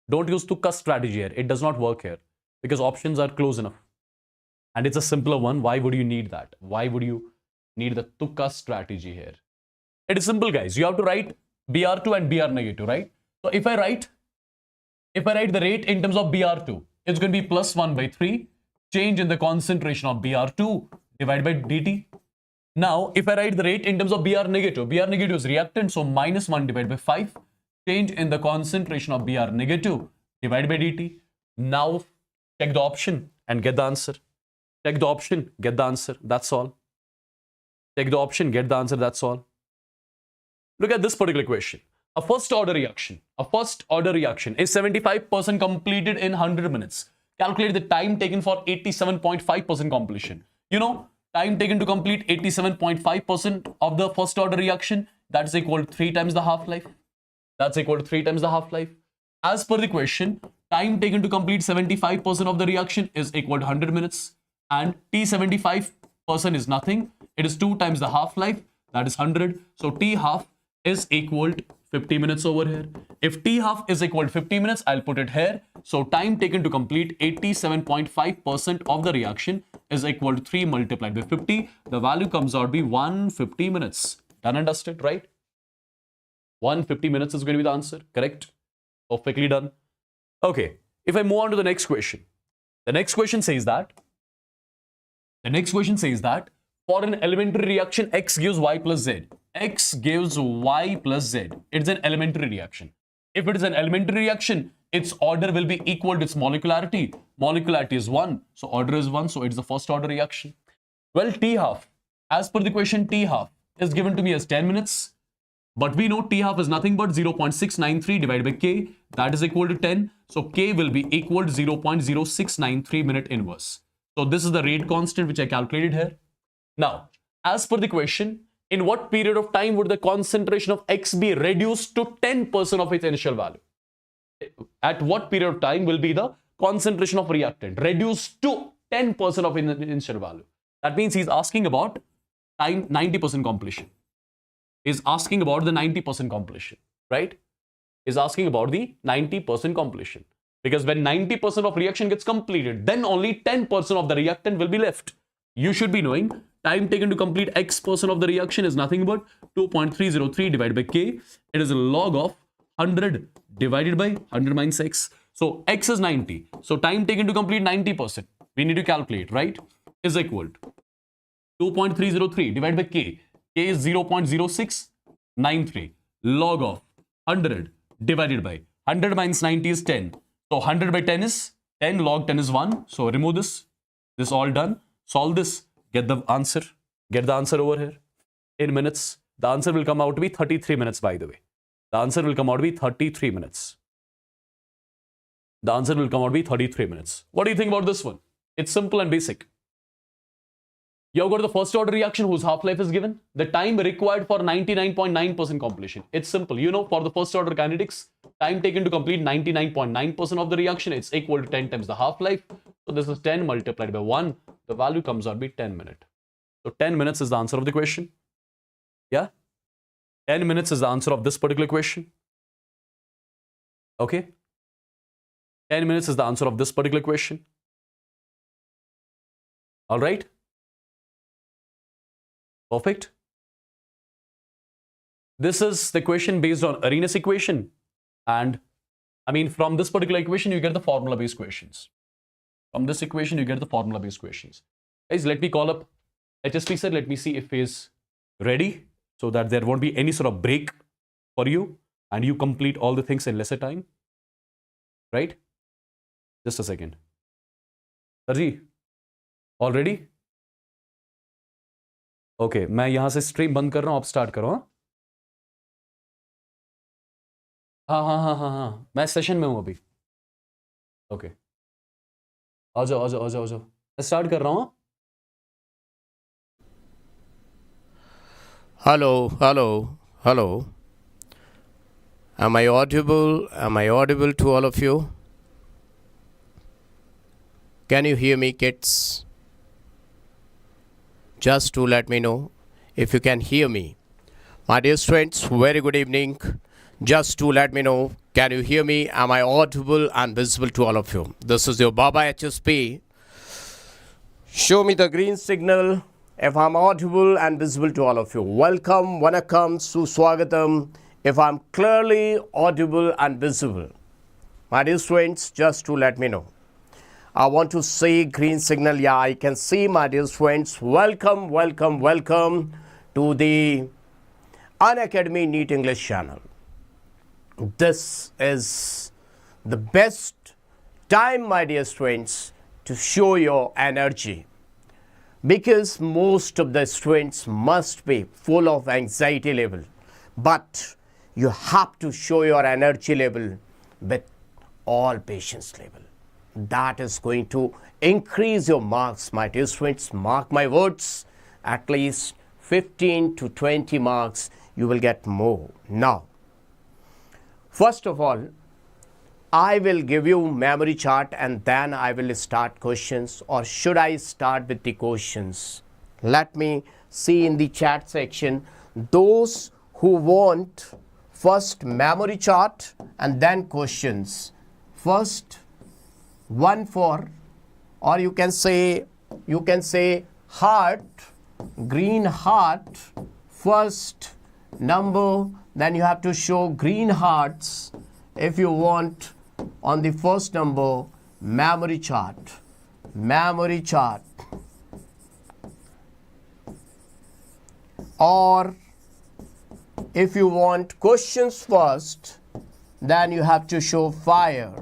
Don't use Tukka strategy here. It does not work here because options are close enough. And it's a simpler one. Why would you need that? Why would you need the Tukka strategy here? It is simple, guys. You have to write BR2 and BR negative, right? So if I write the rate in terms of BR2, it's going to be plus 1 by 3. Change in the concentration of BR2 divided by dt. Now, if I write the rate in terms of BR negative is reactant, so minus 1 divided by 5. Change in the concentration of Br negative divided by dt. Now, check the option and get the answer. That's all. Look at this particular question. A first order reaction is 75% completed in 100 minutes. Calculate the time taken for 87.5% completion. You know, time taken to complete 87.5% of the first order reaction, that is equal to 3 times the half-life. That's equal to 3 times the half-life. As per the question, time taken to complete 75% of the reaction is equal to 100 minutes. And T75% is nothing. It is 2 times the half-life, that is 100. So T half is equal to 50 minutes over here. If T half is equal to 50 minutes, I'll put it here. So time taken to complete 87.5% of the reaction is equal to 3 multiplied by 50. The value comes out to be 150 minutes. Done and dusted, right? 150 minutes is going to be the answer, correct? Perfectly done. Okay, if I move on to the next question. The next question says that for an elementary reaction, X gives Y plus Z. X gives Y plus Z. It's an elementary reaction. If it is an elementary reaction, its order will be equal to its molecularity. Molecularity is 1, so order is 1, so it's the first order reaction. Well, T half, as per the question, T half is given to me as 10 minutes. But we know T half is nothing but 0.693 divided by K. That is equal to 10. So K will be equal to 0.0693 minute inverse. So this is the rate constant which I calculated here. Now, as per the question, in what period of time would the concentration of X be reduced to 10% of its initial value? At what period of time will be the concentration of reactant reduced to 10% of initial value? That means he's asking about time 90% completion. Is asking about the 90% completion, right? Is asking about the 90% completion. Because when 90% of reaction gets completed, then only 10% of the reactant will be left. You should be knowing time taken to complete X% of the reaction is nothing but 2.303 divided by K. It is a log of 100 divided by 100 minus X. So X is 90. So time taken to complete 90%, we need to calculate, right? Is equal to 2.303 divided by K. K is 0.0693. Log of 100 divided by 100 minus 90 is 10. So 100 by 10 is 10. Log 10 is 1. So remove this. This all done. Solve this. Get the answer. Get the answer over here. In minutes. The answer will come out to be 33 minutes, by the way. The answer will come out to be 33 minutes. The answer will come out to be 33 minutes. What do you think about this one? It's simple and basic. You have got the first order reaction whose half-life is given. The time required for 99.9% completion. It's simple. You know, for the first order kinetics, time taken to complete 99.9% of the reaction, it's equal to 10 times the half-life. So this is 10 multiplied by 1. The value comes out to be 10 minutes. So 10 minutes is the answer of the question. Yeah? 10 minutes is the answer of this particular question. Okay? 10 minutes is the answer of this particular question. All right? Perfect. This is the question based on Arrhenius equation. And I mean, from this particular equation, you get the formula-based questions. From this equation, you get the formula-based questions. Guys, let me call up HSP sir. Let me see if he's ready so that there won't be any sort of break for you and you complete all the things in lesser time. Right? Just a second. Sarji, all ready? Okay मैं यहां से stream बंद कर रहा हूं, आप start करो. हाँ मैं सेशन में हूं अभी. ओके आ जाओ मैं स्टार्ट कर रहा हूं. Hello. Am I audible? Am I audible to all of you? Can you hear me, kids? Just to let me know if you can hear me. My dear students, very good evening. Just to let me know, can you hear me? Am I audible and visible to all of you? This is your Baba HSP. Show me the green signal if I'm audible and visible to all of you. Welcome, Vanakkam, Suswagatam, if I'm clearly audible and visible. My dear students, just to let me know. I want to see green signal. Yeah, I can see, my dear friends. Welcome to the Unacademy NEET English channel. This is the best time, my dear friends, to show your energy. Because most of the students must be full of anxiety level. But you have to show your energy level with all patience level. That is going to increase your marks, my dear students. Mark my words, at least 15 to 20 marks you will get more. Now, first of all, I will give you memory chart and then I will start questions, or should I start with the questions? Let me see in the chat section those who want first memory chart and then questions. First one for, or you can say heart, green heart, first number, then you have to show green hearts if you want on the first number memory chart. Or if you want questions first, then you have to show fire.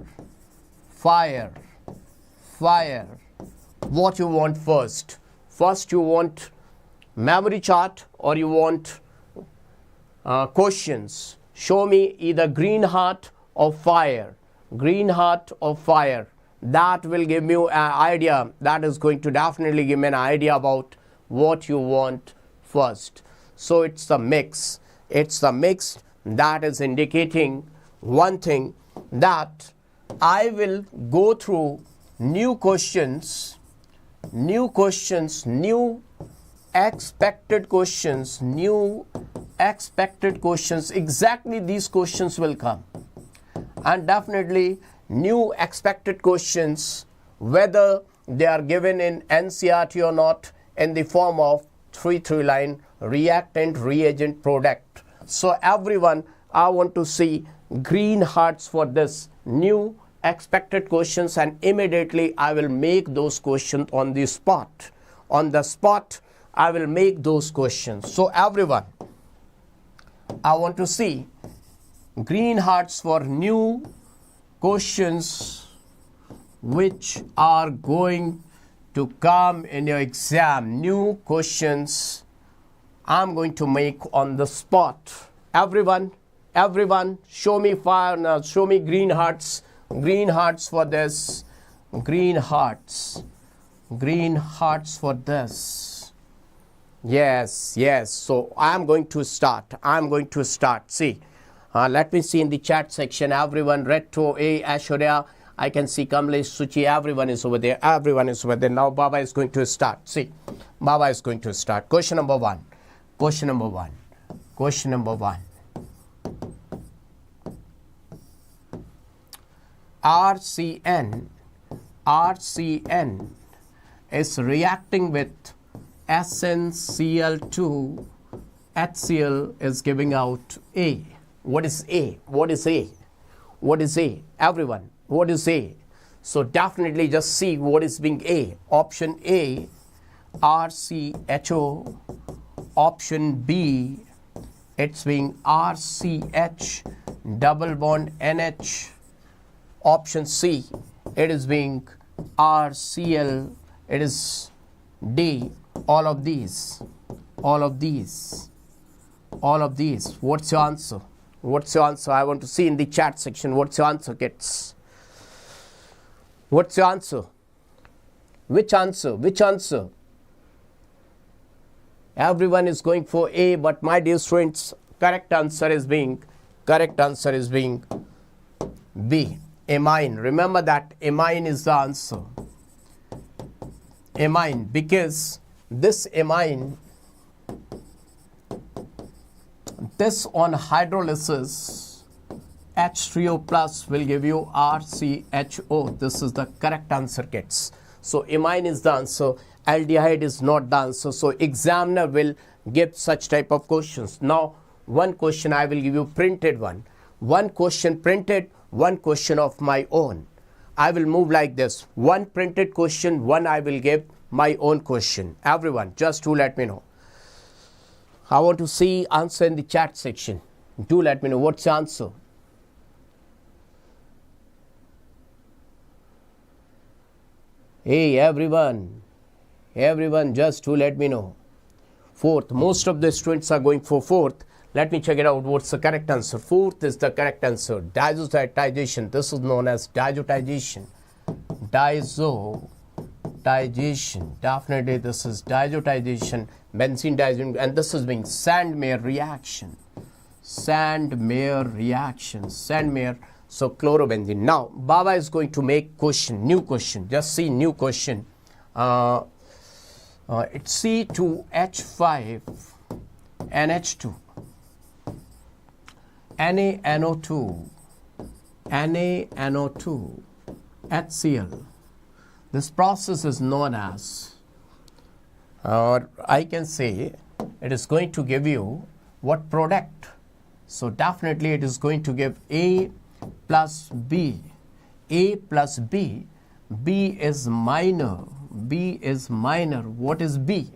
What you want first? First you want memory chart or you want questions? Show me either green heart or fire. That will give me an idea. That is going to definitely give me an idea about what you want first. So it's the mix. That is indicating one thing, that I will go through new questions, new expected questions. Exactly these questions will come. And definitely new expected questions, whether they are given in NCERT or not, in the form of 3 line reactant, reagent, product. So everyone, I want to see green hearts for this new expected questions, and immediately I will make those questions on the spot. I will make those questions. So everyone, I want to see green hearts for new questions which are going to come in your exam. New questions I'm going to make on the spot. Everyone, show me fire now. Show me green hearts for this. Green hearts for this. Yes. So I'm going to start. See, let me see in the chat section. Everyone, Retro, A, Ashwarya, I can see Kamlesh, Suchi, everyone is over there. Now Baba is going to start. See, Baba is going to start. Question number one. RCN is reacting with SnCl2. HCl is giving out A. What is A? Everyone, what is A? So definitely just see what is being A. Option A, RCHO. Option B, it's being RCH double bond NH. Option C, it is being RCl. It is D. All of these. What's your answer? I want to see in the chat section. What's your answer, kids? What's your answer? Which answer? Everyone is going for A, but my dear students, correct answer is being B. Amine. Remember that amine is the answer. Amine, because this amine, this on hydrolysis, H3O plus will give you RCHO. This is the correct answer, kids. So amine is the answer. Aldehyde is not the answer. So examiner will give such type of questions. Now, one question I will give you printed one. One question printed, one question of my own. I will move like this. One printed question, one I will give my own question. Everyone, just do let me know. I want to see answer in the chat section. Do let me know what's the answer. Hey, everyone, just to let me know. Fourth, most of the students are going for fourth. Let me check it out. What's the correct answer? Fourth is the correct answer. Diazotization. This is known as diazotization. Diazotization. Definitely this is diazotization. Benzene diazone. And this is being Sandmeyer reaction. Sandmeyer reaction. Sandmeyer. So chlorobenzene. Now, Baba is going to make question. New question. Just see new question. It's C2H5 NH2. NaNO2, NaNO2, HCl. This process is known as, or I can say, it is going to give you what product? So definitely it is going to give A plus B. A plus B. B is minor. B is minor. What is B?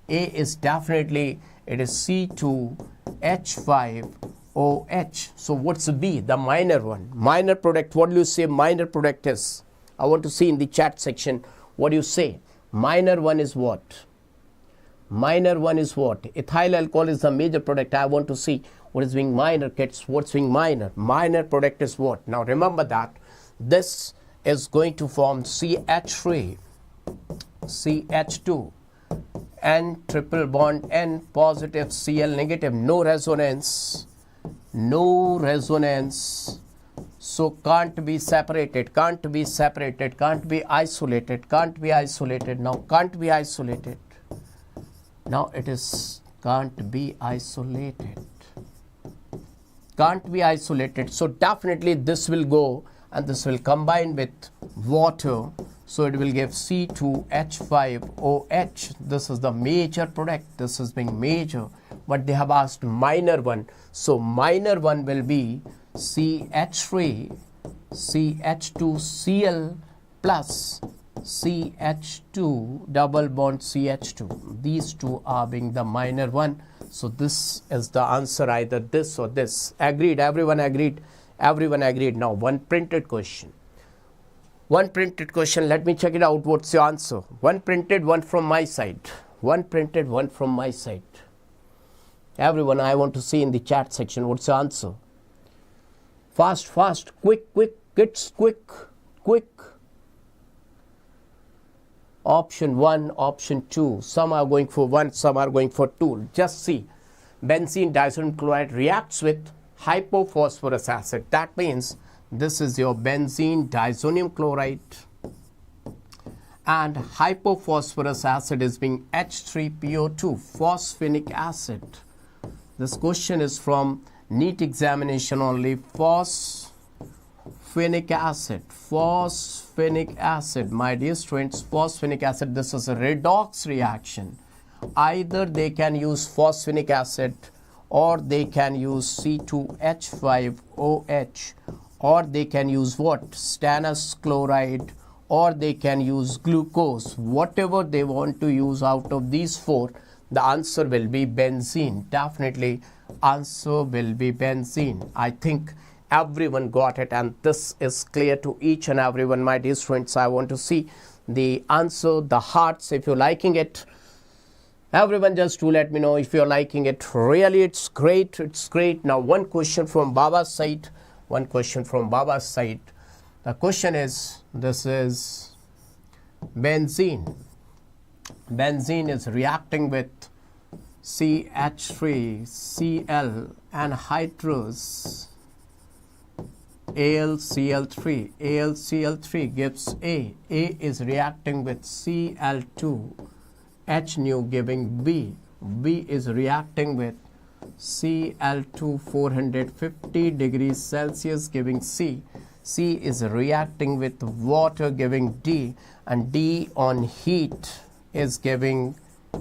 A is definitely, it is C2H5OH. So what's B? The minor one. Minor product. What do you say minor product is? I want to see in the chat section what do you say. Minor one is what? Minor one is what? Ethyl alcohol is the major product. I want to see what is being minor, kids. What's being minor? Minor product is what? Now remember that this is going to form CH3, CH2, N triple bond N positive, Cl negative, no resonance, no resonance. So can't be separated, can't be separated, can't be isolated, can't be isolated. Now can't be isolated. Now it is can't be isolated. Can't be isolated. So definitely this will go and this will combine with water. So it will give C2H5OH. This is the major product. This is being major. But they have asked minor one. So minor one will be CH3, CH2Cl plus CH2 double bond CH2. These two are being the minor one. So this is the answer, either this or this. Agreed? Everyone agreed? Everyone agreed. Now one printed question. One printed question. Let me check it out. What's your answer? One printed, one from my side. One printed, one from my side. Everyone, I want to see in the chat section. What's your answer? Fast, fast, quick, quick, kids, quick, quick. Option 1, option 2. Some are going for 1, some are going for 2. Just see. Benzene disodium chloride reacts with hypophosphorus acid. That means this is your benzene disodium chloride and hypophosphorus acid is being H3PO2, phosphinic acid. This question is from NEET examination only. Phosphinic acid, phosphinic acid, my dear students, phosphinic acid. This is a redox reaction. Either they can use phosphinic acid or they can use C2H5OH, or they can use what? Stannous chloride, or they can use glucose. Whatever they want to use out of these four, the answer will be benzene. Definitely answer will be benzene. I think everyone got it, and this is clear to each and everyone, my dear students. I want to see the answer, the hearts, if you're liking it. Everyone, just to let me know if you're liking it. Really, it's great. It's great. Now, one question from Baba's side. One question from Baba's side. The question is, this is benzene. Benzene is reacting with CH3Cl anhydrous AlCl3. AlCl3 gives A. A is reacting with Cl2 H nu giving B. B is reacting with Cl2 450 degrees Celsius giving C. C is reacting with water giving D, and D on heat is giving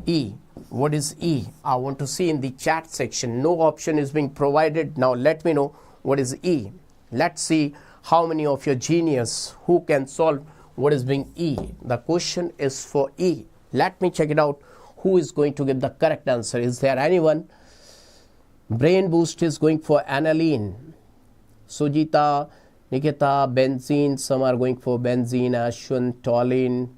E. What is E? I want to see in the chat section. No option is being provided. Now let me know what is E. Let's see how many of your genius who can solve what is being E. The question is for E. Let me check it out. Who is going to give the correct answer? Is there anyone? Brain Boost is going for aniline. Sujita, Nikita, benzene. Some are going for benzene. Ashwin, toluene.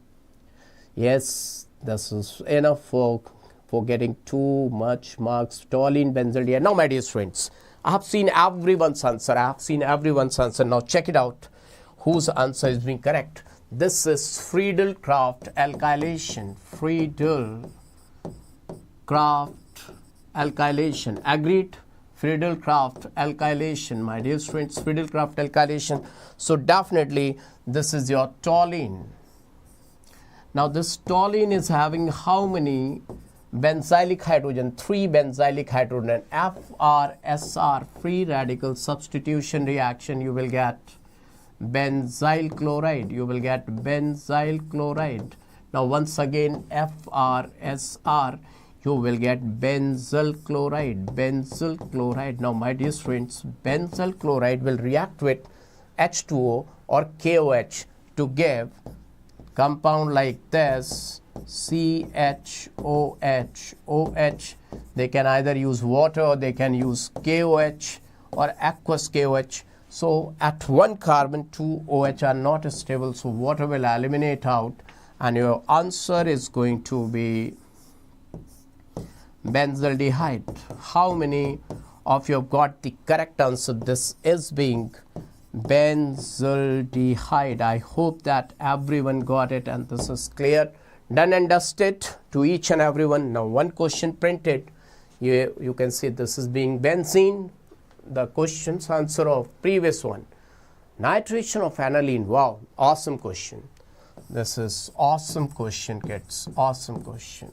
Yes, this is enough for for getting too much marks. Toluene benzaldehyde. Now, my dear friends, I have seen everyone's answer. Now, check it out. Whose answer is being correct? This is Friedel-Crafts alkylation. Friedel-Crafts alkylation. Agreed? Friedel-Crafts alkylation, my dear friends. Friedel-Crafts alkylation. So, definitely, this is your toluene. Now, this toluene is having how many benzylic hydrogen? 3 benzylic hydrogen. FR-SR, free radical substitution reaction, you will get benzyl chloride. Now, once again, FR-SR, you will get benzyl chloride. Now, my dear friends, benzyl chloride will react with H2O or KOH to give compound like this, CHOH, OH. They can either use water or they can use KOH or aqueous KOH. So at 1 carbon, 2 OH are not stable, so water will eliminate out, and your answer is going to be benzaldehyde. How many of you have got the correct answer? This is being benzaldehyde. I hope that everyone got it and this is clear, done and dusted to each and everyone. Now, one question printed, you can see this is being benzene. The question's answer of previous one, nitration of aniline. Wow, awesome question. This is awesome question, kids. Awesome question.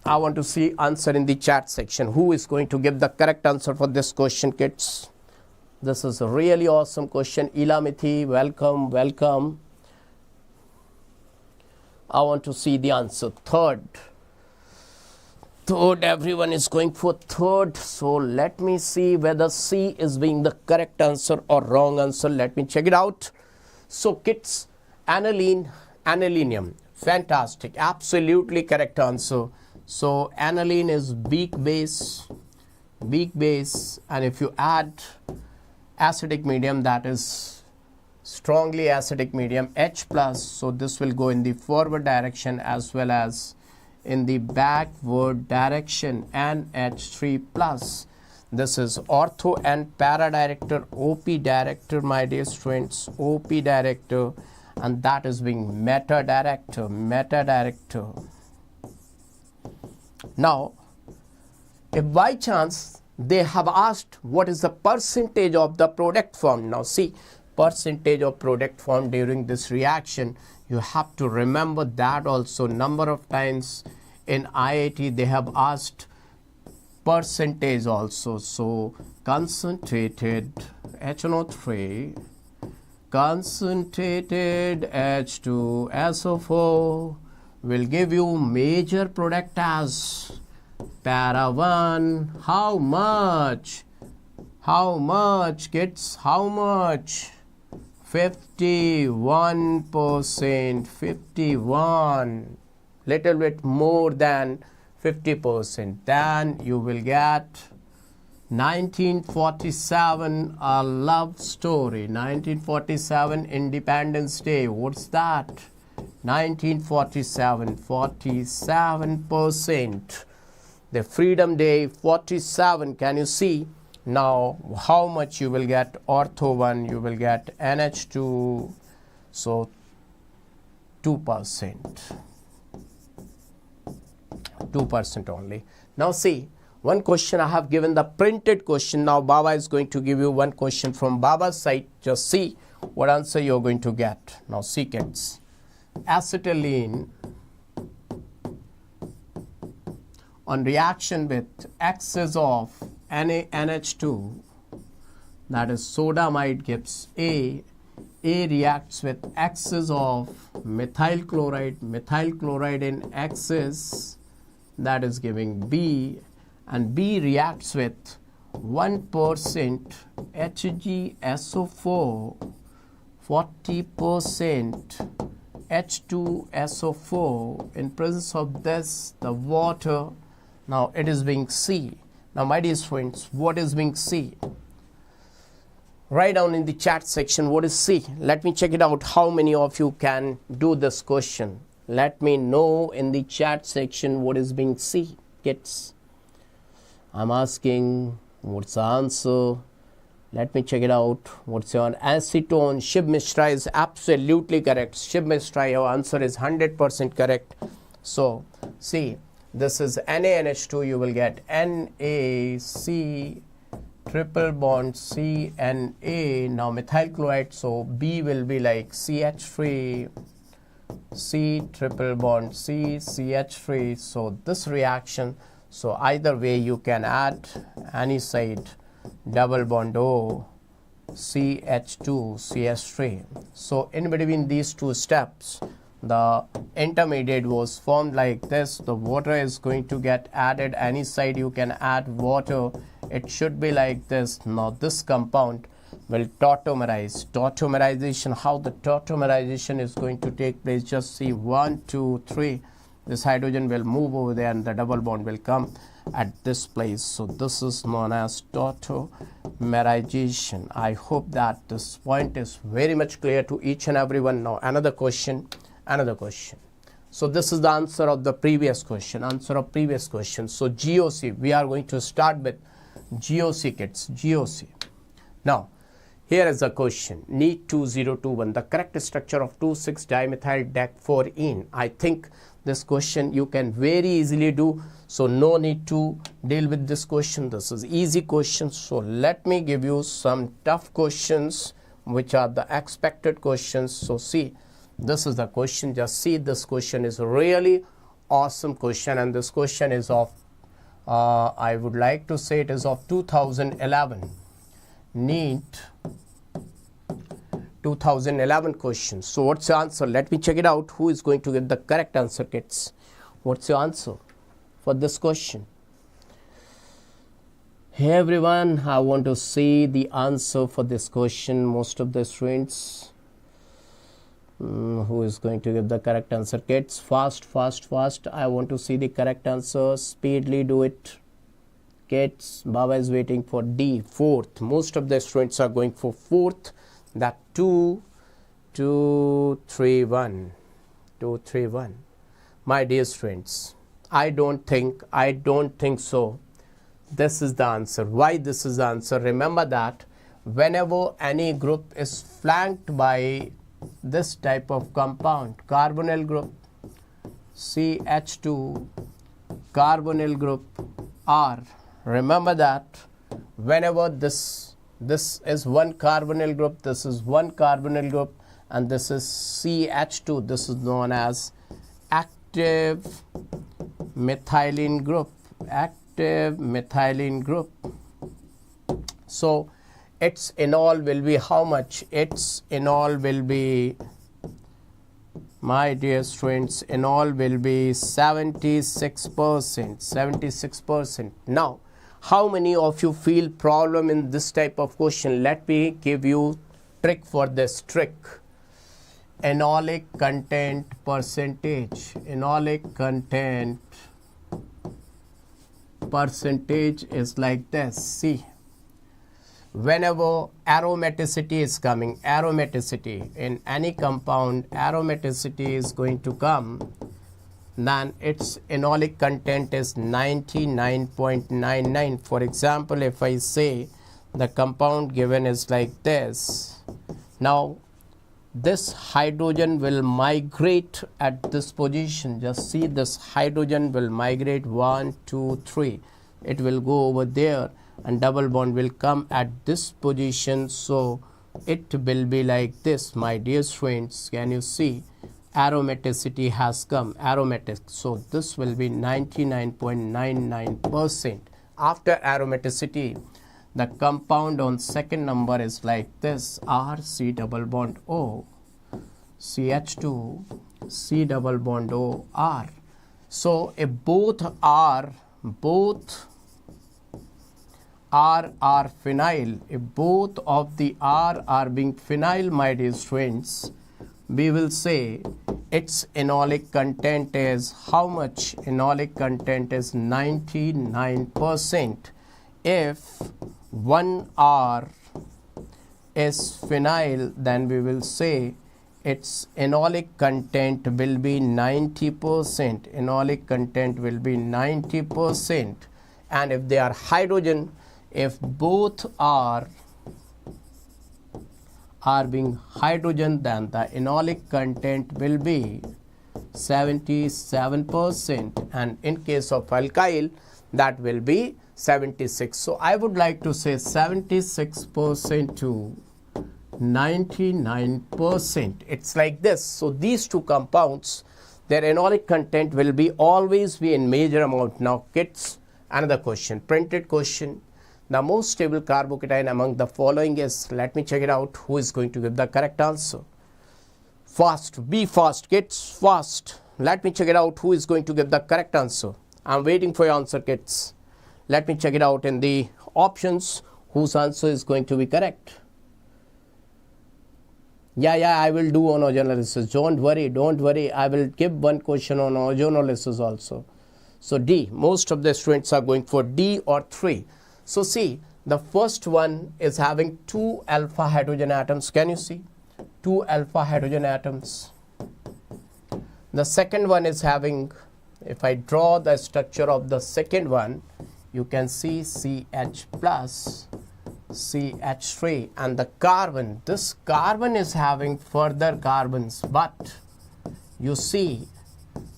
I want to see answer in the chat section. Who is going to give the correct answer for this question, kids? This is a really awesome question. Ilamithi, welcome. I want to see the answer. Third, everyone is going for third. So let me see whether C is being the correct answer or wrong answer. Let me check it out. So kids, anilinium, fantastic, absolutely correct answer. So aniline is weak base, and if you add acidic medium, that is strongly acidic medium, H plus, so this will go in the forward direction as well as in the backward direction, NH3 plus. This is ortho and para director, OP director, my dear students, OP director, and that is being meta director. Now, if by chance they have asked what is the percentage of the product formed, now see, percentage of product formed during this reaction, you have to remember that also. Number of times in IIT they have asked percentage also. So concentrated HNO3, concentrated H2SO4 will give you major product as para 1. How much kids? How much? 51%. 51, little bit more than 50%. Then you will get 1947, a love story. 1947, Independence Day. What's that? 1947, 47%. The Freedom Day, 47. Can you see? Now, how much you will get? Ortho 1, you will get NH2, so 2%. 2% only. Now see, one question I have given the printed question. Now Baba is going to give you one question from Baba's side. Just see what answer you are going to get. Now see, kids, acetylene on reaction with excess of NaNH2, that is sodamide, gives A reacts with excess of methyl chloride in excess, that is giving B, and B reacts with 1% HgSO4, 40% H2SO4. In presence of this, the water, now it is being C. Now my dear friends, what is being C? Write down in the chat section what is C. Let me check it out. How many of you can do this question? Let me know in the chat section what is being C. Kids, I'm asking what's the answer. Let me check it out. What's your acetone? Shiv Mishra is absolutely correct. Shiv Mishra, your answer is 100% correct. So see, this is NaNH2. You will get NaC triple bond CNA. Now methyl chloride. So B will be like CH3 C triple bond C CH3. So this reaction. So either way you can add any side double bond O CH2 CH3. So in between these two steps, the intermediate was formed like this. The water is going to get added. Any side you can add water. It should be like this. Now this compound will tautomerize. Tautomerization, how the tautomerization is going to take place, just see 1 2 3. This hydrogen will move over there and the double bond will come at this place. So this is known as tautomerization. I hope that this point is very much clear to each and everyone. Now another question. So this is the answer of the previous question. So GOC, we are going to start with GOC, kids. GOC. Now here is the question. NEET 2021, the correct structure of 2,6-dimethyl-decphorene. I think this question you can very easily do, so no need to deal with this question. This is easy question. So let me give you some tough questions which are the expected questions. So see, this is the question. Just see, this question is really awesome question, and this question is of I would like to say it is of 2011 NEET 2011 question. So what's the answer? Let me check it out. Who is going to get the correct answer, kids? What's your answer for this question? Hey everyone, I want to see the answer for this question. Most of the students, who is going to give the correct answer, kids? Fast. I want to see the correct answer. Speedily do it, kids. Baba is waiting for D, fourth. Most of the students are going for fourth. That 2 3 1. My dear students, I don't think so. This is the answer. Why this is the answer? Remember that whenever any group is flanked by this type of compound, carbonyl group CH2, carbonyl group R, remember that whenever this is one carbonyl group, this is one carbonyl group, and this is CH2, this is known as active methylene group. So its enol will be how much? Its enol will be, my dear students, enol will be 76%. Now how many of you feel problem in this type of question? Let me give you trick for this trick. Enolic content percentage. Enolic content percentage is like this. See, whenever aromaticity is coming, aromaticity in any compound, aromaticity is going to come, then its enolic content is 99.99. For example, if I say the compound given is like this, now this hydrogen will migrate at this position. Just see, this hydrogen will migrate 1 2 3. It will go over there and double bond will come at this position. So it will be like this, my dear friends. Can you see? Aromaticity has come, aromatic. So this will be 99.99%. After aromaticity, the compound on second number is like this, R C double bond O, CH2 C double bond O R. So if both are phenyl, if both of the R are being phenyl, my dear friends, we will say its enolic content is how much? Enolic content is 99%. If one R is phenyl, then we will say its enolic content will be 90%. Enolic content will be 90%. And if they are hydrogen, if both are being hydrogen, then the enolic content will be 77%, and in case of alkyl that will be 76. So I would like to say 76% to 99%. It's like this. So these two compounds, their enolic content will be always be in major amount. Now kids, another question, printed question. The most stable carbocation among the following is, let me check it out, who is going to give the correct answer. Fast, be fast kids, fast. Let me check it out, who is going to give the correct answer. I'm waiting for your answer kids. Let me check it out in the options, whose answer is going to be correct. Yeah, I will do on ozonolysis. Don't worry. I will give one question on ozonolysis also. So D, most of the students are going for D or 3. So see, the first one is having 2 alpha hydrogen atoms. Can you see? 2 alpha hydrogen atoms. The second one is having, if I draw the structure of the second one, you can see CH plus CH3, and the carbon, this carbon is having further carbons, but you see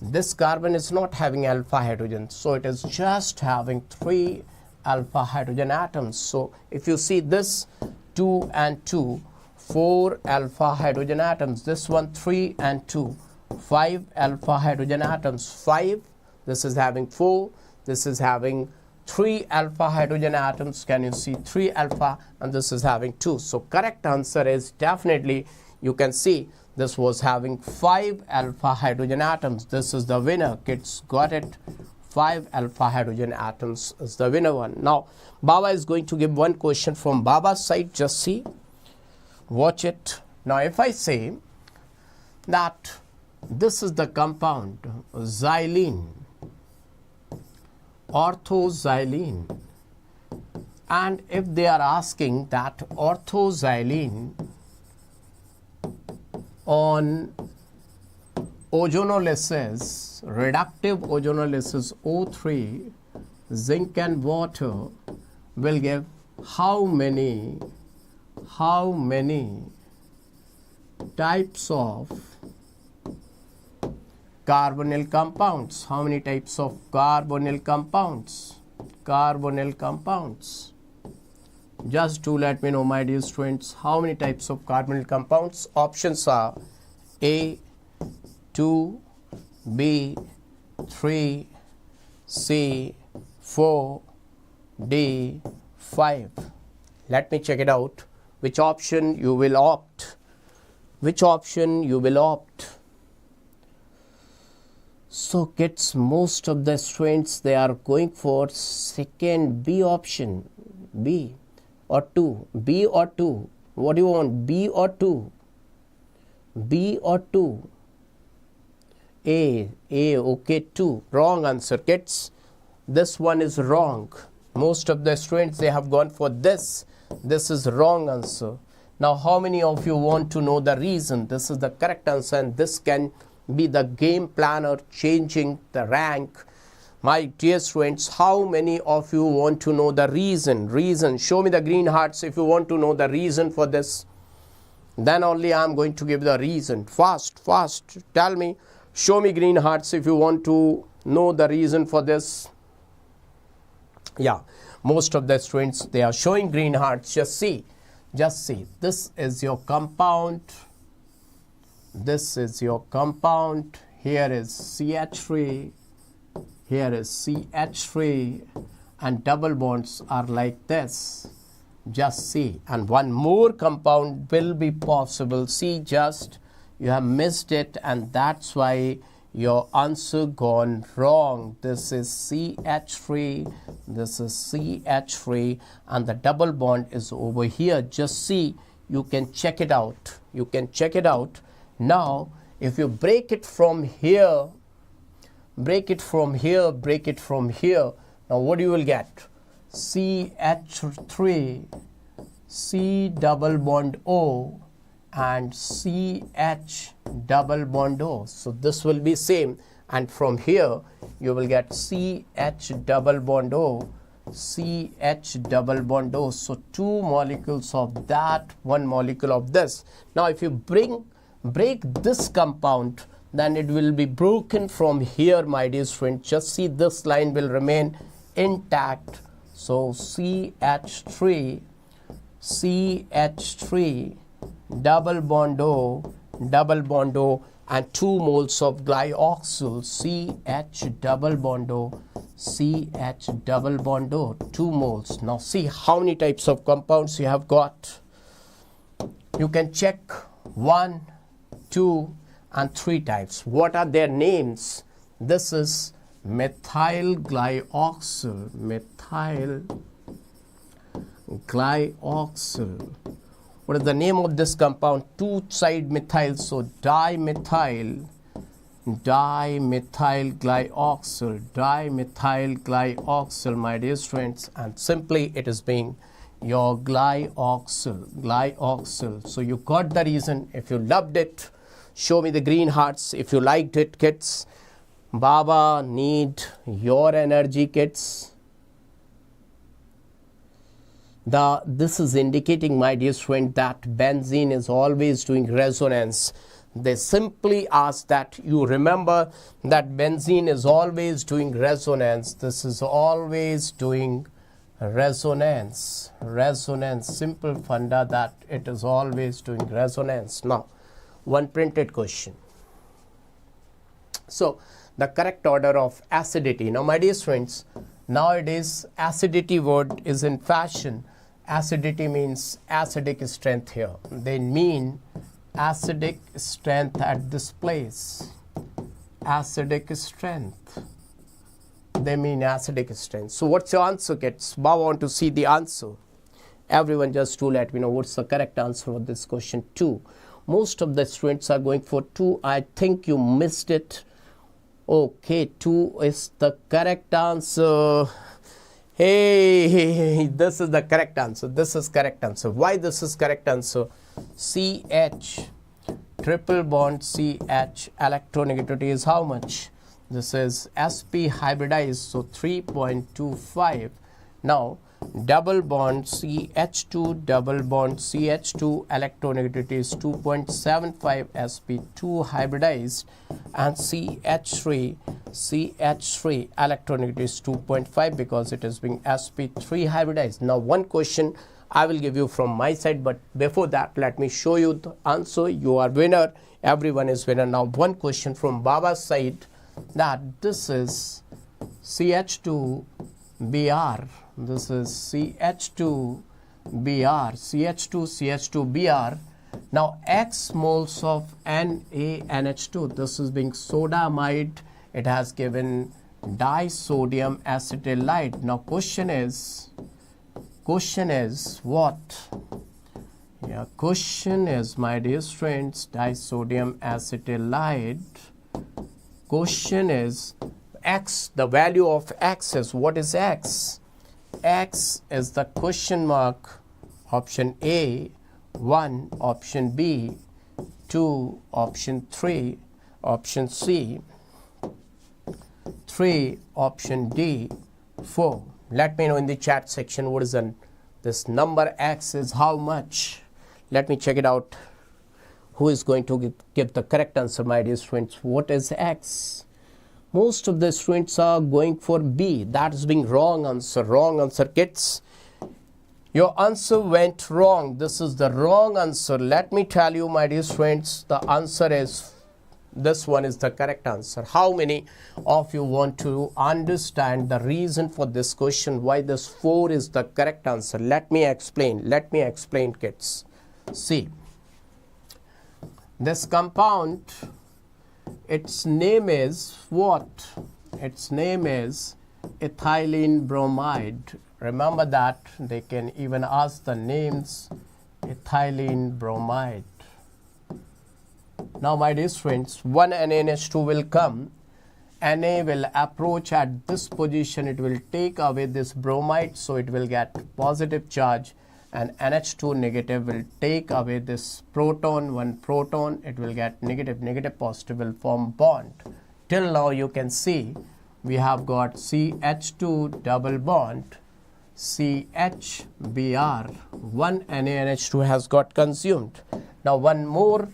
this carbon is not having alpha hydrogen, so it is just having 3 alpha hydrogen atoms. So if you see this 2 and 2, 4 alpha hydrogen atoms, this one 3 and 2, 5 alpha hydrogen atoms, 5, this is having 4, this is having 3 alpha hydrogen atoms. Can you see 3 alpha, and this is having 2. So correct answer is definitely, you can see this was having 5 alpha hydrogen atoms. This is the winner, kids, got it? 5 alpha hydrogen atoms is the winner one. Now Baba is going to give one question from Baba's side. Just see, watch it. Now if I say that this is the compound xylene, orthoxylene, and if they are asking that orthoxylene on ozonolysis, reductive ozonolysis O3, zinc and water will give how many types of carbonyl compounds? How many types of carbonyl compounds? Carbonyl compounds. Just to let me know, my dear students, how many types of carbonyl compounds? Options are A, 2, B, 3, C, 4, D, 5. Let me check it out. Which option you will opt? Which option you will opt? So kids, most of the students, they are going for second B option. B or 2. B or 2. What do you want? B or 2? B or 2? A, okay, 2. Wrong answer, kids. This one is wrong. Most of the students, they have gone for this. This is wrong answer. Now how many of you want to know the reason? This is the correct answer, and this can be the game planner changing the rank. My dear students, how many of you want to know the reason? Show me the green hearts if you want to know the reason for this. Then only I am going to give the reason. Fast, tell me. Show me green hearts if you want to know the reason for this. Yeah, most of the students, they are showing green hearts. Just see. This is your compound. This is your compound. Here is CH3. Here is CH3. And double bonds are like this. Just see. And one more compound will be possible. See, just you have missed it, and that's why your answer gone wrong. This is CH3, this is CH3, and the double bond is over here. Just see, you can check it out. Now if you break it from here, break it from here, now what you will get? CH3 C double bond O and CH double bond O. So this will be same, and from here you will get CH double bond O, CH double bond O. So two molecules of that, one molecule of this. Now if you break this compound, then it will be broken from here, my dear friend. Just see, this line will remain intact. So CH3 double bond O, and 2 moles of glyoxyl, CH double bond O, CH double bond O, 2 moles. Now see how many types of compounds you have got. You can check 1, 2 and 3 types. What are their names? This is methyl glyoxyl, What is the name of this compound? 2-side methyl, so dimethyl glyoxyl, my dear friends, and simply it is being your glyoxyl. So you got the reason. If you loved it, show me the green hearts. If you liked it, kids, Baba need your energy, kids. This is indicating, my dear friend, that benzene is always doing resonance. They simply ask that you remember that benzene is always doing resonance. This is always doing resonance. Simple funda that it is always doing resonance. Now, one printed question. So, the correct order of acidity. Now, my dear friends, nowadays acidity word is in fashion. Acidity means acidic strength here. They mean acidic strength at this place. Acidic strength. They mean acidic strength. So what's your answer, kids? I want to see the answer. Everyone just to let me know what's the correct answer for this question. 2. Most of the students are going for 2. I think you missed it. Okay, 2 is the correct answer. Hey, this is the correct answer. This is correct answer. Why this is correct answer? CH, triple bond CH, electronegativity is how much? This is sp hybridized, so 3.25. Now, double bond CH2, double bond CH2, electronegativity is 2.75, sp2 hybridized, and CH3, electronegativity is 2.5 because it is being sp3 hybridized. Now, one question I will give you from my side, but before that, let me show you the answer. You are winner. Everyone is winner. Now, one question from Baba's side, that this is CH2Br. This is CH2Br. Now, X moles of NaNH2. This is being sodamide. It has given disodium acetylide. Now, question is what? Yeah, question is, my dear friends, disodium acetylide. Question is X, the value of X is, what is X? X is the question mark, option A, 1, option B, 2, option 3, option C, 3, option D, 4. Let me know in the chat section what is this number X is how much. Let me check it out. Who is going to give the correct answer, my dear students? What is X? Most of the students are going for B. That is being wrong answer. Wrong answer, kids. Your answer went wrong. This is the wrong answer. Let me tell you, my dear students, the answer is, this one is the correct answer. How many of you want to understand the reason for this question, why this 4 is the correct answer? Let me explain. Let me explain, kids. See, this compound, its name is what? Its name is ethylene bromide. Remember that. They can even ask the names, ethylene bromide. Now, my dear friends, one NaNH2 will come. Na will approach at this position. It will take away this bromide, so it will get positive charge. and NH2 negative will take away this proton, one proton, it will get negative, negative positive will form bond. Till now you can see we have got CH2 double bond, CHBr, one NaNH2 has got consumed. Now one more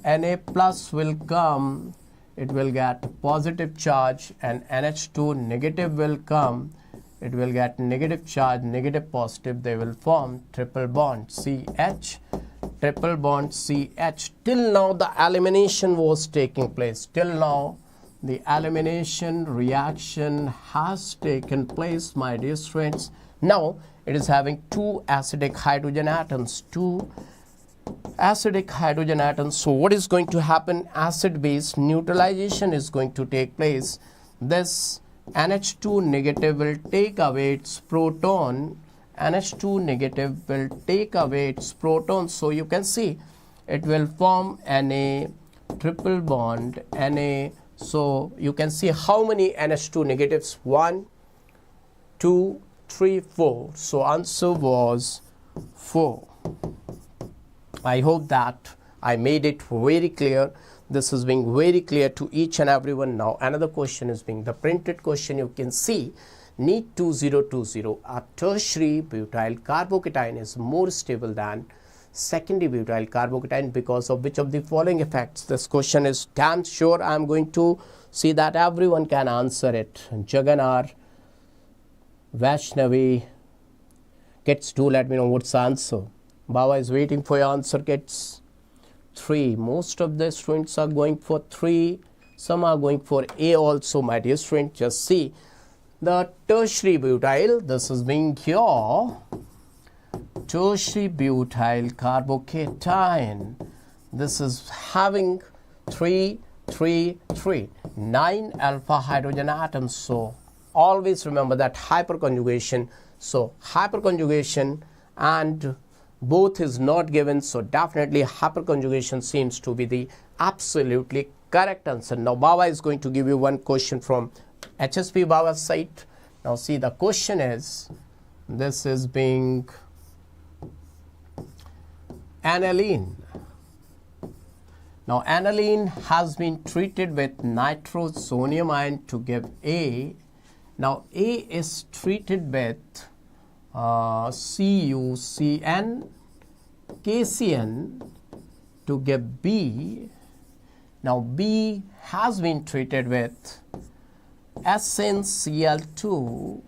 Na plus will come, it will get positive charge, and NH2 negative will come, it will get negative charge, negative positive, they will form triple bond CH, triple bond CH. Till now the elimination was taking place. Till now the elimination reaction has taken place, my dear friends. Now it is having two acidic hydrogen atoms, two acidic hydrogen atoms. So what is going to happen? Acid base neutralization is going to take place. This NH2 negative will take away its proton, NH2 negative will take away its proton. So you can see it will form Na triple bond Na. So you can see how many NH2 negatives? 1, 2, 3, 4. So answer was 4. I hope that I made it very clear. This is being very clear to each and everyone. Now another question is being the printed question. You can see NEET 2020, a tertiary butyl carbocation is more stable than secondary butyl carbocation because of which of the following effects? This question is damn sure I am going to see that everyone can answer it. Jaganar, Vaishnavi, kids, do let me know what's the answer. Baba is waiting for your answer, kids. 3. Most of the students are going for 3. Some are going for A also, my dear friend. Just see the tertiary butyl. This is being your tertiary butyl carbocation. This is having 3, 3, 3. 9 alpha hydrogen atoms. So always remember that hyperconjugation. So hyperconjugation and both is not given, so definitely hyperconjugation seems to be the absolutely correct answer. Now Baba is going to give you one question from HSP Baba's side. Now see, the question is, this is being aniline. Now aniline has been treated with nitrosonium ion to give A. Now A is treated with CuCN, KCN to give B. Now B has been treated with SnCl2,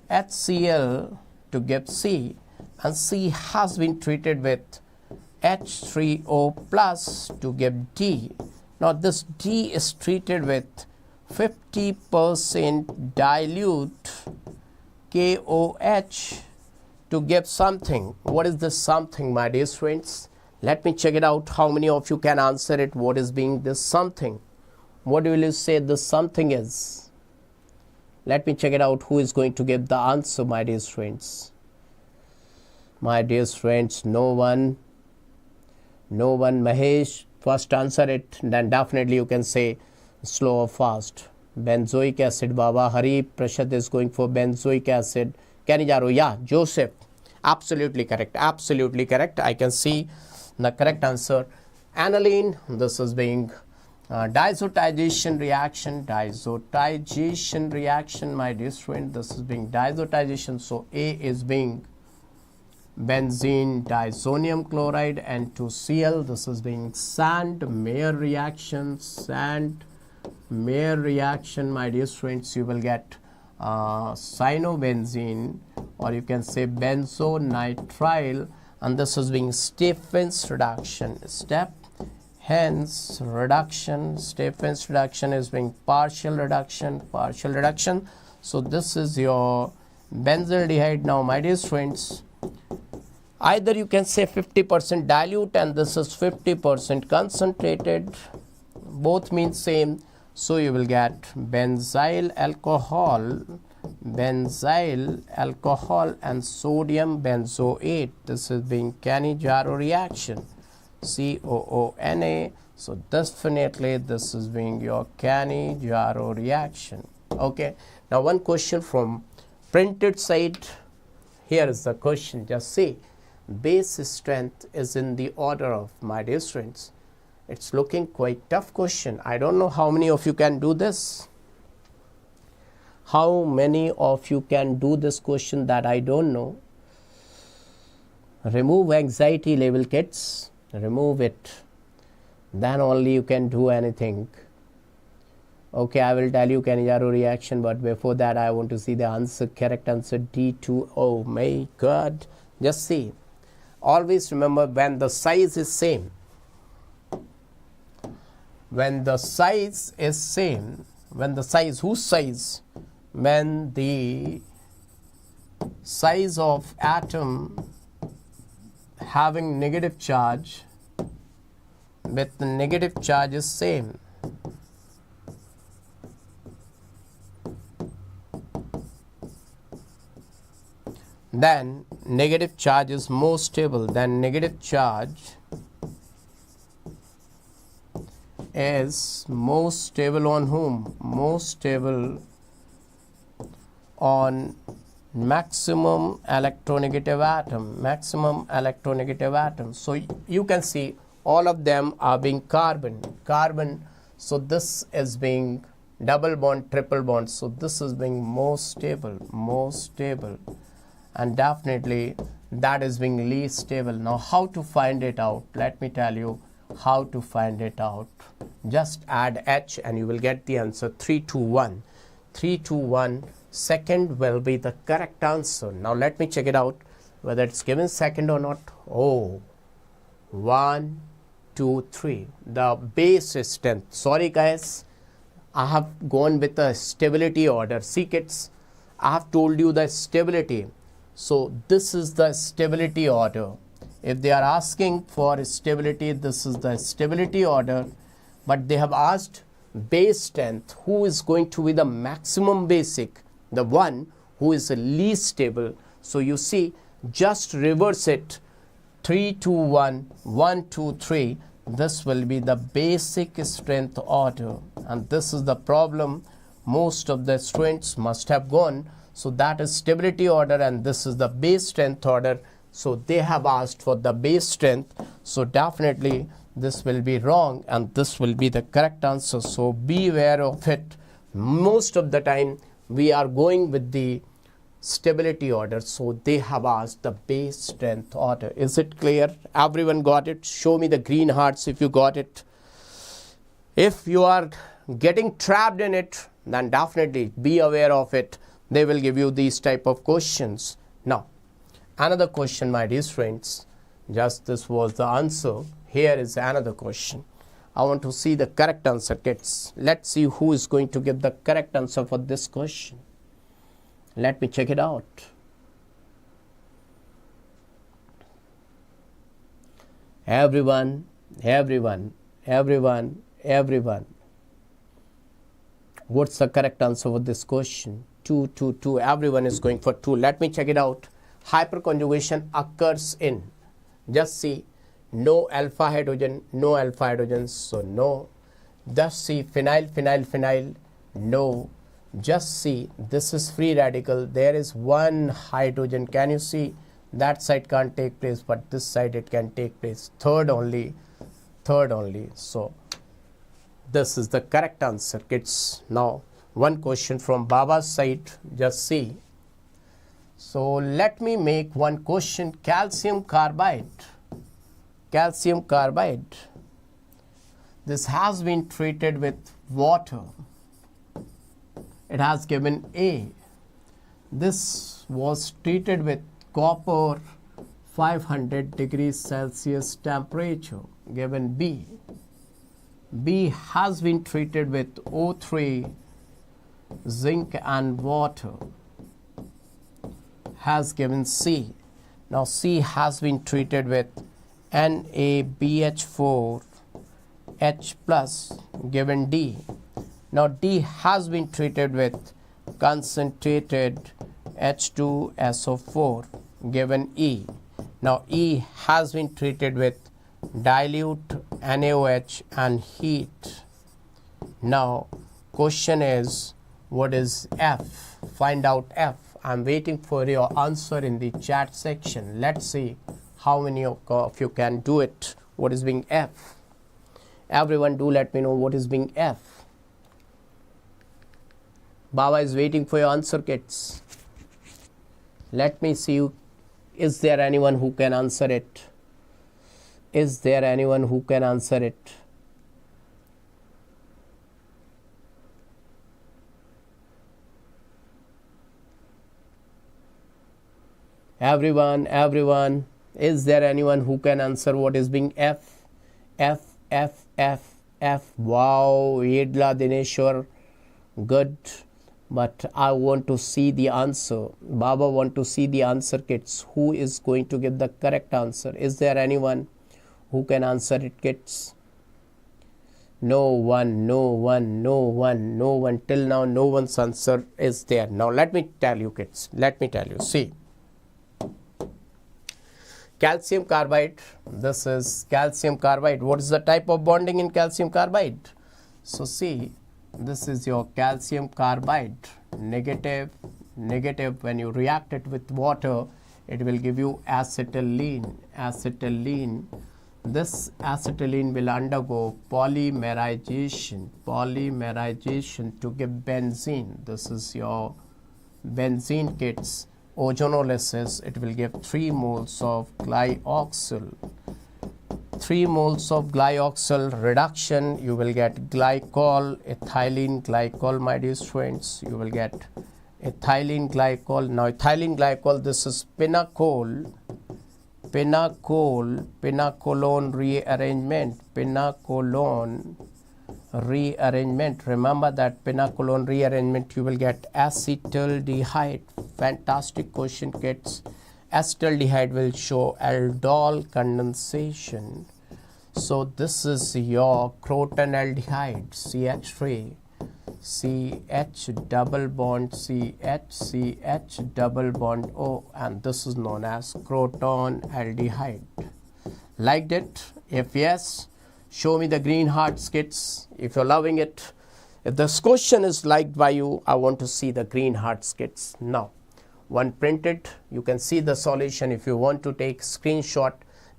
HCl to give C, and C has been treated with H3O plus to give D. Now this D is treated with 50% dilute KOH to give something. What is this something, my dear friends? Let me check it out. How many of you can answer it? What is being this something? What will you say this something is? Let me check it out. Who is going to give the answer, my dear friends? My dear friends, no one. No one. Mahesh, first answer it. Then definitely you can say slow or fast. Benzoic acid, Baba. Hari Prashad is going for benzoic acid. Kanijaro, yeah, Joseph. Absolutely correct. Absolutely correct. I can see the correct answer. Aniline, this is being diazotization reaction. Diazotization reaction, my dear friend. This is being diazotization. So A is being benzene diazonium chloride and 2Cl. This is being Sand-Mayer reaction. Sand-Mayer reaction, my dear friends. You will get cyanobenzene, or you can say benzonitrile, and this is being Stefan's reduction. Stefan's reduction. Stefan's reduction is being partial reduction. So this is your benzaldehyde. Now, my dear friends, either you can say 50% dilute and this is 50% concentrated. Both mean same. So you will get benzyl alcohol and sodium benzoate. This is being Cannizzaro reaction. COONA. So definitely this is being your Cannizzaro reaction. Okay. Now one question from printed side. Here is the question. Just see. base strength is in the order of, my dear students, it's looking quite tough question. I don't know how many of you can do this. How many of you can do this question, that I don't know. Remove anxiety level, kids. Remove it. Then only you can do anything. Okay, I will tell you Cannizzaro reaction, but before that I want to see the answer, correct answer D2. Oh my God. Just see. Always remember, when the size is same, when the size is same, when the size, whose size? When the size of atom having negative charge with the negative charge is same, then negative charge is more stable. Then negative charge is more stable on whom? More stable on maximum electronegative atom. Maximum electronegative atom. So you can see all of them are being carbon. So this is being double bond, triple bond. So this is being more stable. And definitely that is being least stable. Now how to find it out? Let me tell you how to find it out. Just add H and you will get the answer. 3 to 1. 3 to 1. Second will be the correct answer. Now let me check it out whether it's given second or not. Oh, 1, 2, 3. The base strength. Sorry guys, I have gone with the stability order. See kids, I have told you the stability. So this is the stability order. If they are asking for stability, this is the stability order. But they have asked base strength. Who is going to be the maximum basic? The one who is the least stable. So you see, just reverse it. 3 to 1, 1 2 3. This will be the basic strength order. And this is the problem most of the students must have gone. So that is stability order and this is the base strength order. So they have asked for the base strength. So definitely this will be wrong and this will be the correct answer. So be aware of it. Most of the time we are going with the stability order. So they have asked the base strength order. Is it clear? Everyone got it? Show me the green hearts if you got it. If you are getting trapped in it, then definitely be aware of it. They will give you these type of questions. Now, another question, my dear friends. Just this was the answer. Here is another question. I want to see the correct answer, kids. Let's see who is going to give the correct answer for this question. Let me check it out. Everyone. What's the correct answer for this question? 2, 2, 2. Everyone is going for 2. Let me check it out. Hyperconjugation occurs in, just see, no alpha hydrogen, so no. Just see, phenyl, no. Just see, this is free radical. There is one hydrogen. Can you see? That side can't take place, but this side it can take place. Third only. So this is the correct answer, kids. Now one question from Baba's side. Just see. So let me make one question. Calcium carbide. This has been treated with water. It has given A. This was treated with copper 500 degrees Celsius temperature, given B. B has been treated with O3, zinc and water, has given C. Now C has been treated with NaBH4 H plus, given D. Now D has been treated with concentrated H2SO4, given E. Now E has been treated with dilute NaOH and heat. Now question is, what is F? Find out F. I'm waiting for your answer in the chat section. Let's see How many of you can do it? What is being F? Everyone do let me know what is being F. Baba is waiting for your answer, kids. Let me see you. Is there anyone who can answer it? Is there anyone who can answer it? Everyone, is there anyone who can answer what is being F? F. Wow, Yedla Dineshwar, good. But I want to see the answer. Baba want to see the answer, kids. Who is going to give the correct answer? Is there anyone who can answer it, kids? No one. Till now, no one's answer is there. Now, let me tell you, kids. Let me tell you. See. Calcium carbide. This is calcium carbide. What is the type of bonding in calcium carbide? So, see. This is your calcium carbide. Negative. When you react it with water, it will give you acetylene. This acetylene will undergo polymerization to give benzene. This is your benzene, kids. Ozonolysis, it will give 3 moles of glyoxyl. 3 moles of glyoxyl reduction, you will get glycol, ethylene glycol, my dear friends. You will get ethylene glycol. Now, ethylene glycol, this is pinacolone rearrangement. Remember that pinacolone rearrangement, you will get acetaldehyde. Fantastic question, kids. Acetaldehyde will show aldol condensation. So this is your crotonaldehyde, CH3, CH double bond CH double bond O, and this is known as crotonaldehyde. Liked it? If yes, show me the green hearts, kids. If you're loving it, if this question is liked by you, I want to see the green hearts, kids. Now, one printed, you can see the solution. If you want to take screenshot,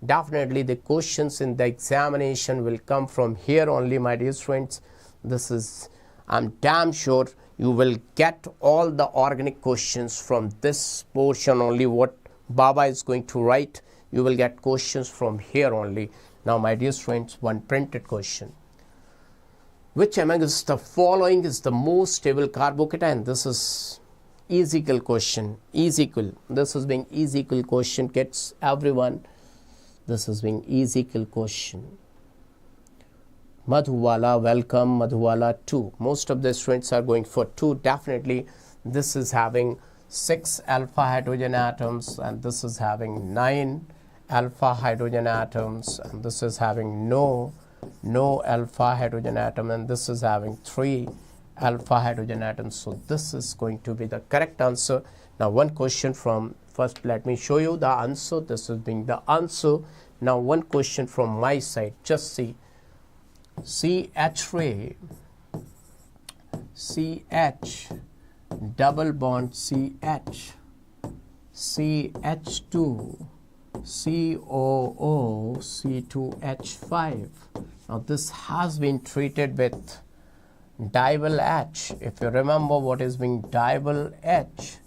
definitely the questions in the examination will come from here only, my dear friends. This is, I'm damn sure you will get all the organic questions from this portion only. What Baba is going to write, you will get questions from here only. Now, my dear friends, one printed question. Which amongst the following is the most stable carbocation? This is equal question. Equal. This is being equal question, kids. Everyone, this is being equal question. Madhuwala, welcome. Madhuwala 2. Most of the students are going for 2. Definitely, this is having 6 alpha hydrogen atoms, and this is having 9 alpha hydrogen atoms, and this is having no alpha hydrogen atom, and this is having 3 alpha hydrogen atoms. So this is going to be the correct answer. Now, one question from, first let me show you the answer. This is being the answer. Now, one question from my side. Just see. CH3, CH, double bond CH, CH2, COO, C2H5. Now, this has been treated with dival H. If you remember what is being dival H,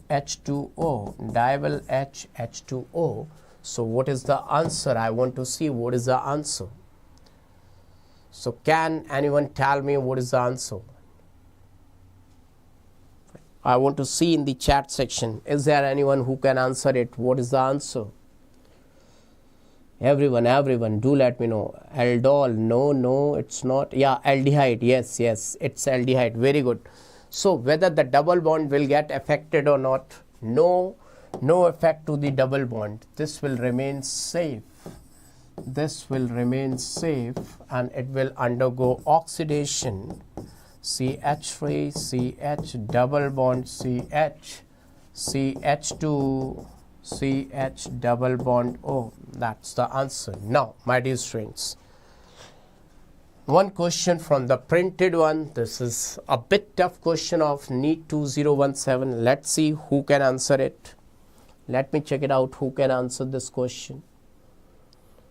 H2O, dival H, H2O. So, what is the answer? I want to see what is the answer. So, can anyone tell me what is the answer? I want to see in the chat section. Is there anyone who can answer it? What is the answer? Everyone, do let me know. Aldol, no, it's not. Yeah, aldehyde, yes, it's aldehyde. Very good. So, whether the double bond will get affected or not, no effect to the double bond. This will remain safe. And it will undergo oxidation. CH3, CH, double bond CH, CH2, CH, double bond O. That's the answer. Now, my dear friends, one question from the printed one. This is a bit tough question of NEET 2017. Let's see who can answer it. Let me check it out. Who can answer this question?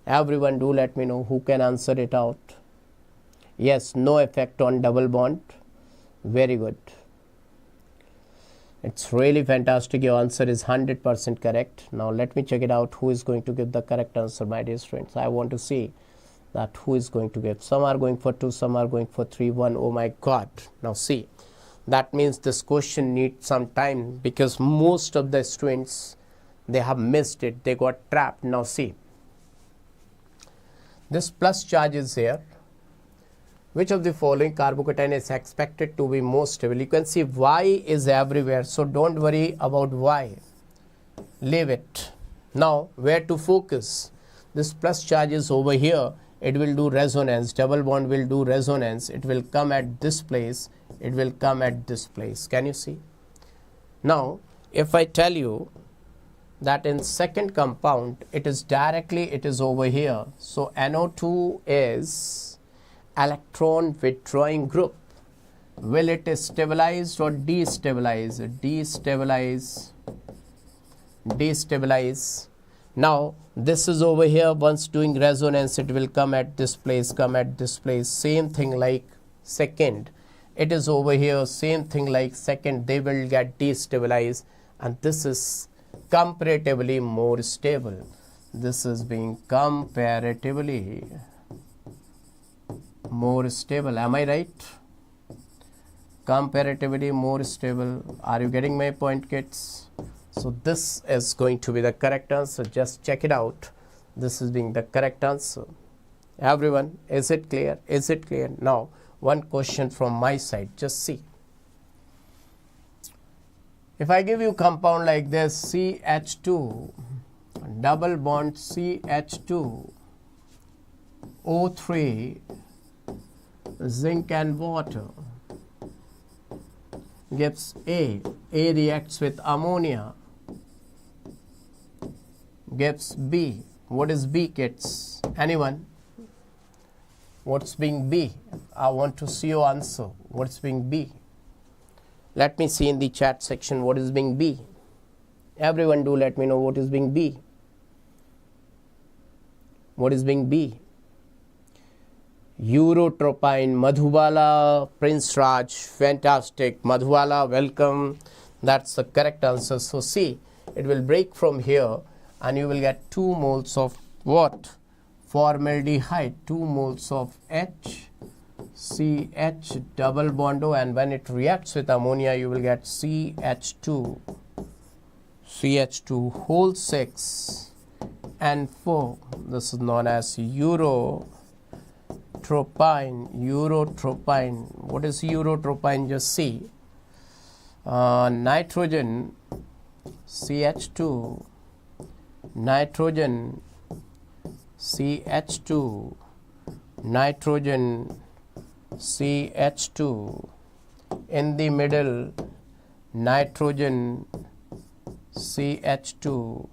Everyone do let me know who can answer it out. Yes, no effect on double bond. Very good. It's really fantastic. Your answer is 100% correct. Now let me check it out. Who is going to give the correct answer, my dear students? I want to see that who is going to give. Some are going for 2, some are going for 3, 1. Oh my God. Now see, that means this question needs some time because most of the students, they have missed it. They got trapped. Now see, this plus charge is here. Which of the following carbocation is expected to be most stable? You can see Y is everywhere, so don't worry about Y. Leave it. Now, where to focus? This plus charge is over here. It will do resonance. Double bond will do resonance. It will come at this place. It will come at this place. Can you see? Now, if I tell you that in second compound, it is over here. So, NO2 is electron withdrawing group. Will it stabilize or destabilize? Destabilize. Now this is over here. Once doing resonance, it will come at this place, same thing like second. It is over here, same thing like second. They will get destabilized, and this is comparatively more stable. This is being comparatively more stable. Am I right? Comparatively more stable. Are you getting my point, kids? So this is going to be the correct answer. Just check it out. This is being the correct answer. Everyone, is it clear? Is it clear? Now, one question from my side. Just see. If I give you compound like this, CH2, double bond CH2, O3, zinc and water, gives A reacts with ammonia, gives B. What is B, kids? Anyone? What's being B? I want to see your answer. What's being B? Let me see in the chat section what is being B. Everyone do let me know what is being B. What is being B? Eurotropine. Madhubala, Prince Raj, fantastic. Madhubala, welcome. That's the correct answer. So see, it will break from here and you will get 2 moles of what? Formaldehyde. 2 moles of H, CH double bond O, and when it reacts with ammonia, you will get CH2 whole 6 and 4. This is known as Eurotropine. What is eurotropine? Just see. Nitrogen, CH2, nitrogen, CH2, nitrogen, CH2. In the middle, nitrogen, CH2,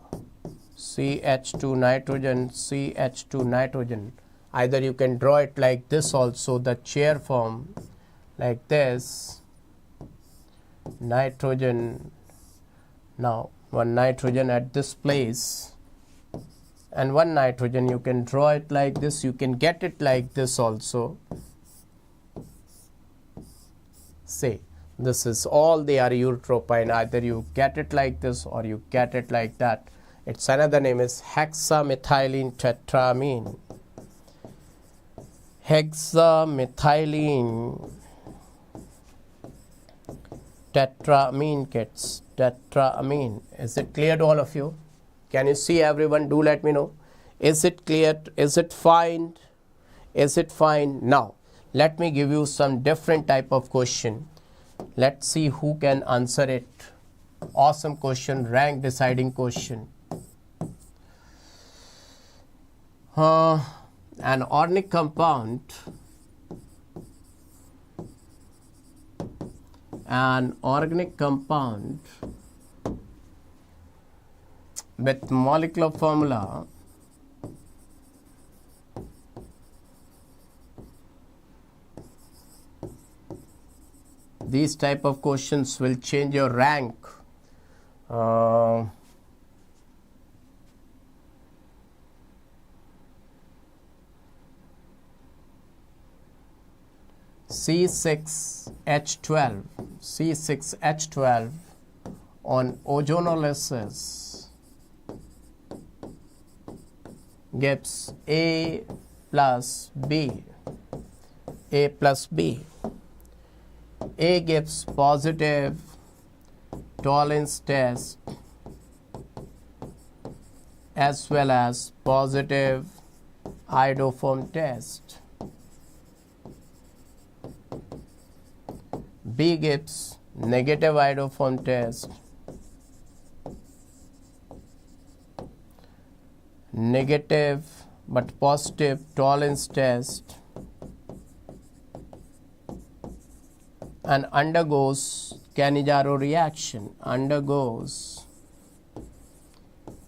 nitrogen, CH2, nitrogen. Either you can draw it like this also, the chair form, like this, nitrogen. Now, one nitrogen at this place, and one nitrogen, you can draw it like this, you can get it like this also. Say, this is all they are eurotropine. Either you get it like this or you get it like that. Its another name is hexamethylene tetramine. Hexamethylene tetramine, kids. Tetramine. Is it clear to all of you? Can you see, everyone? Do let me know. Is it clear? Is it fine? Is it fine? Now, let me give you some different type of question. Let's see who can answer it. Awesome question, rank deciding question. An organic compound, with molecular formula these type of questions will change your rank. C6H12, C6H12 on ozonolysis gives A plus B. A plus B. A gives positive tolerance test as well as positive iodoform test. B gives negative iodoform test, negative but positive tolerance test, and undergoes Cannizzaro reaction, undergoes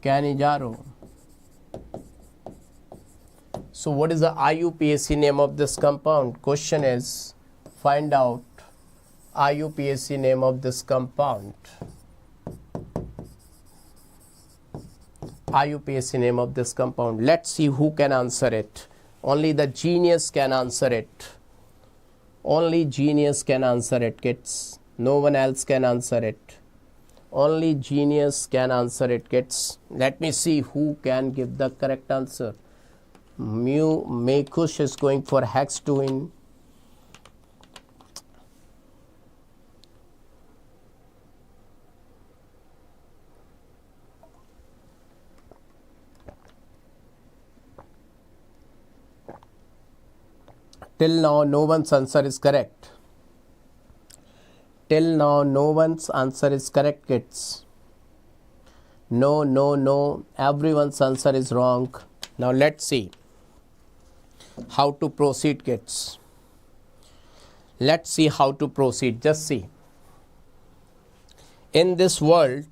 Cannizzaro. So what is the IUPAC name of this compound? Question is, find out IUPAC name of this compound. IUPAC name of this compound. Let's see who can answer it. Only the genius can answer it. Only genius can answer it, kids. No one else can answer it. Only genius can answer it, kids. Let me see who can give the correct answer. Mekush is going for hextuin. Till now, no one's answer is correct. Till now, no one's answer is correct, kids. No, no, no. Everyone's answer is wrong. Now, let's see how to proceed, kids. Let's see how to proceed. Just see. In this world,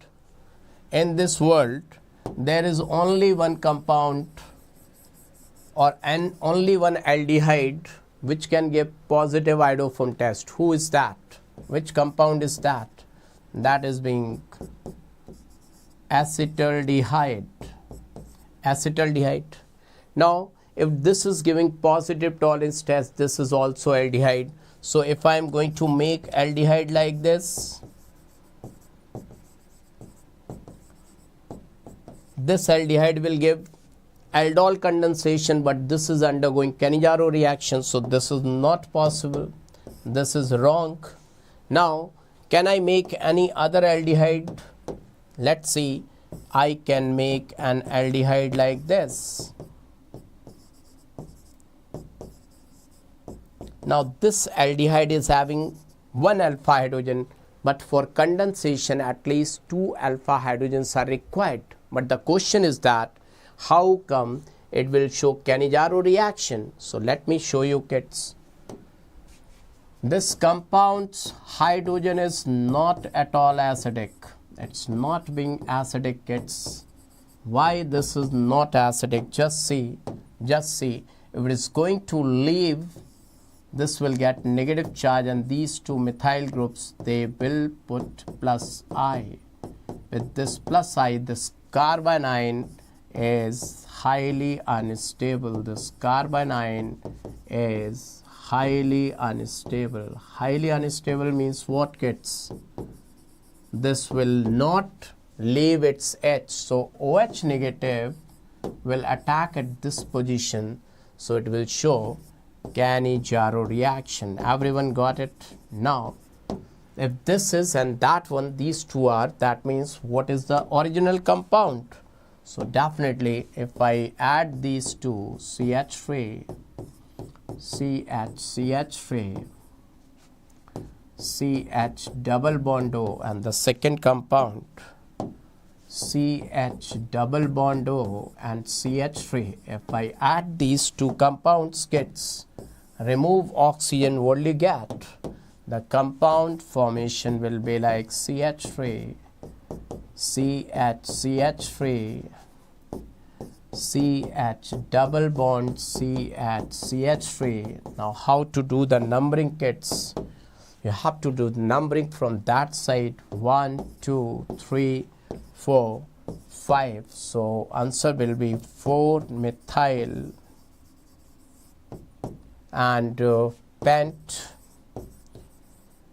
there is only one compound or only one aldehyde which can give positive iodoform test. Who is that? Which compound is that? That is being acetaldehyde. Acetaldehyde. Now, if this is giving positive tolerance test, this is also aldehyde. So, if I am going to make aldehyde like this, this aldehyde will give aldol condensation, but this is undergoing Cannizzaro reaction, so this is not possible. This is wrong. Now, can I make any other aldehyde? Let's see. I can make an aldehyde like this. Now, this aldehyde is having one alpha hydrogen, but for condensation, at least 2 alpha hydrogens are required. But the question is that, how come it will show Cannizzaro reaction? So let me show you, kids. This compound's hydrogen is not at all acidic. It's not being acidic, kids. Why this is not acidic? Just see. If it is going to leave, this will get negative charge, and these two methyl groups, they will put plus I. With this plus I, this carbanion is highly unstable. This carbanion is highly unstable. Highly unstable means what, kids? This will not leave its H. So OH negative will attack at this position. So it will show Cannizzaro reaction. Everyone got it? Now, if this is and that one, these two are, that means what is the original compound? So definitely, if I add these two, CH3, CH double bond O, and the second compound, CH double bond O and CH3, if I add these two compounds, kids, remove oxygen, what do you get? The compound formation will be like CH3, CH3, CH double bond CH3. Now, how to do the numbering, kids? You have to do the numbering from that side. 1, 2, 3, 4, 5. So answer will be 4 methyl and pent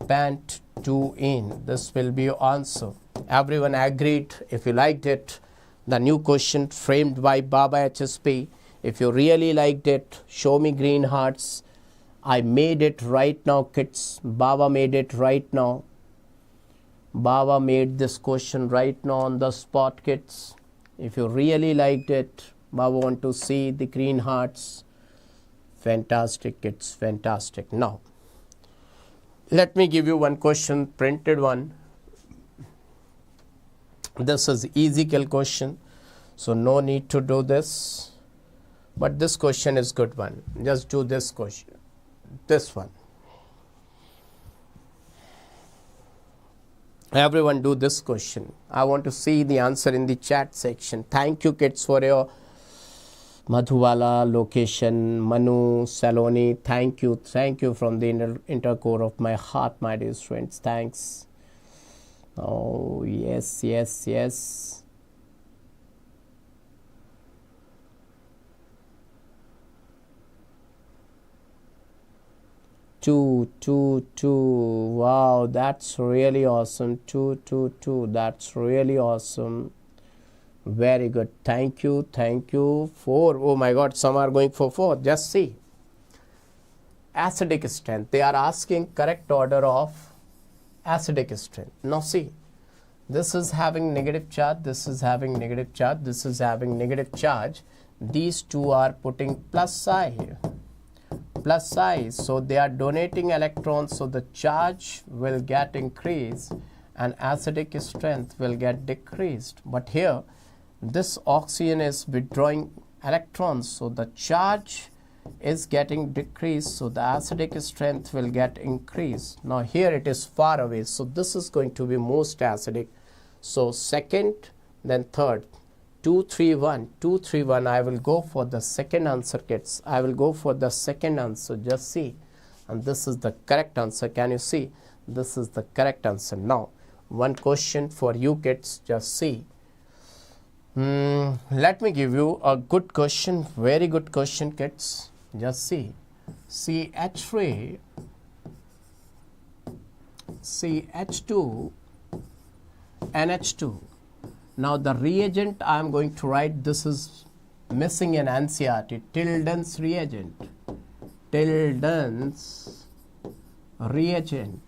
pant 2 in. This will be your answer. Everyone agreed? If you liked it, the new question framed by Baba HSP. If you really liked it, show me green hearts. I made it right now, kids. Baba made it right now. Baba made this question right now on the spot, kids. If you really liked it, Baba want to see the green hearts. Fantastic, kids, fantastic. Now, let me give you one question, printed one. This is easy question, so no need to do this. But this question is good one. Just do this question. This one. Everyone do this question. I want to see the answer in the chat section. Thank you, kids, for your Madhuwala, location, Manu, Saloni. Thank you from the inner core of my heart, my dear friends. Thanks. Oh, yes, yes, yes. Two. Wow, that's really awesome. Two. That's really awesome. Very good. Thank you. 4. Oh my God, some are going for 4. Just see. Acidic strength. They are asking correct order of acidic strength. Now see, this is having negative charge, this is having negative charge, this is having negative charge. These two are putting plus I here. Plus I. So they are donating electrons, so the charge will get increased and acidic strength will get decreased. But here, this oxygen is withdrawing electrons, so the charge is getting decreased, so the acidic strength will get increased. Now here it is far away, so this is going to be most acidic. So second, then third. 2, 3, 1. 2, 3, 1. I will go for the second answer, kids. I will go for the second answer. Just see. And this is the correct answer. Can you see? This is the correct answer. Now, one question for you, kids. Just see. Let me give you a good question. Very good question, kids. Just see. CH3, CH2, NH2. Now the reagent I am going to write, this is missing in NCERT, Tilden's reagent. Tilden's reagent.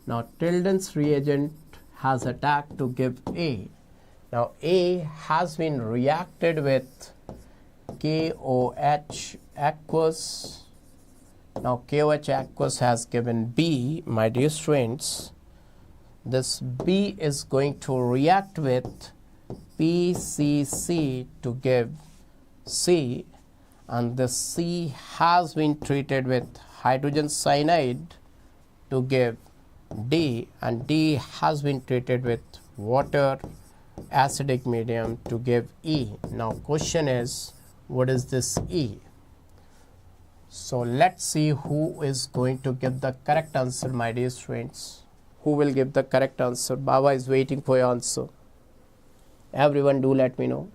Now Tilden's reagent has attacked to give A. Now A has been reacted with KOH aqueous. Now KOH aqueous has given B, my dear friends. This B is going to react with PCC to give C, and the C has been treated with hydrogen cyanide to give D, and D has been treated with water acidic medium to give E. Now question is, what is this E? So let's see who is going to give the correct answer, my dear friends. Who will give the correct answer? Baba is waiting for your answer. Everyone do let me know.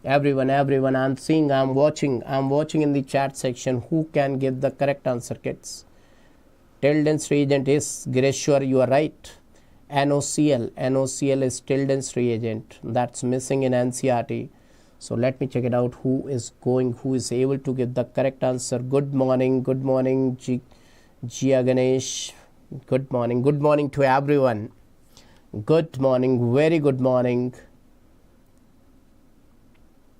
Everyone, I'm seeing, I'm watching in the chat section. Who can give the correct answer, kids? Tilden's reagent is, Greshwar, you are right. NOCl is Tilden's reagent. That's missing in NCERT. So let me check it out. Who is able to give the correct answer? Good morning, Jia Ganesh. Good morning to everyone. Good morning, very good morning.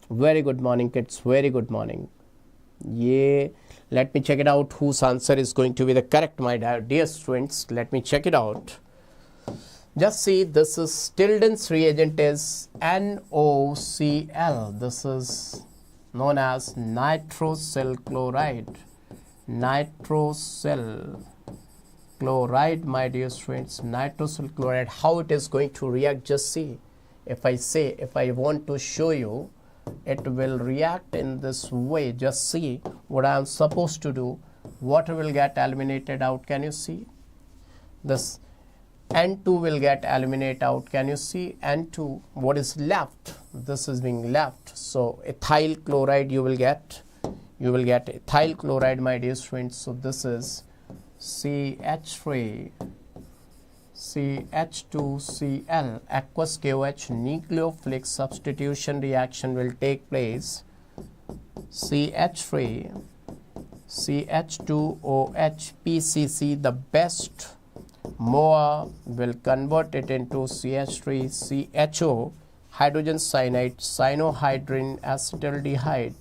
Very good morning, kids, very good morning. Yeah, let me check it out whose answer is going to be the correct, my dear students. Let me check it out. Just see, this is Tilden's reagent is NOCl. This is known as nitrosyl chloride. Nitrosyl chloride, my dear friends. Nitrosyl chloride. How it is going to react? Just see. If I want to show you, it will react in this way. Just see what I am supposed to do. Water will get eliminated out. Can you see? This N2 will get eliminated out. Can you see? N2. What is left? This is being left. So ethyl chloride you will get. you will get ethyl chloride, my dear students. So this is CH3 CH2Cl aqueous KOH nucleophilic substitution reaction will take place. CH3 CH2OH PCC, the best MOA will convert it into CH3 CHO hydrogen cyanide, cyanohydrin acetaldehyde,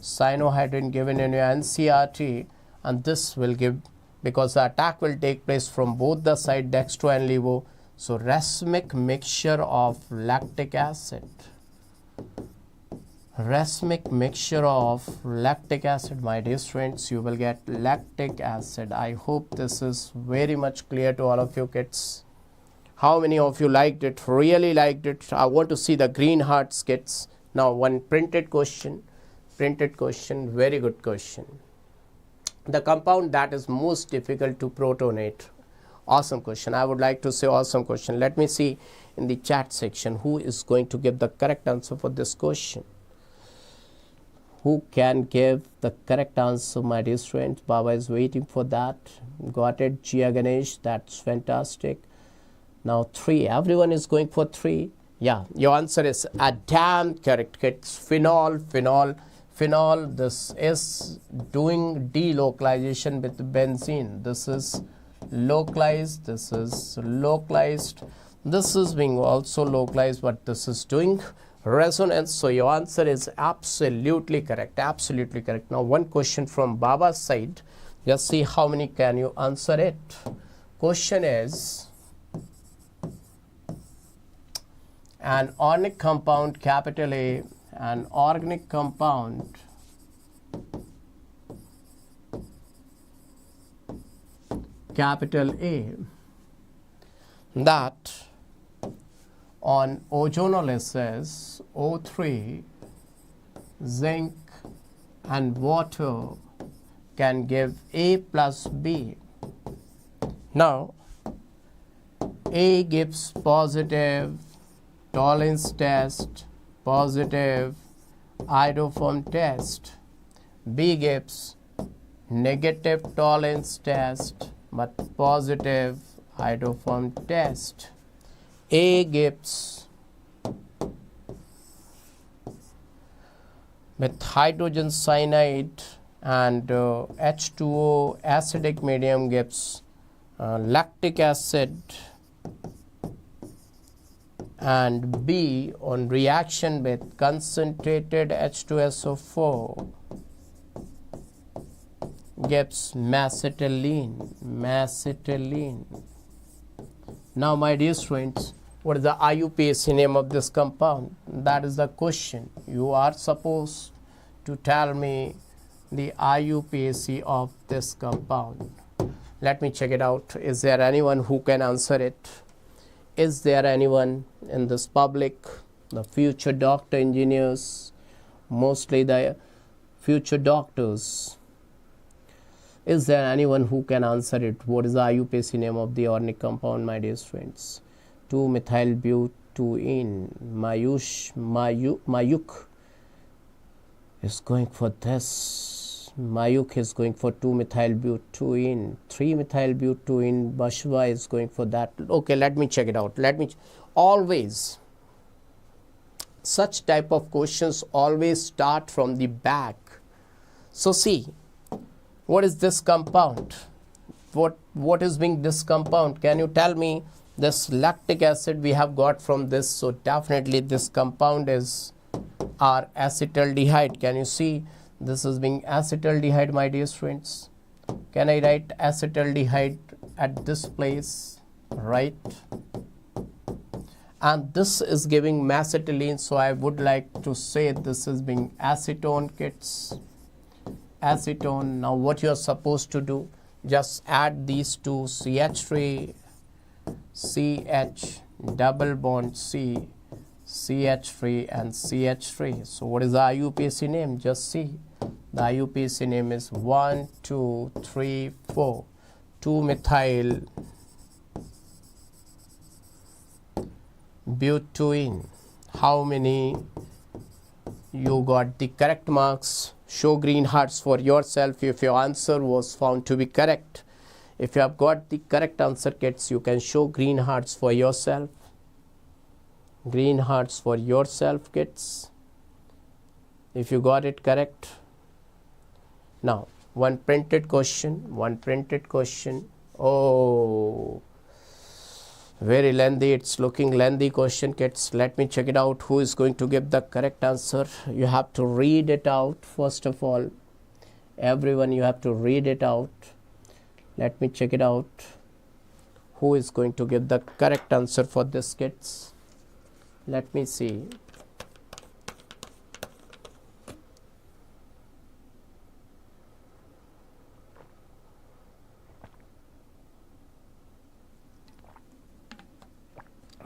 cyanohydrin given in your NCRT, and this will give, because the attack will take place from both the side, dextro and levo. So racemic mixture of lactic acid, racemic mixture of lactic acid, my dear students, you will get lactic acid. I hope this is very much clear to all of you kids. How many of you liked it, really liked it? I want to see the green hearts, kids. Now one printed question, very good question. The compound that is most difficult to protonate. Awesome question. I would like to say awesome question. Let me see in the chat section who is going to give the correct answer for this question. Who can give the correct answer, my dear students? Baba is waiting for that. Got it, Jia Ganesh, that's fantastic. Now 3, everyone is going for 3. Yeah, your answer is a damn correct, kids. Phenol. This is doing delocalization with benzene. This is localized, this is localized, this is being also localized, but this is doing resonance. So your answer is absolutely correct, absolutely correct. Now one question from Baba's side, just see how many can you answer it. Question is, an organic compound, capital A, an organic compound capital A that on ozonolysis O3, zinc and water can give A plus B. Now A gives positive tolerance test, positive iodoform test. B gives negative tolerance test but positive iodoform test. A gives with hydrogen cyanide and H2O acidic medium gives lactic acid, and B on reaction with concentrated H2SO4 gives macetylene. Now my dear students, what is the IUPAC name of this compound? That is the question. You are supposed to tell me the IUPAC of this compound. Let me check it out. Is there anyone who can answer it? Is there anyone in this public, the future doctor engineers, mostly the future doctors? Is there anyone who can answer it? What is the IUPAC name of the organic compound, my dear friends? 2-methylbutene. Mayuk is going for this. Mayuk is going for 2-methylbutene. 3-methylbutene. Bashwa is going for that. Okay, let me check it out. Always, such type of questions always start from the back. So see, what is this compound? What is being this compound? Can you tell me? This lactic acid we have got from this, so definitely this compound is our acetaldehyde. Can you see? This is being acetaldehyde, my dear friends. Can I write acetaldehyde at this place? Right. And this is giving macetylene, so I would like to say this is being acetone, kids. Acetone. Now what you are supposed to do, just add these two, CH3 CH double bond C, CH3 and CH3. So what is the IUPAC name? Just see. The IUPAC name is 1, 2, 3, 4. 2-methyl butene. How many you got the correct marks. Show green hearts for yourself if your answer was found to be correct. If you have got the correct answer, kids, you can show green hearts for yourself. Green hearts for yourself, kids, if you got it correct. Now, one printed question. Oh, very lengthy. It's looking lengthy question, kids. Let me check it out. Who is going to give the correct answer? You have to read it out first of all. Everyone, you have to read it out. Let me check it out. Who is going to give the correct answer for this, kids? Let me see.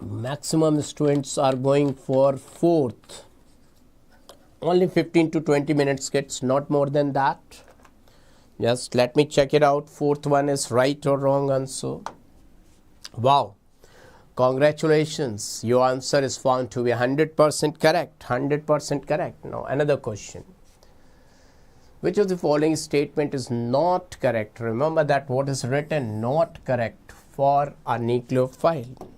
Maximum students are going for fourth. Only 15 to 20 minutes, kids, not more than that. Just let me check it out. Fourth one is right or wrong answer. Wow. Congratulations. Your answer is found to be 100% correct. 100% correct. Now, another question. Which of the following statement is not correct? Remember that what is written not correct for a nucleophile.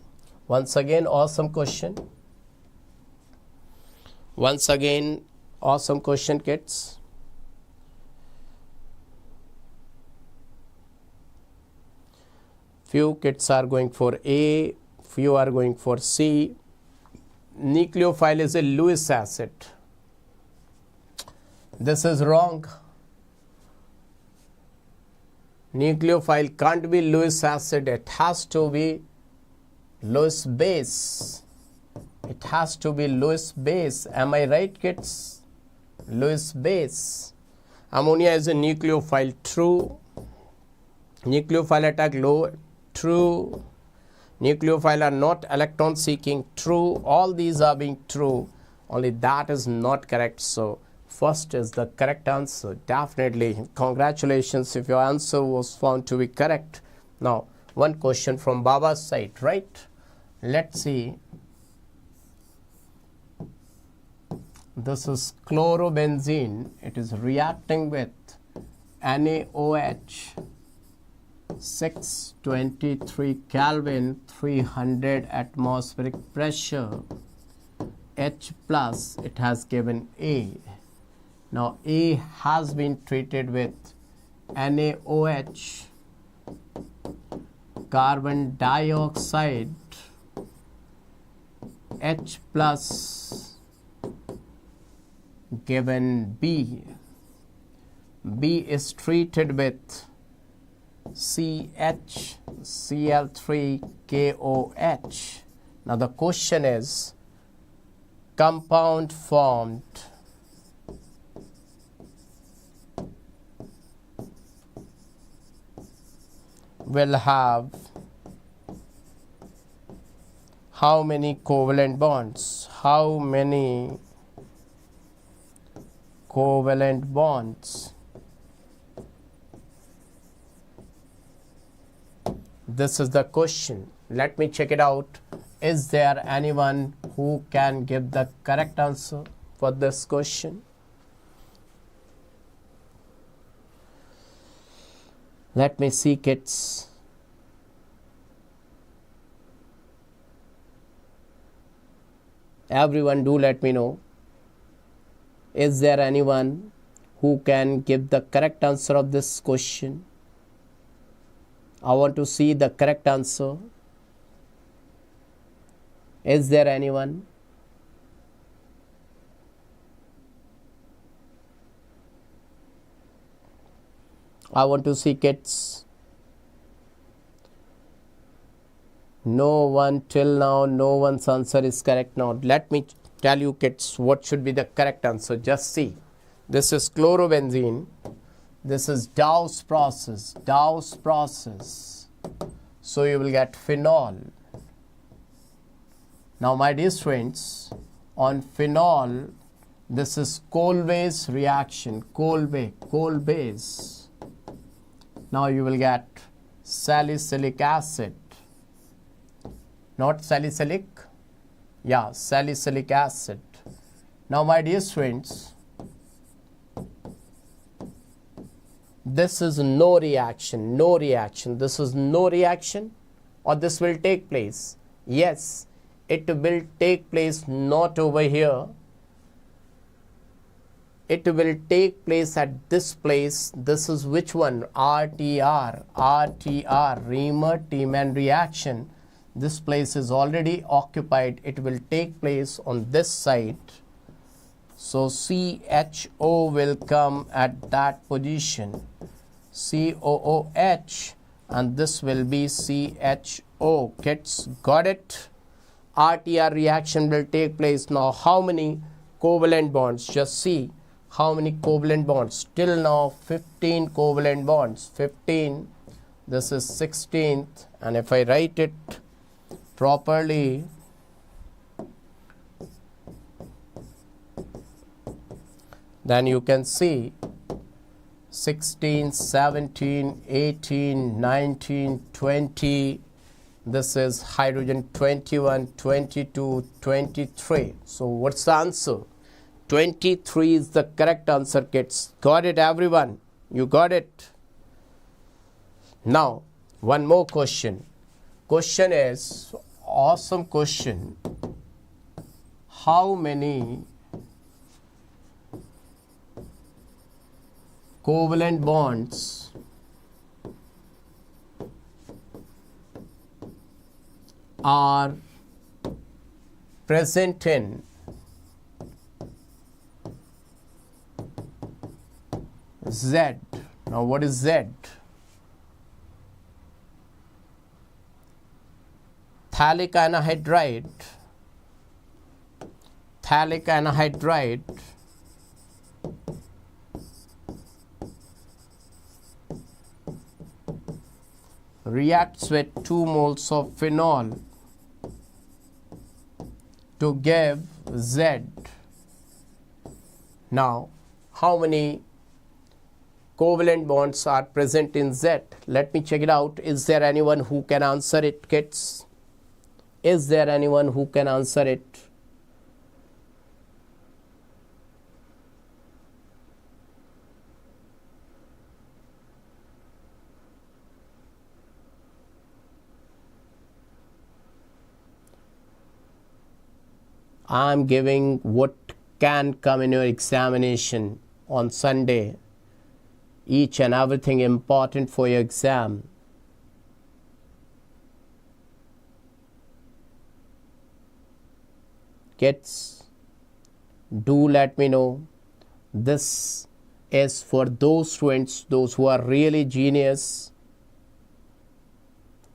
Once again, awesome question. Once again, awesome question, kids. Few kids are going for A, few are going for C. Nucleophile is a Lewis acid. This is wrong. Nucleophile can't be Lewis acid. It has to be Lewis base. It has to be Lewis base. Am I right, kids? Lewis base. Ammonia is a nucleophile. True. Nucleophile attack low. True. Nucleophile are not electron seeking. True. All these are being true. Only that is not correct. So first is the correct answer. Definitely. Congratulations if your answer was found to be correct. Now, one question from Baba's side, right? Let's see. This is chlorobenzene. It is reacting with NaOH, 623 Kelvin, 300 atmospheric pressure, H plus, it has given A. Now A has been treated with NaOH, carbon dioxide, H plus, given B. B is treated with CH, Cl3KOH. Now the question is, compound formed will have how many covalent bonds? How many covalent bonds? This is the question. Let me check it out. Is there anyone who can give the correct answer for this question? Let me see, kids. Everyone, do let me know. Is there anyone who can give the correct answer of this question? I want to see the correct answer. Is there anyone? I want to see, kids. No one till now, no one's answer is correct. Now let me tell you, kids, what should be the correct answer. Just see. This is chlorobenzene. This is Dow's process. Dow's process. So you will get phenol. Now my dear friends, on phenol, this is Kolbe's reaction. Kolbe's. Now you will get salicylic acid. Not salicylic. Yeah, salicylic acid. Now my dear students, this is no reaction, no reaction. This is no reaction, or this will take place. Yes, it will take place not over here. It will take place at this place. This is which one? RTR, Riemann-Tiemann reaction. This place is already occupied. It will take place on this side. So CHO will come at that position. COOH, and this will be CHO. Kids, got it? RTR reaction will take place. Now how many covalent bonds? Just see how many covalent bonds. Till now 15 covalent bonds. 15. This is 16th, and if I write it properly, then you can see 16, 17, 18, 19, 20. This is hydrogen 21, 22, 23. So what's the answer? 23 is the correct answer, kids. Got it, everyone? You got it? Now, one more question. Question is, awesome question. How many covalent bonds are present in Z? Now what is Z? Phthalic anhydride, reacts with 2 moles of phenol to give Z. Now, how many covalent bonds are present in Z? Let me check it out. Is there anyone who can answer it, kids? Is there anyone who can answer it? I'm giving what can come in your examination on Sunday. Each and everything important for your exam. Kids, do let me know. This is for those students, those who are really genius.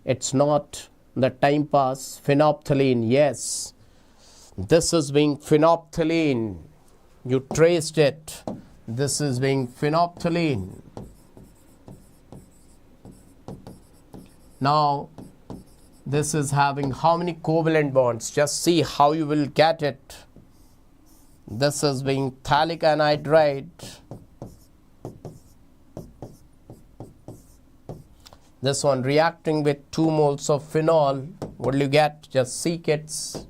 It's not the time pass. Phenolphthalein, yes. This is being phenolphthalein. You traced it. This is being phenolphthalein. Now, this is having how many covalent bonds? Just see how you will get it. This is being phthalic anhydride. This one reacting with 2 moles of phenol. What will you get? Just see, kids.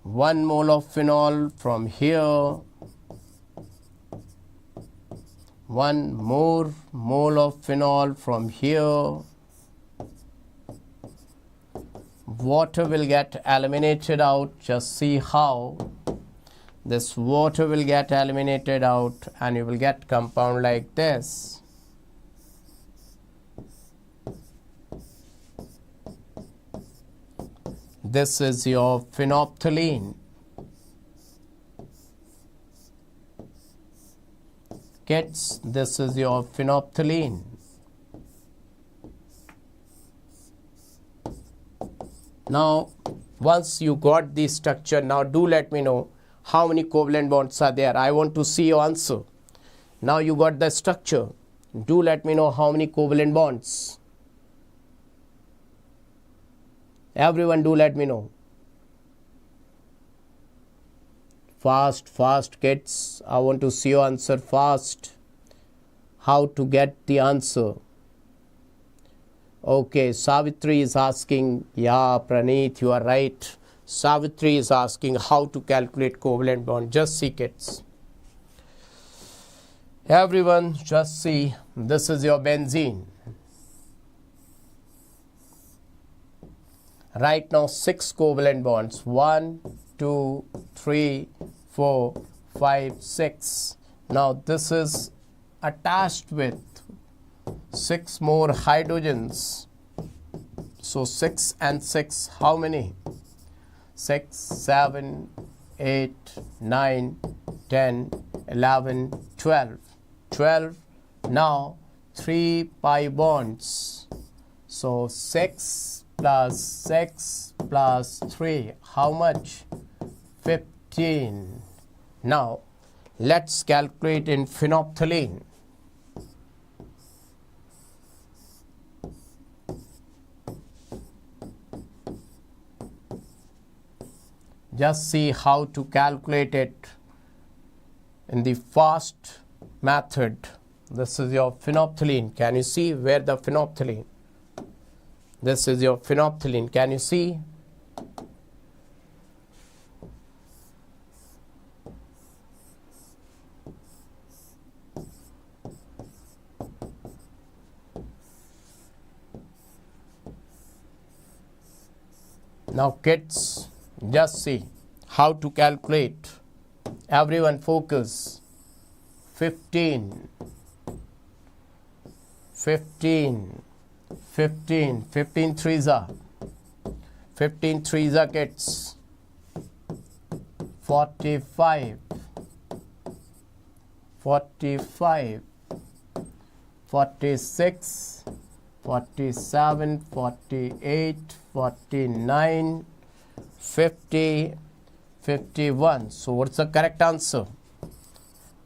1 mole of phenol from here. 1 more mole of phenol from here. Water will get eliminated out. Just see how this water will get eliminated out, and you will get compound like this. This is your phenolphthalein. Kids, this is your phenolphthalein. Now, once you got the structure, now do let me know how many covalent bonds are there. I want to see your answer. Now you got the structure. Do let me know how many covalent bonds. Everyone, do let me know. Fast, fast, kids. I want to see your answer fast. How to get the answer. Okay, Savitri is asking, yeah, Praneeth, you are right. Savitri is asking how to calculate covalent bond. Just see, kids. Everyone, just see. This is your benzene. Right now, 6 covalent bonds. 1, 2, 3, 4, 5, 6. Now, this is attached with 6 more hydrogens. So 6 and 6, how many? 6, 7, 8, 9, 10, 11, 12. 12. Now 3 pi bonds. So 6 plus 6 plus 3, how much? 15. Now let's calculate in phenolphthalein. Just see how to calculate it in the fast method. This is your phenolphthalein. Can you see where the phenolphthalein? This is your phenolphthalein. Can you see? Now kids, just see how to calculate. Everyone focus. 15, 15, 15, 15 threes are. 15 threes are, kids. 45, 45, 46, 47, 48, 49, 50, 51. So what's the correct answer?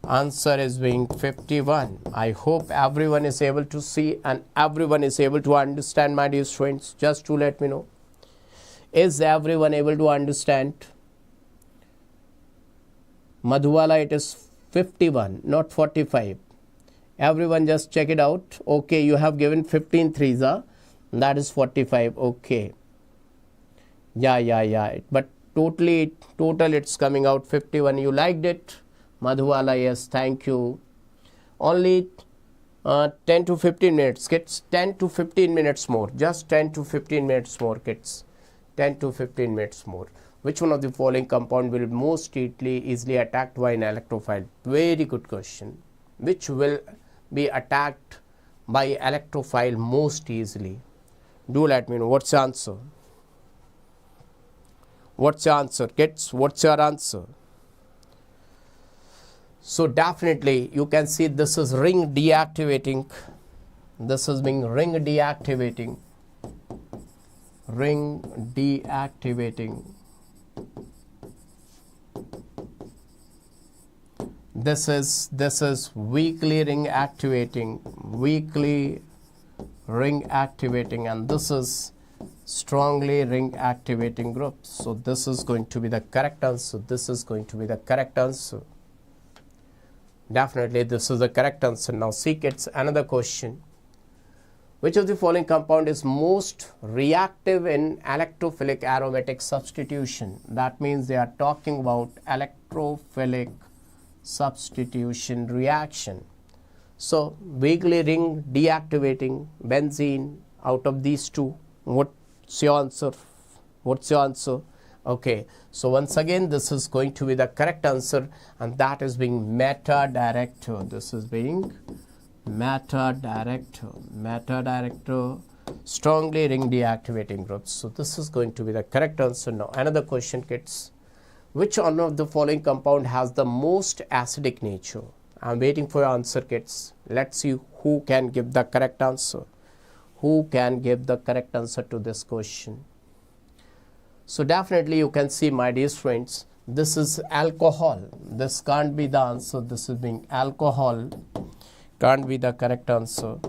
Answer is being 51. I hope everyone is able to see and everyone is able to understand, my dear students. Just to let me know, is everyone able to understand? Madhuwala, it is 51, not 45. Everyone just check it out. Okay, you have given 15 threes, that is 45. Okay. Yeah. But total it's coming out 51. You liked it? Madhuwala, yes, thank you. Only 10 to 15 minutes, kids. 10 to 15 minutes more. Just 10 to 15 minutes more, kids. 10 to 15 minutes more. Which one of the following compound will most easily attacked by an electrophile? Very good question. Which will be attacked by electrophile most easily? Do let me know. What's the answer? What's your answer, kids? What's your answer? So definitely you can see this is ring deactivating. This is being ring deactivating. Ring deactivating. This is weakly ring activating. Weakly ring activating, and this is strongly ring activating group. So this is going to be the correct answer. This is going to be the correct answer. Definitely this is the correct answer. Now see, kids, another question. Which of the following compound is most reactive in electrophilic aromatic substitution? That means they are talking about electrophilic substitution reaction. So weakly ring deactivating, benzene, out of these two, what's your answer? What's your answer? Okay, so once again this is going to be the correct answer, and that is being meta-director. This is being meta-director. Meta-director, strongly ring deactivating groups. So this is going to be the correct answer. Now another question, kids. Which one of the following compound has the most acidic nature? I'm waiting for your answer, kids. Let's see who can give the correct answer. Who can give the correct answer to this question? So definitely you can see, my dear friends, this is alcohol. This can't be the answer. This is being alcohol. Can't be the correct answer.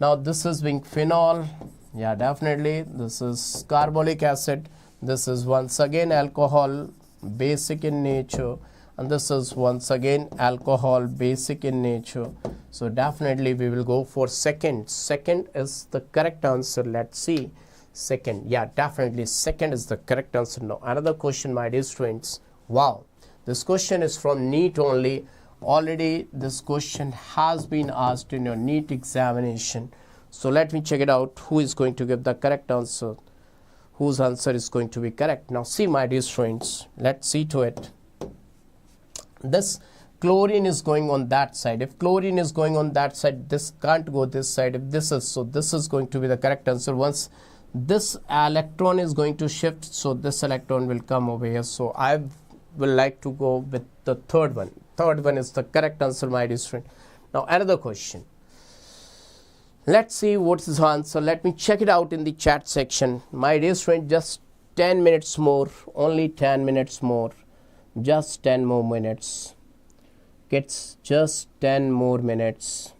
Now this is being phenol. Yeah, definitely. This is carbolic acid. This is once again alcohol, basic in nature. And this is once again alcohol, basic in nature. So definitely we will go for second. Second is the correct answer. Let's see. Second. Yeah, definitely second is the correct answer. Now another question, my dear students. Wow, this question is from NEET only. Already this question has been asked in your NEET examination. So let me check it out. Who is going to give the correct answer? Whose answer is going to be correct? Now see, my dear students, let's see to it. This chlorine is going on that side. If chlorine is going on that side, this can't go this side. If this is, so this is going to be the correct answer. Once this electron is going to shift, so this electron will come over here. So I will like to go with the third one. Third one is the correct answer, my dear student. Now another question. Let's see what is the answer. Let me check it out in the chat section. My dear friend, just 10 minutes more, only 10 minutes more, just 10 more minutes. It's just 10 more minutes.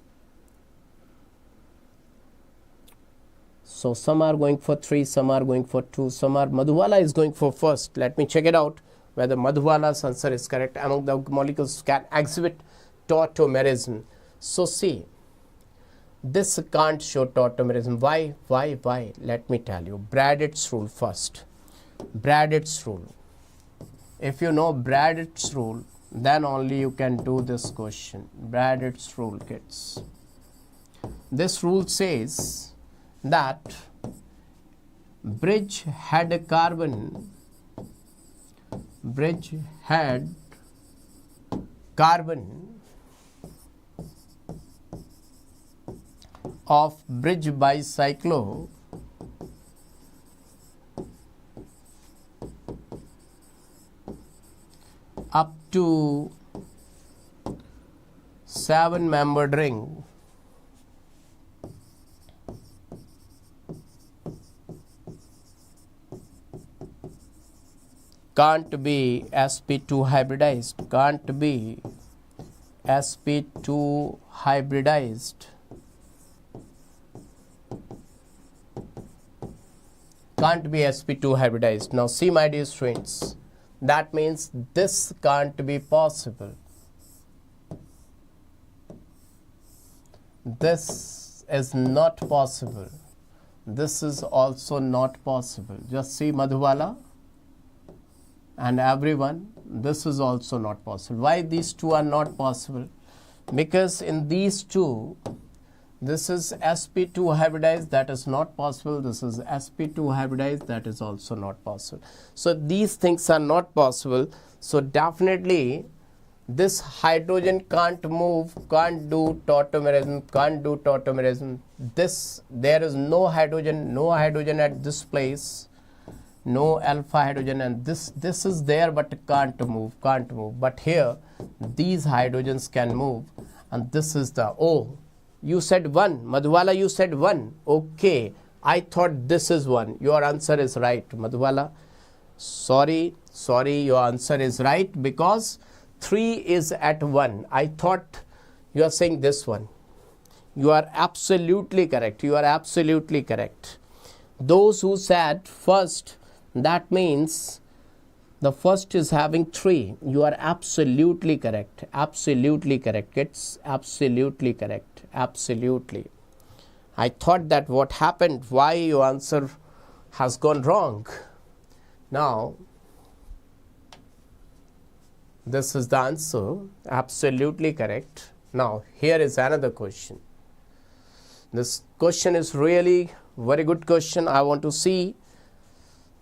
So some are going for 3, some are going for 2, some are, Madhuwala is going for first. Let me check it out whether Madhuwala's answer is correct. Among the molecules can exhibit tautomerism. So see, this can't show tautomerism. Why? Let me tell you. Braddock's rule first. Braddock's rule. If you know Braddock's rule, then only you can do this question. Braddock's rule, kids. This rule says that bridge had carbon of bridge bicyclo up to 7-membered ring can't be sp2 hybridized, can't be sp2 hybridized, can't be sp2 hybridized. Now see, my dear students, that means this can't be possible. This is not possible. This is also not possible. Just see, Madhuwala and everyone, this is also not possible. Why these two are not possible? Because in these two, this is sp2 hybridized, that is not possible. This is sp2 hybridized, that is also not possible. So these things are not possible. So definitely this hydrogen can't move, can't do tautomerism, This, there is no hydrogen at this place, no alpha hydrogen, and this is there but can't move. But here these hydrogens can move, and this is the, oh, you said 1, Madhuwala, you said 1. Okay, I thought this is 1. Your answer is right, Madhuwala. Sorry, your answer is right, because 3 is at 1. I thought you are saying this one. You are absolutely correct. Those who said first, that means the first is having 3. You are absolutely correct. It's absolutely correct. Absolutely. I thought that what happened, why your answer has gone wrong. Now, this is the answer. Absolutely correct. Now, here is another question. This question is really very good question. I want to see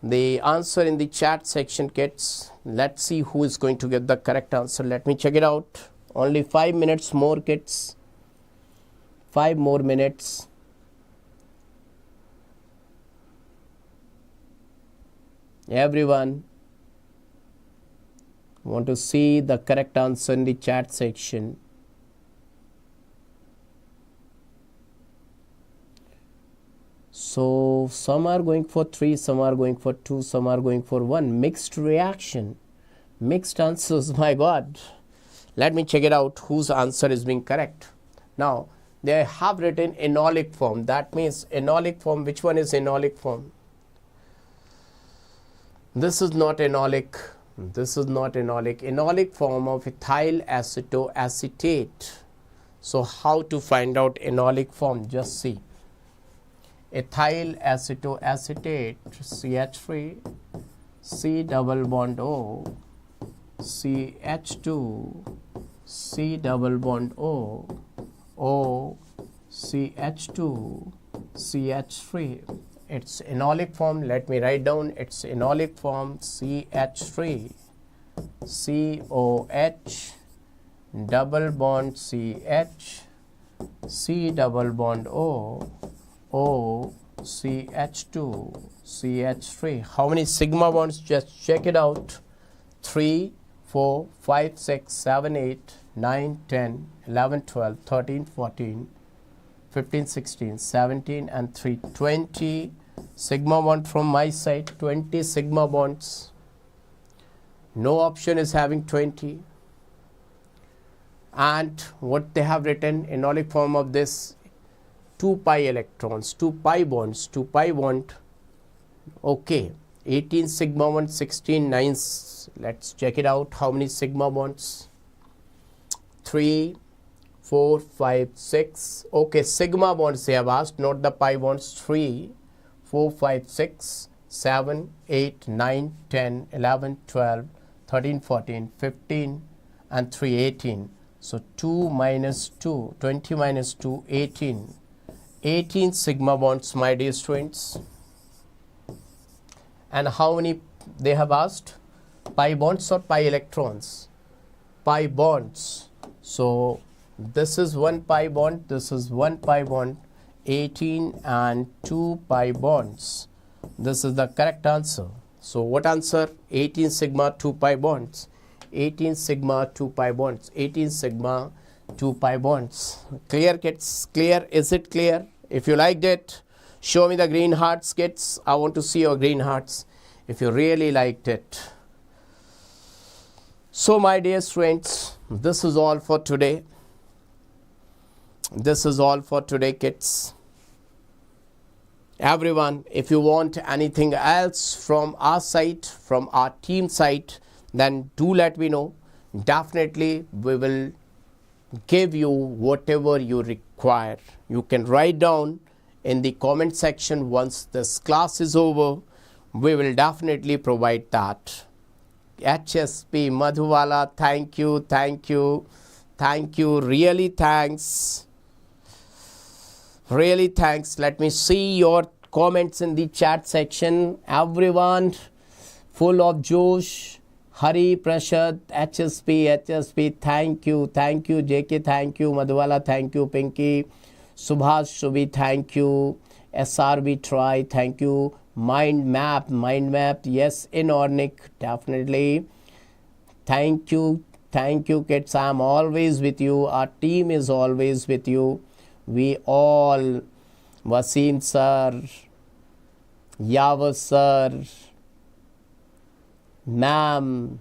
the answer in the chat section, kids. Let's see who is going to get the correct answer. Let me check it out. Only 5 minutes more, kids. 5 more minutes. Everyone want to see the correct answer in the chat section. So some are going for 3, some are going for 2, some are going for 1. Mixed reaction, mixed answers. My God, let me check it out whose answer is being correct. Now they have written enolic form. That means enolic form. Which one is enolic form? This is not enolic. Enolic form of ethyl acetoacetate. So how to find out enolic form? Just see. ethyl acetoacetate, CH3, C double bond O, CH2, C double bond O, O, CH2, CH3. Its enolic form, let me write down its enolic form, CH3, COH, double bond CH, C double bond O, O, CH2, CH3. How many sigma bonds? Just check it out. 3, 4, 5, 6, 7, 8, 9, 10, 11, 12, 13, 14, 15, 16, 17 and 3, 20 sigma bond from my side, 20 sigma bonds. No option is having 20. And what they have written, enolic form of this, 2 pi electrons, 2 pi bonds, 2 pi bond. Okay, 18 sigma bond, 16 nines. Let's check it out. How many sigma bonds? 3, 4, 5, 6. Okay, sigma bonds they have asked, not the pi bonds. 3, 4, 5, 6, 7, 8, 9, 10, 11, 12, 13, 14, 15 and 3, 18. So 2 minus 2, 20 minus 2, 18. 18 sigma bonds, my dear students. And how many they have asked? Pi bonds or pi electrons? Pi bonds. So this is 1 pi bond, this is 1 pi bond, 18 and 2 pi bonds. This is the correct answer. So what answer? 18 sigma 2 pi bonds. 18 sigma 2 pi bonds. 18 sigma 2 pi bonds. Clear, kids? Clear? Is it clear? If you liked it, show me the green hearts, kids. I want to see your green hearts if you really liked it. So my dear students, this is all for today. This is all for today, kids. Everyone, if you want anything else from our side, from our team side, then do let me know. Definitely we will give you whatever you require. You can write down in the comment section. Once this class is over, we will definitely provide that. HSP Madhuwala, thank you, thank you, thank you, really thanks. Really thanks. Let me see your comments in the chat section. Everyone full of Josh, Hari, Prashad, HSP, thank you, JK, thank you, Madhuwala, thank you, Pinky, Subhash, Shubhi, thank you, SRB, try, thank you, Mind Map, yes, Inornic, definitely, thank you, kids, I'm always with you, our team is always with you, we all, Wasim sir, Yavas sir, ma'am,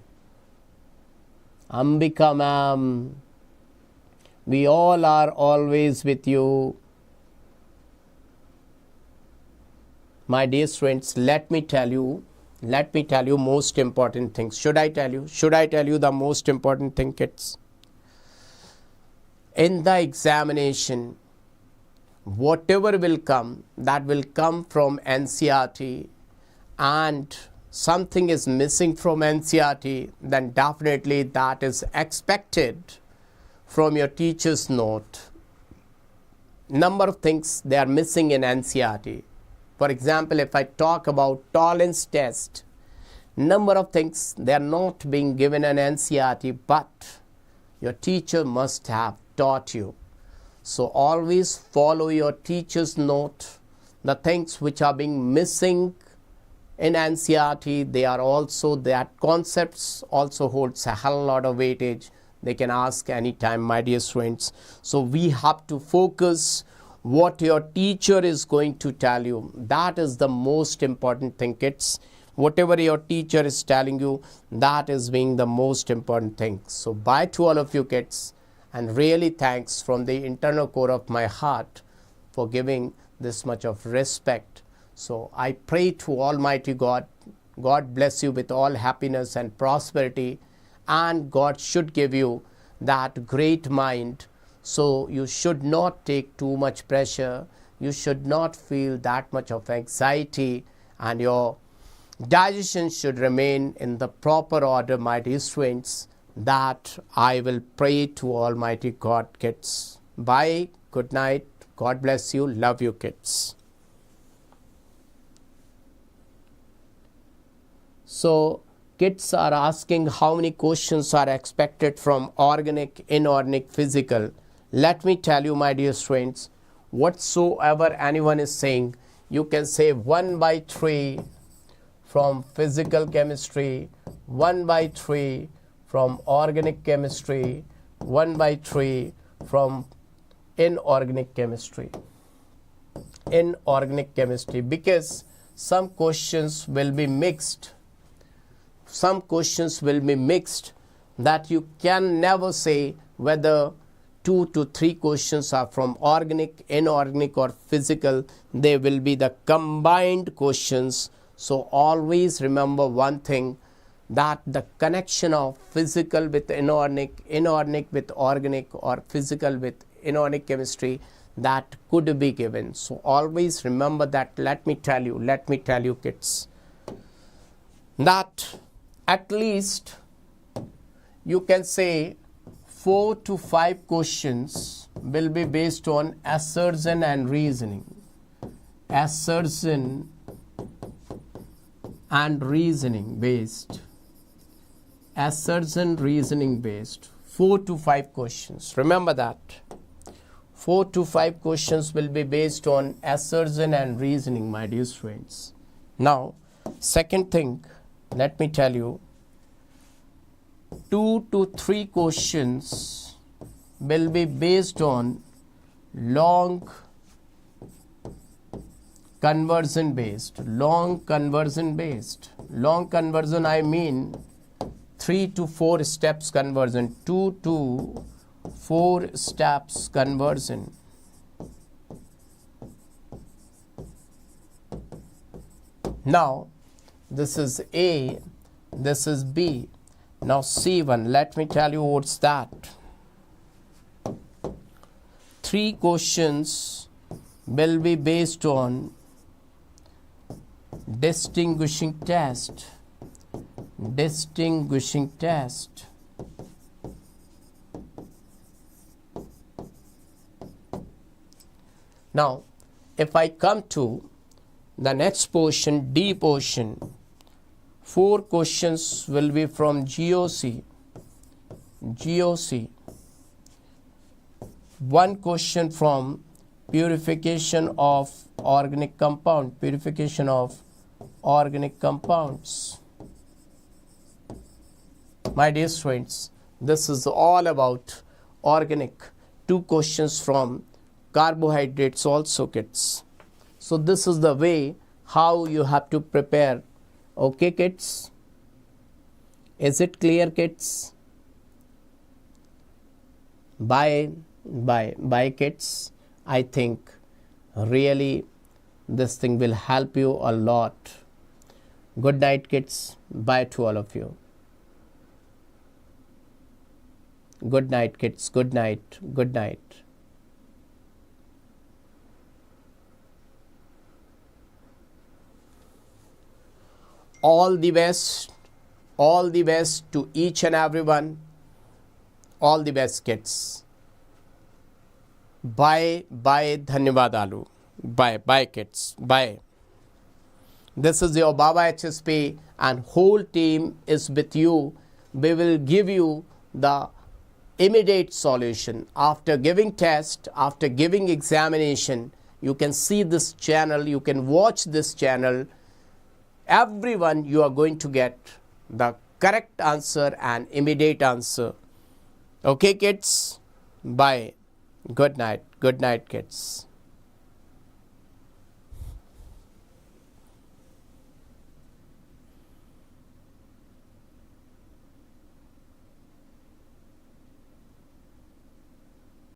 Ambika ma'am, we all are always with you. My dear students, let me tell you most important things. Should I tell you the most important thing, kids? In the examination, whatever will come, that will come from NCERT, and something is missing from NCERT, then definitely that is expected from your teacher's note. Number of things they are missing in NCERT. For example, if I talk about tolerance test, number of things they are not being given in NCERT, but your teacher must have taught you. So always follow your teacher's note. The things which are being missing in NCERT, they are also, that concepts also holds a hell lot of weightage. They can ask anytime, my dear students. So we have to focus what your teacher is going to tell you. That is the most important thing, kids. Whatever your teacher is telling you, that is being the most important thing. So bye to all of you, kids, and really thanks from the internal core of my heart for giving this much of respect. So I pray to Almighty God, God bless you with all happiness and prosperity, and God should give you that great mind. So you should not take too much pressure. you should not feel that much of anxiety, and your digestion should remain in the proper order, my dear students. That I will pray to Almighty God, kids. Bye. Good night. God bless you. Love you, kids. So, kids are asking how many questions are expected from organic, inorganic, physical. Let me tell you, my dear students, whatsoever anyone is saying, you can say 1/3 from physical chemistry, 1/3 from organic chemistry, 1/3 from inorganic chemistry. Inorganic chemistry, because some questions will be mixed. Some questions will be mixed, that you can never say whether 2 to 3 questions are from organic, inorganic or physical. They will be the combined questions. So always remember one thing, that the connection of physical with inorganic, inorganic with organic, or physical with inorganic chemistry, that could be given. So always remember that. Let me tell you kids, that at least you can say 4 to 5 questions will be based on assertion and reasoning. Assertion and reasoning based. Assertion, reasoning based. 4 to 5 questions. Remember that. 4 to 5 questions will be based on assertion and reasoning, my dear friends. Now, second thing, let me tell you, 2 to 3 questions will be based on long conversion based. Long conversion based. Long conversion, I mean 3 to 4 steps conversion. 2 to 4 steps conversion. Now, this is A, this is B. Now C1, let me tell you what's that. 3 questions will be based on distinguishing test. Distinguishing test. Now, if I come to the next portion, D portion, 4 questions will be from GOC. GOC. 1 question from purification of organic compound. Purification of organic compounds. My dear students, this is all about organic. 2 questions from carbohydrates also, kids. So this is the way how you have to prepare. Okay, kids? Is it clear, kids? Bye, kids. I think really this thing will help you a lot. Good night, kids. Bye to all of you. Good night, kids. Good night. Good night. All the best to each and everyone. All the best, kids. Bye, dhanyavad alu. Bye, kids. Bye. This is your Baba HSP, and whole team is with you. We will give you the immediate solution. After giving test, after giving examination, you can see this channel, you can watch this channel. Everyone, you are going to get the correct answer and immediate answer. Okay, kids? Bye. Good night. Good night, kids.